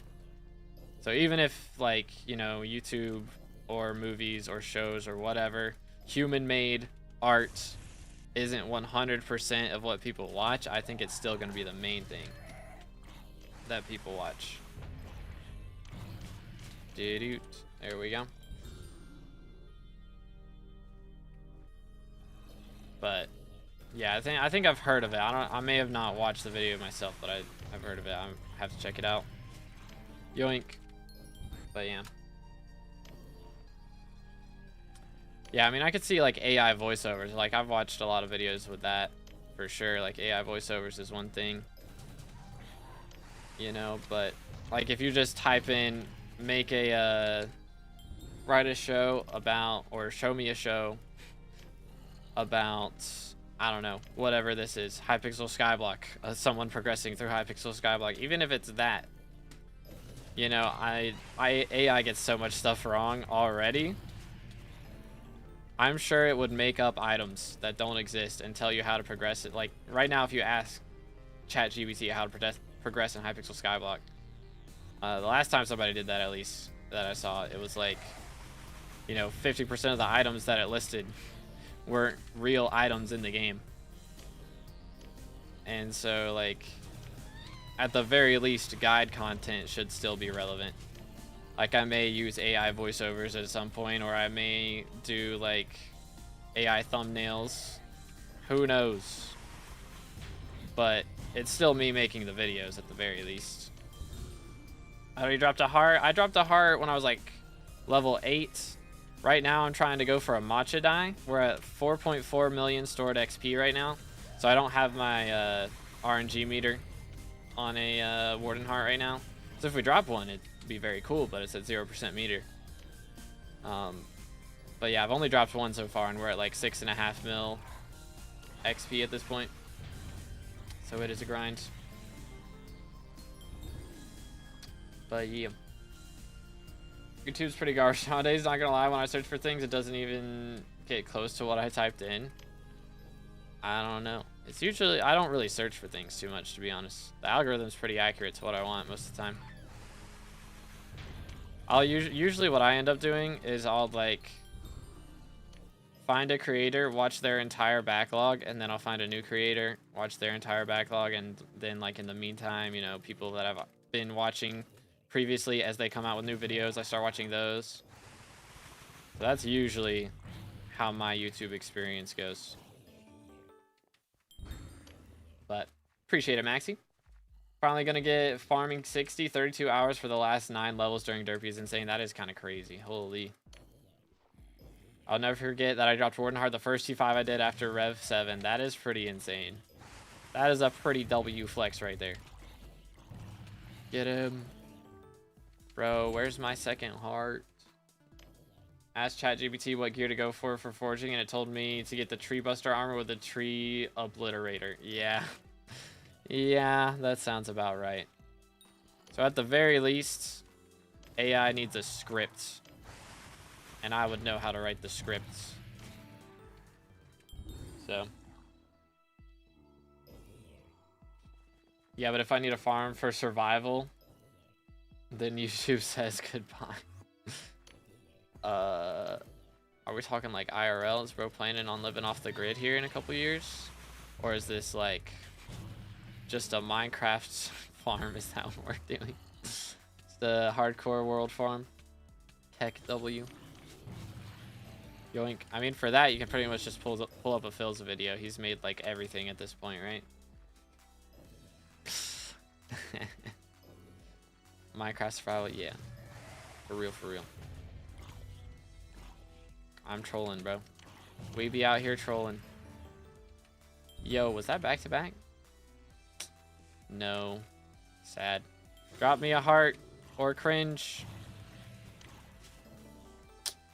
So even if like, you know, YouTube or movies or shows or whatever, human-made art isn't 100% of what people watch, I think it's still going to be the main thing that people watch. There we go. But yeah, I think I've heard of it. I may have not watched the video myself, but I've heard of it. I have to check it out. Yoink. But yeah. Yeah, I mean, I could see like AI voiceovers. Like I've watched a lot of videos with that for sure. Like AI voiceovers is one thing, you know, but like if you just type in make a write a show about, or show me a show about, I don't know, whatever this is, Hypixel SkyBlock, someone progressing through Hypixel SkyBlock, even if it's that, you know, AI gets so much stuff wrong already. I'm sure it would make up items that don't exist and tell you how to progress it. Like right now, if you ask ChatGPT how to progress in Hypixel SkyBlock, the last time somebody did that, at least that I saw, it was like, you know, 50% of the items that it listed weren't real items in the game. And so like, at the very least, guide content should still be relevant. Like I may use AI voiceovers at some point, or I may do like AI thumbnails. Who knows? But it's still me making the videos at the very least. I already dropped a heart. I dropped a heart when I was like level 8. Right now I'm trying to go for a matcha dye. We're at 4.4 million stored XP right now. So I don't have my RNG meter on a Warden heart right now. So if we drop one, it'd be very cool, but it's at 0% meter. But yeah, I've only dropped one so far, and we're at like 6.5 mil XP at this point. So it is a grind. But yeah. YouTube's pretty garbage nowadays, not gonna lie. When I search for things, it doesn't even get close to what I typed in. I don't know. It's usually, I don't really search for things too much, to be honest. The algorithm's pretty accurate to what I want most of the time. I'll usually what I end up doing is I'll like find a creator, watch their entire backlog, and then I'll find a new creator, watch their entire backlog, and then like in the meantime, you know, people that I've been watching previously, as they come out with new videos, I start watching those. So that's usually how my YouTube experience goes. But appreciate it, Maxi. Finally gonna get farming 60, 32 hours for the last 9 levels during Derpy is insane. That is kind of crazy. Holy. I'll never forget that I dropped Warden Heart the first T5 I did after Rev 7. That is pretty insane. That is a pretty W flex right there. Get him. Bro, where's my second heart? Asked ChatGPT what gear to go for forging, and it told me to get the Tree Buster armor with the Tree Obliterator. Yeah. Yeah, that sounds about right. So at the very least, AI needs a script. And I would know how to write the scripts. So. Yeah, but if I need a farm for survival, Then YouTube says goodbye. Are we talking like IRL? Is bro planning on living off the grid here in a couple years? Or is this like just a Minecraft farm? Is that what we're doing? It's the hardcore world farm. Tech W. Yoink. I mean, for that, you can pretty much just pull up a Phil's video. He's made like everything at this point, right? Minecraft survival, yeah. For real, for real. I'm trolling, bro. We be out here trolling. Yo, was that back to back? No. Sad. Drop me a heart or cringe.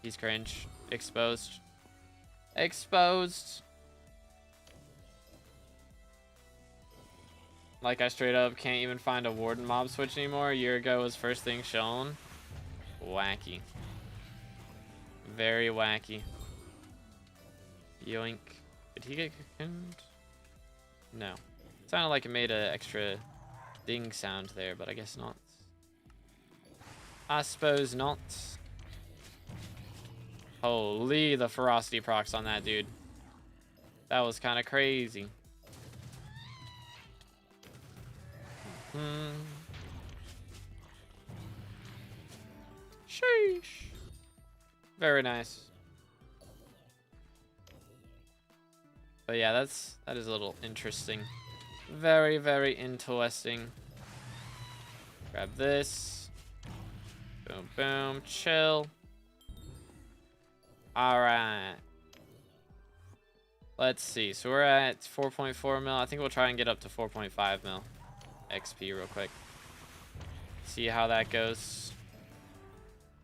He's cringe. Exposed. Exposed. Like I straight up can't even find a warden mob switch anymore. A year ago was first thing shown. Wacky. Very wacky. Yoink. Did he get cocooned? No. Sounded like it made an extra ding sound there, but I guess not. I suppose not. Holy, the ferocity procs on that dude. That was kind of crazy. Sheesh. Very nice. But yeah, that is a little interesting. Very, very interesting. Grab this. Boom, boom, chill. Alright. Let's see. So we're at 4.4 mil. I think we'll try and get up to 4.5 mil XP real quick. See how that goes.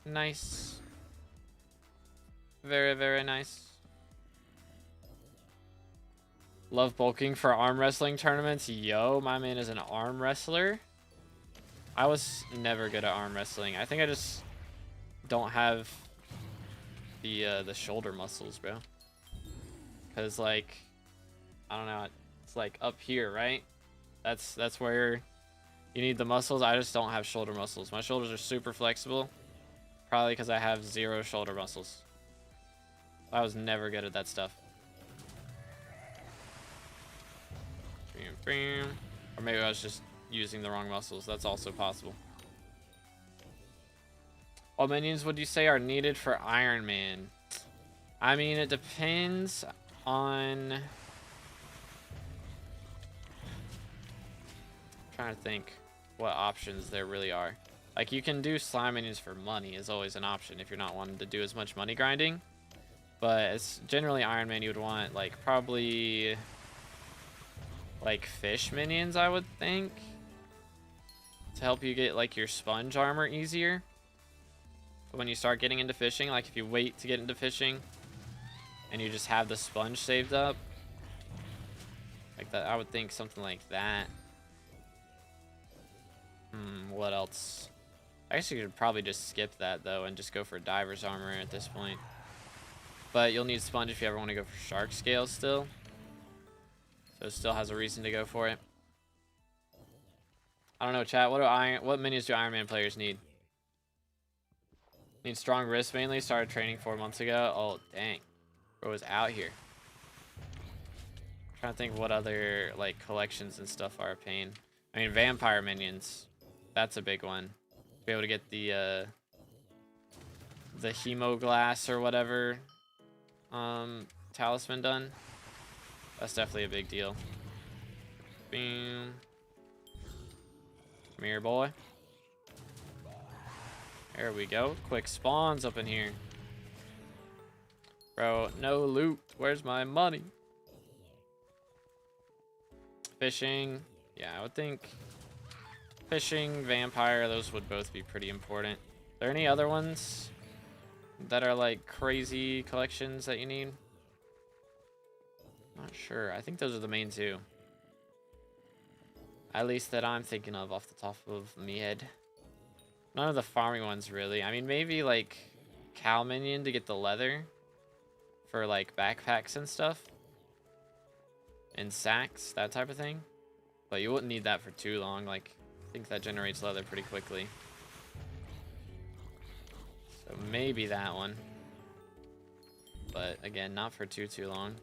Nice. Very, very nice. Love bulking for arm wrestling tournaments. Yo, my man is an arm wrestler. I was never good at arm wrestling. I think I just don't have the shoulder muscles, bro. Cause like, I don't know, it's like up here, right? That's where you need the muscles. I just don't have shoulder muscles. My shoulders are super flexible, probably because I have 0 shoulder muscles. I was never good at that stuff. Or maybe I was just using the wrong muscles. That's also possible. What minions would you say are needed for Iron Man? I mean, it depends on... I'm trying to think what options there really are. Like, you can do slime minions for money is always an option if you're not wanting to do as much money grinding. But it's generally Iron Man you would want, like, probably... like fish minions, I would think, to help you get like your sponge armor easier when you start getting into fishing. Like if you wait to get into fishing and you just have the sponge saved up like that, I would think something like that. What else? I guess you could probably just skip that though and just go for diver's armor at this point, but you'll need sponge if you ever want to go for shark scales still. So it still has a reason to go for it. I don't know, chat. What minions do Iron Man players need? Need strong wrists mainly. Started training 4 months ago. Oh, dang. Bro was out here. Trying to think what other like collections and stuff are a pain. I mean, vampire minions. That's a big one. Be able to get the hemoglass or whatever talisman done. That's definitely a big deal. Boom. Come here, boy. There we go. Quick spawns up in here. Bro, no loot. Where's my money? Fishing. Yeah, I would think fishing, vampire, those would both be pretty important. Are there any other ones that are like crazy collections that you need? Not sure. I think those are the main 2. At least that I'm thinking of off the top of my head. None of the farming ones really. I mean, maybe like cow minion to get the leather for like backpacks and stuff. And sacks, that type of thing. But you wouldn't need that for too long. Like, I think that generates leather pretty quickly. So maybe that one. But again, not for too long.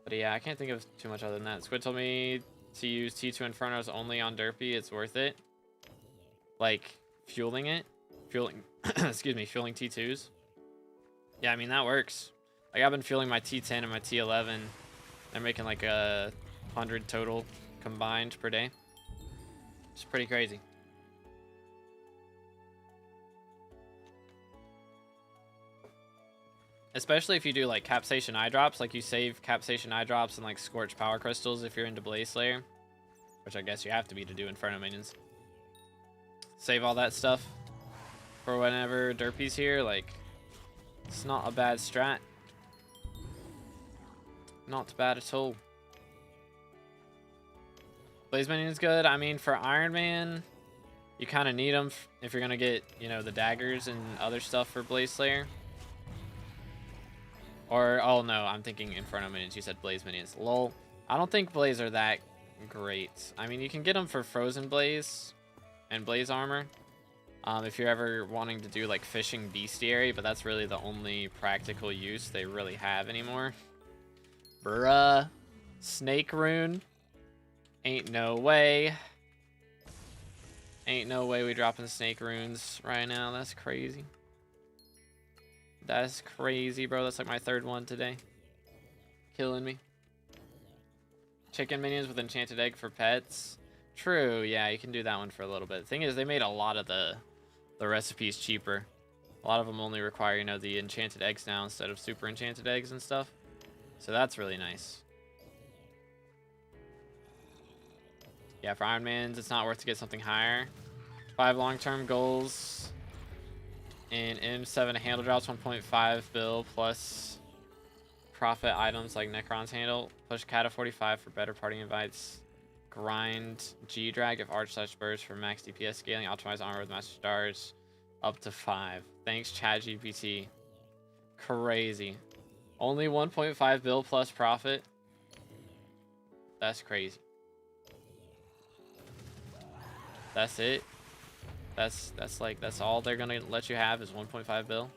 But yeah, I can't think of too much other than that. Squid told me to use T2 Infernos only on Derpy. It's worth it. Like, fueling it. Fueling, excuse me, fueling T2s. Yeah, I mean, that works. Like, I've been fueling my T10 and my T11. They're making like 100 total combined per day. It's pretty crazy. Especially if you do like Capsation Eye Drops, like you save Capsation Eye Drops and like Scorch Power Crystals if you're into Blaze Slayer, which I guess you have to be to do Inferno minions. Save all that stuff for whenever Derpy's here, like, it's not a bad strat. Not bad at all. Blaze Minion's good. I mean, for Iron Man, you kind of need them if you're going to get, you know, the daggers and other stuff for Blaze Slayer. Or, oh no, I'm thinking Inferno Minions. You said Blaze Minions. Lol. I don't think Blaze are that great. I mean, you can get them for Frozen Blaze and Blaze Armor. If you're ever wanting to do like Fishing Bestiary, but that's really the only practical use they really have anymore. Bruh. Snake Rune. Ain't no way. Ain't no way we dropping Snake Runes right now. That's crazy. That's crazy, bro. That's like my third one today. Killing me. Chicken minions with enchanted egg for pets. True, yeah, you can do that one for a little bit. The thing is, they made a lot of the recipes cheaper. A lot of them only require, you know, the enchanted eggs now instead of super enchanted eggs and stuff. So that's really nice. Yeah, for Iron Mans, it's not worth to get something higher. 5 long-term goals. And M7 handle drops 1.5 bill plus profit items like Necron's handle. Push Kata 45 for better party invites. Grind G-Drag if Arch/Burst for max DPS scaling. Optimize armor with Master Stars up to 5. Thanks, ChatGPT. Crazy. Only 1.5 bill plus profit. That's crazy. That's it. That's like, that's all they're gonna let you have is 1.5 bill.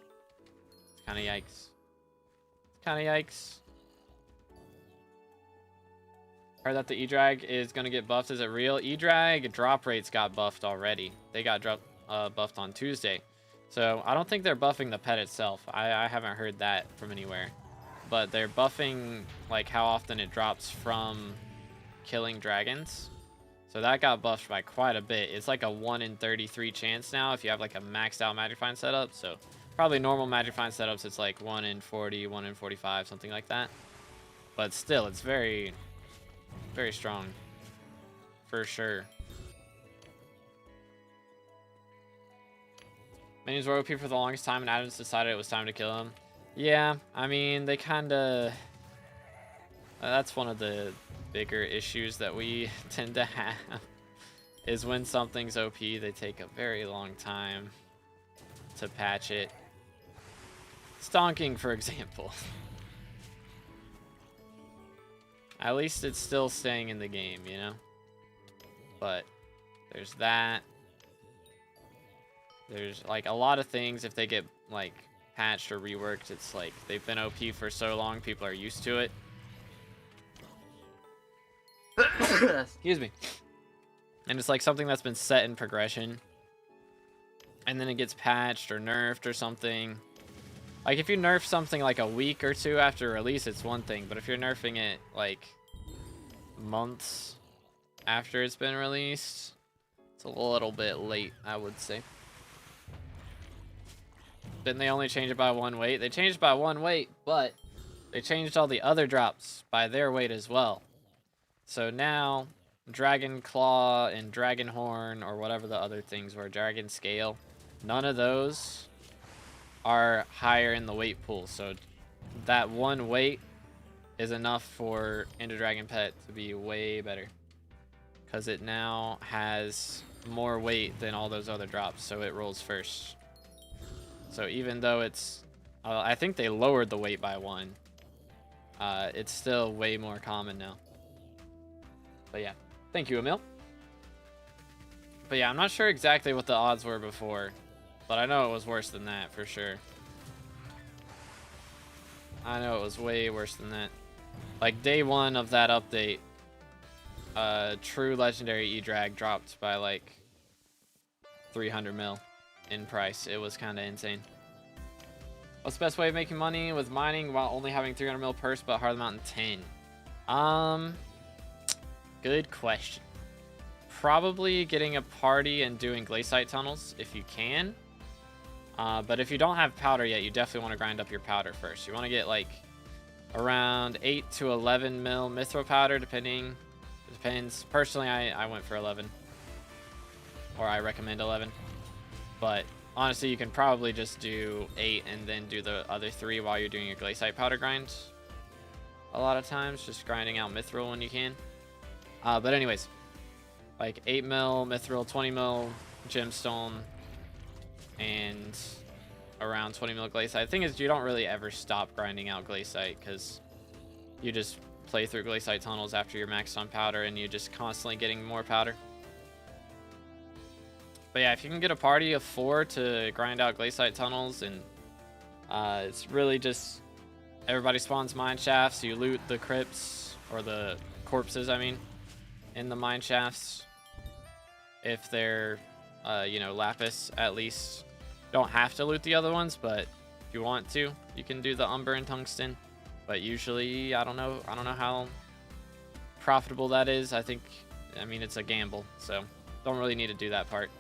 It's kind of yikes. It's kind of yikes. Heard that the E-Drag is gonna get buffed. Is it real? E-Drag drop rates got buffed already. They got buffed on Tuesday. So I don't think they're buffing the pet itself. I haven't heard that from anywhere. But they're buffing like how often it drops from killing dragons. So that got buffed by quite a bit. It's like a 1 in 33 chance now if you have like a maxed out Magic Find setup. So probably normal Magic Find setups, it's like 1 in 40, 1 in 45, something like that. But still, it's very, very strong. For sure. Minions were OP for the longest time and Adams decided it was time to kill him. Yeah, I mean, they kind of... that's one of the bigger issues that we tend to have is when something's OP, they take a very long time to patch it. Stonking, for example. At least it's still staying in the game, you know? But there's that. There's like a lot of things, if they get like patched or reworked, it's like they've been OP for so long, people are used to it. Excuse me. And it's like something that's been set in progression. And then it gets patched or nerfed or something. Like if you nerf something like a week or two after release, it's one thing. But if you're nerfing it like months after it's been released, it's a little bit late, I would say. Didn't they only change it by 1 weight? They changed it by 1 weight, but they changed all the other drops by their weight as well. So now, Dragon Claw and Dragon Horn, or whatever the other things were, Dragon Scale, none of those are higher in the weight pool. So that 1 weight is enough for Ender Dragon Pet to be way better. Because it now has more weight than all those other drops, so it rolls first. So even though it's... I think they lowered the weight by 1. It's still way more common now. But yeah, thank you, Emil. But yeah, I'm not sure exactly what the odds were before. but I know it was worse than that for sure. I know it was way worse than that. Like day 1 of that update, true legendary E-Drag dropped by like 300 mil in price. It was kind of insane. What's the best way of making money with mining while only having 300 mil purse but Heart of the Mountain 10? Good question. Probably getting a party and doing glaciite tunnels if you can. But if you don't have powder yet, you definitely want to grind up your powder first. You want to get like around 8 to 11 mil mithril powder, depending. It depends. Personally, I went for 11. Or I recommend 11. But honestly, you can probably just do 8 and then do the other 3 while you're doing your glaciite powder grind. A lot of times, just grinding out mithril when you can. But anyways, like 8 mil mithril, 20 mil gemstone, and around 20 mil glaciite. The thing is, you don't really ever stop grinding out glaciite because you just play through glaciite tunnels after you're maxed on powder and you're just constantly getting more powder. But yeah, if you can get a party of 4 to grind out glaciite tunnels, and it's really just everybody spawns mine shafts, you loot the crypts, or the corpses, I mean, in the mine shafts. If they're, you know, lapis, at least. Don't have to loot the other ones, but if you want to, you can do the umber and tungsten. But usually, I don't know how profitable that is. I mean, it's a gamble, so don't really need to do that part.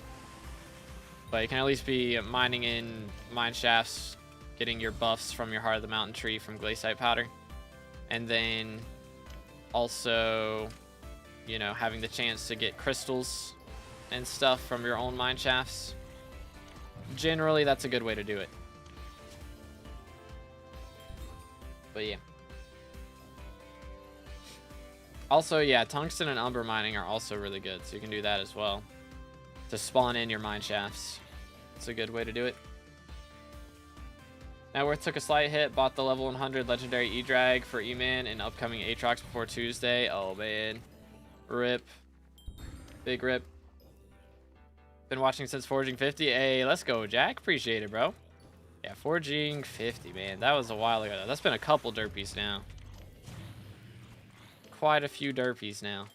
But you can at least be mining in mine shafts, getting your buffs from your Heart of the Mountain tree from glaciite powder, and then also, you know, having the chance to get crystals and stuff from your own mine shafts. Generally, that's a good way to do it. But yeah. Also, yeah, tungsten and umber mining are also really good, so you can do that as well to spawn in your mine shafts. It's a good way to do it. Networth took a slight hit, bought the level 100 legendary E-Drag for E-Man in upcoming Aatrox before Tuesday. Oh man. Rip. Big rip. Been watching since Forging 50. Hey, let's go, Jack. Appreciate it, bro. Yeah, Forging 50, man. That was a while ago. That's been a couple derpies now. Quite a few derpies now.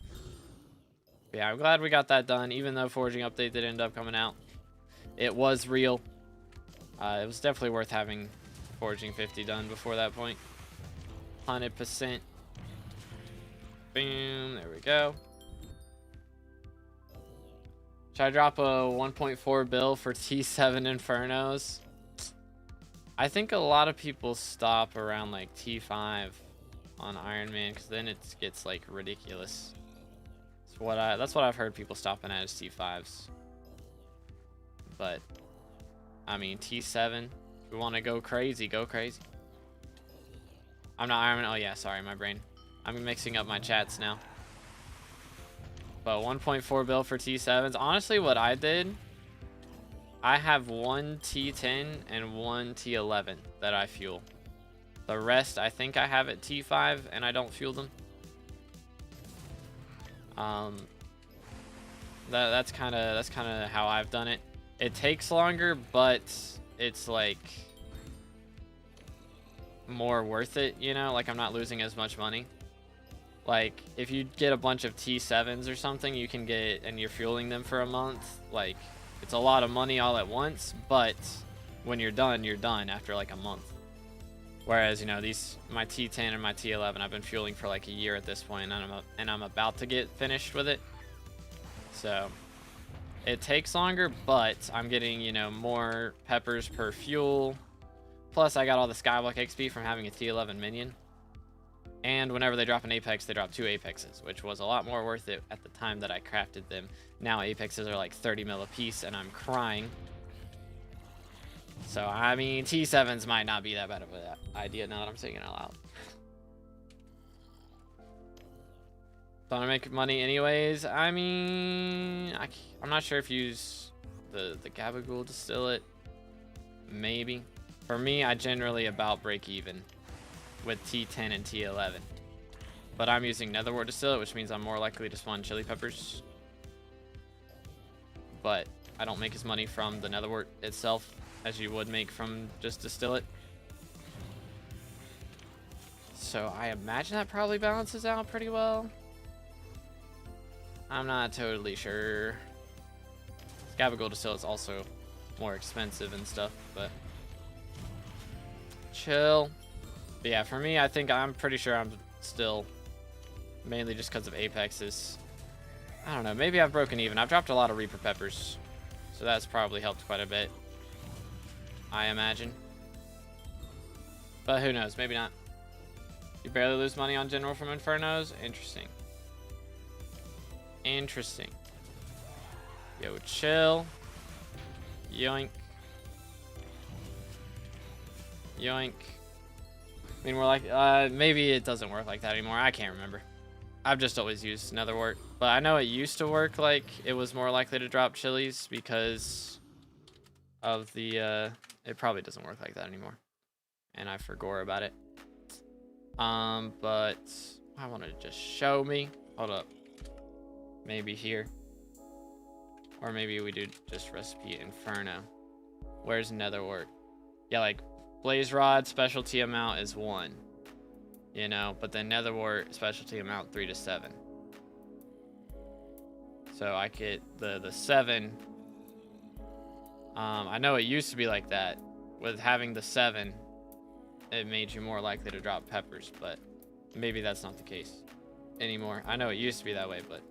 But yeah, I'm glad we got that done, even though Forging Update did end up coming out. It was real. It was definitely worth having Forging 50 done before that point. 100%. Boom. There we go. Should I drop a 1.4 bill for T7 Infernos? I think a lot of people stop around like T5 on Iron Man because then it gets like ridiculous. That's what I've heard people stopping at is T5s. But I mean T7, if we want to go crazy, go crazy. I'm not Iron Man. Oh yeah, sorry, my brain. I'm mixing up my chats now. But 1.4 bill for T7s. Honestly, what I did, I have one T10 and one T11 that I fuel. The rest, I think I have at T5 and I don't fuel them. That's kind of how I've done it. It takes longer, but it's like more worth it, you know? Like I'm not losing as much money. Like, if you get a bunch of T7s or something, you can get, and you're fueling them for a month, like, it's a lot of money all at once, but when you're done after, like, a month. Whereas, you know, my T10 and my T11, I've been fueling for, like, a year at this point, and I'm about to get finished with it. So, it takes longer, but I'm getting, you know, more peppers per fuel. Plus, I got all the SkyBlock XP from having a T11 minion. And whenever they drop an Apex, they drop 2 Apexes, which was a lot more worth it at the time that I crafted them. Now Apexes are like 30 mil a piece, and I'm crying. So, I mean, T7s might not be that bad of an idea now that I'm saying it out loud. Don't I make money anyways? I mean, I'm not sure if you use the Gabagool distillate. Maybe. For me, I generally about break even with T10 and T11. But I'm using Netherwort distillate, which means I'm more likely to spawn chili peppers. But I don't make as money from the netherwort itself as you would make from just distill it. So I imagine that probably balances out pretty well. I'm not totally sure. Gabagool distill is also more expensive and stuff, but chill. But yeah, for me, I think I'm pretty sure I'm still mainly just because of Apexes. I don't know, maybe I've broken even. I've dropped a lot of Reaper Peppers, so that's probably helped quite a bit, I imagine. But who knows, maybe not. You barely lose money on general from Infernos? Interesting. Interesting. Yo, chill. Yoink. Yoink. I mean, we're like, maybe it doesn't work like that anymore. I can't remember. I've just always used netherwort. But I know it used to work like it was more likely to drop chilies because of the, it probably doesn't work like that anymore. And I forgot about it. But I wanted to just show me. Hold up. Maybe here. Or maybe we do just recipe Inferno. Where's netherwort? Yeah, like blaze rod specialty amount is 1. You know, but then netherwort specialty amount 3 to 7. So I get the 7. I know it used to be like that. With having the 7, it made you more likely to drop peppers, but maybe that's not the case anymore. I know it used to be that way, but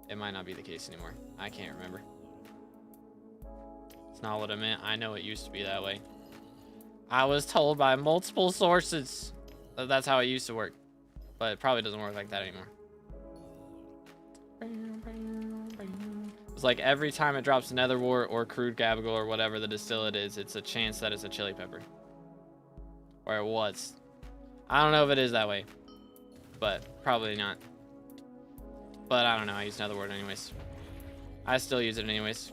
it might not be the case anymore. I can't remember. It's not what I meant. I know it used to be that way. I was told by multiple sources that that's how it used to work, but it probably doesn't work like that anymore. It's like every time it drops netherwort or crude gabagool or whatever the distillate is, it's a chance that it's a chili pepper. Or it was. I don't know if it is that way, but probably not. But I don't know. I use netherwort anyways. I still use it anyways.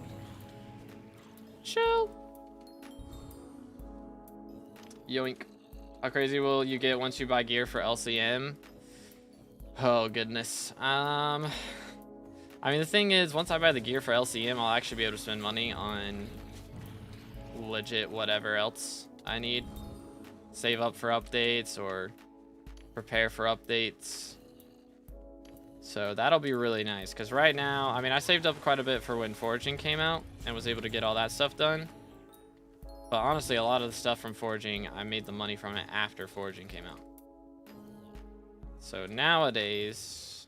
Chill. Yoink. How crazy will you get once you buy gear for LCM? Oh, goodness. I mean, the thing is, once I buy the gear for LCM, I'll actually be able to spend money on legit whatever else I need. Save up for updates or prepare for updates. So that'll be really nice, because right now, I mean, I saved up quite a bit for when foraging came out and was able to get all that stuff done. But honestly, a lot of the stuff from foraging, I made the money from it after foraging came out. So nowadays,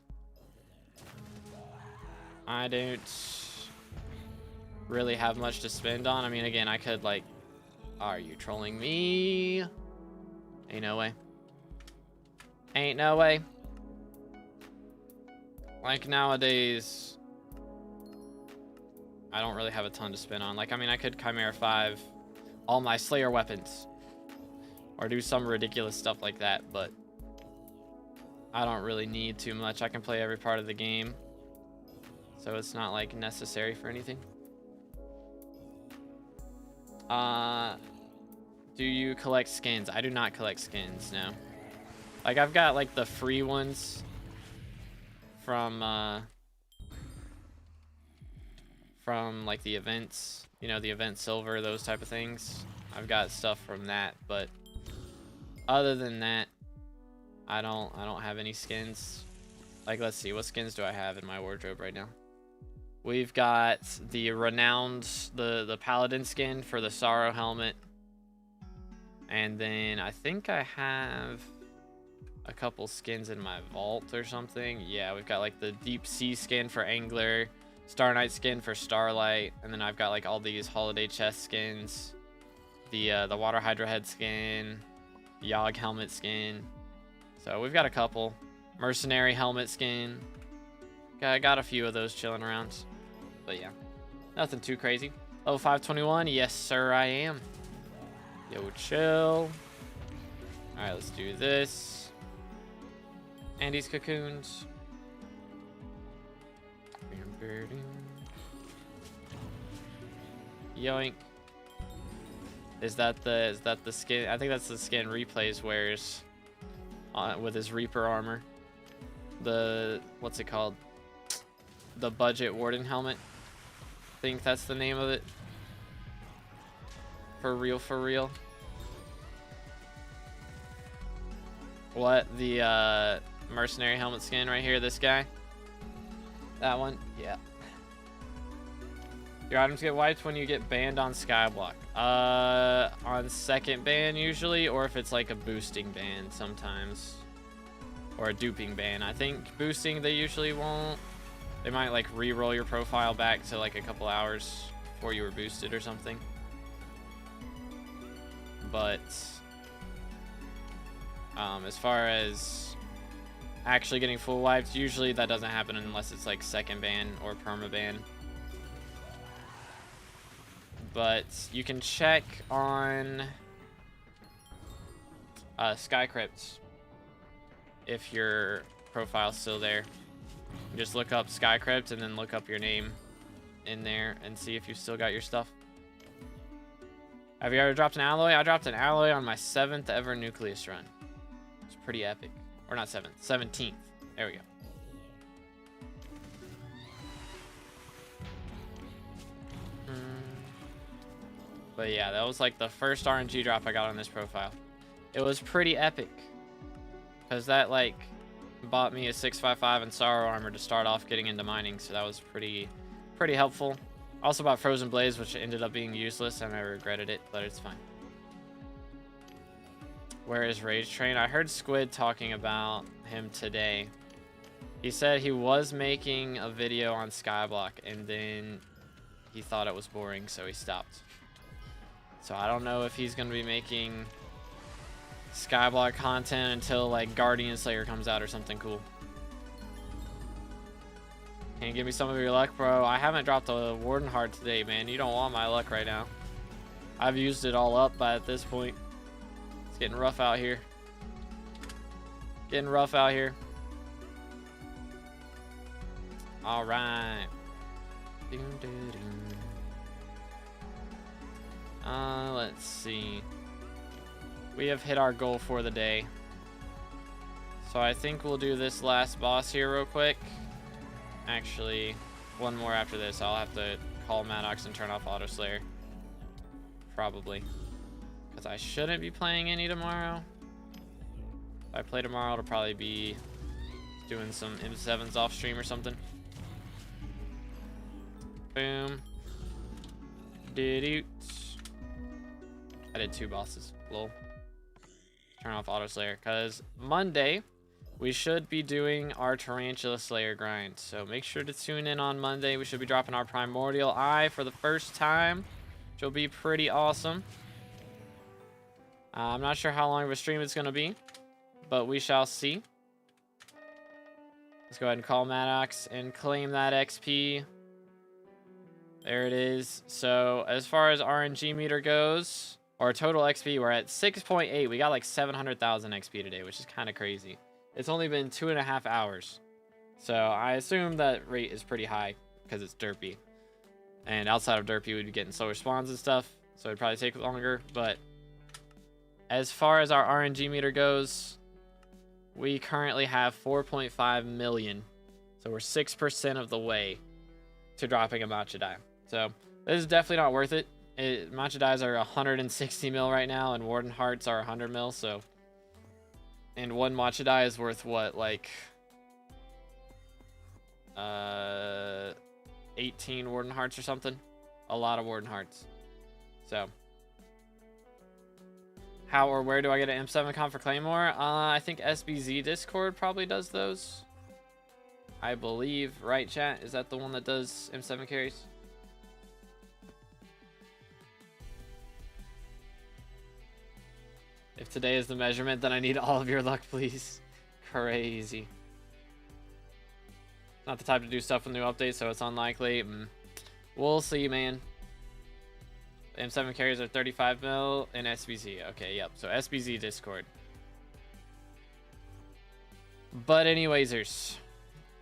I don't really have much to spend on. I mean, again, I could like, are you trolling me? Ain't no way. Ain't no way. Like nowadays, I don't really have a ton to spend on. Like, I mean, I could Chimera 5 all my Slayer weapons or do some ridiculous stuff like that, but I don't really need too much. I can play every part of the game, so it's not like necessary for anything. Do you collect skins? I do not collect skins, no. Like, I've got like the free ones from like the events, you know, the event silver, those type of things. I've got stuff from that, but other than that, I don't have any skins. Like, let's see, what skins do I have in my wardrobe right now? We've got the renowned, the paladin skin for the sorrow helmet, and then I think I have a couple skins in my vault or something. Yeah, we've got like the deep sea skin for angler, Star Knight skin for starlight, and then I've got like all these holiday chest skins, the water hydra head skin, Yogg helmet skin. So we've got a couple. Mercenary helmet skin. Got a few of those chilling around. But yeah, nothing too crazy. Level 521, yes sir I am. Yo, chill. All right, let's do this. Andy's cocoons. Yoink. Is that the skin? I think that's the skin Replays wears with his Reaper armor. The, what's it called? The budget warden helmet. think that's the name of it. For real, for real. What? The mercenary helmet skin right here, this guy? That one? Yeah. Your items get wiped when you get banned on SkyBlock. On second ban usually, or if it's like a boosting ban sometimes. Or a duping ban. I think boosting they usually won't. They might like re-roll your profile back to like a couple hours before you were boosted or something. But as far as actually getting full wiped, usually that doesn't happen unless it's like second ban or permaban. But you can check on Skycrypt if your profile's still there. You just look up Skycrypt and then look up your name in there and see if you still got your stuff. Have you ever dropped an alloy? I dropped an alloy on my 7th ever Nucleus run. It's pretty epic. Or not 7th, 17th. There we go. But yeah, that was like the first RNG drop I got on this profile. It was pretty epic. Because that like bought me a 655 and Sorrow Armor to start off getting into mining. So that was pretty helpful. Also bought Frozen Blaze, which ended up being useless and I regretted it, but it's fine. Where is Rage Train? I heard Squid talking about him today. He said he was making a video on SkyBlock and then he thought it was boring, so he stopped. So I don't know if he's going to be making SkyBlock content until like Guardian Slayer comes out or something cool. Can you give me some of your luck, bro? I haven't dropped a Warden Heart today, man. You don't want my luck right now. I've used it all up by at this point. It's getting rough out here. Getting rough out here. All right. Let's see. We have hit our goal for the day. So I think we'll do this last boss here real quick. Actually, one more after this. I'll have to call Maddox and turn off Auto Slayer. Probably. Because I shouldn't be playing any tomorrow. If I play tomorrow, it'll probably be doing some M7s off stream or something. Boom. Did I did 2 bosses. Lol. Turn off Auto Slayer. Because Monday, we should be doing our Tarantula Slayer grind. So make sure to tune in on Monday. We should be dropping our Primordial Eye for the first time, which will be pretty awesome. I'm not sure how long of a stream it's going to be, but we shall see. Let's go ahead and call Maddox and claim that XP. There it is. So as far as RNG meter goes, or total XP, we're at 6.8. We got like 700,000 XP today, which is kind of crazy. It's only been 2.5 hours. So I assume that rate is pretty high because it's derpy. And outside of derpy, we'd be getting slower spawns and stuff. So it'd probably take longer. But as far as our RNG meter goes, we currently have 4.5 million. So we're 6% of the way to dropping a Matcha Die. So this is definitely not worth it. Matcha Dies are 160 mil right now, and Warden Hearts are 100 mil. So, and one Matcha Die is worth what, like 18 Warden Hearts or something. A lot of Warden Hearts. So, how or where do I get an M7 comp for Claymore? I think SBZ Discord probably does those. I believe, right, chat? Is that the one that does M7 carries? If today is the measurement, then I need all of your luck, please. Crazy. Not the type to do stuff with new updates, so it's unlikely. We'll see, man. M7 carries are 35 mil and SBZ. Okay, yep. So SBZ Discord. But anywaysers,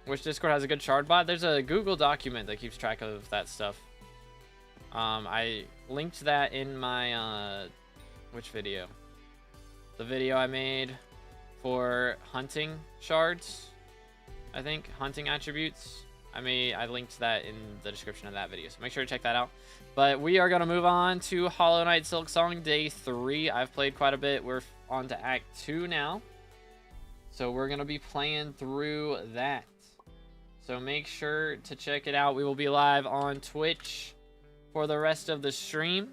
which Discord has a good shard bot? There's a Google document that keeps track of that stuff. I linked that in my which video? The video I made for hunting shards, I think, hunting attributes. I linked that in the description of that video, so make sure to check that out. But we are going to move on to Hollow Knight Silksong Day 3. I've played quite a bit. We're on to Act 2 now. So we're going to be playing through that. So make sure to check it out. We will be live on Twitch for the rest of the stream.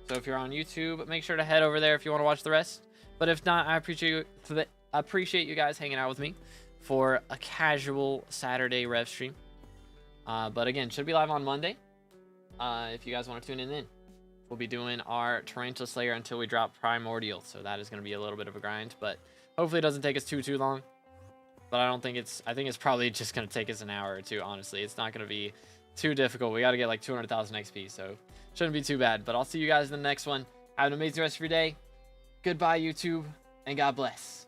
So if you're on YouTube, make sure to head over there if you want to watch the rest. But if not, I appreciate you guys hanging out with me for a casual Saturday rev stream. But again, should be live on Monday. If you guys want to tune in then. We'll be doing our Tarantula Slayer until we drop Primordial. So that is going to be a little bit of a grind. But hopefully it doesn't take us too long. But I think it's probably just going to take us an hour or two, honestly. It's not going to be too difficult. We got to get like 200,000 XP. So shouldn't be too bad. But I'll see you guys in the next one. Have an amazing rest of your day. Goodbye, YouTube. And God bless.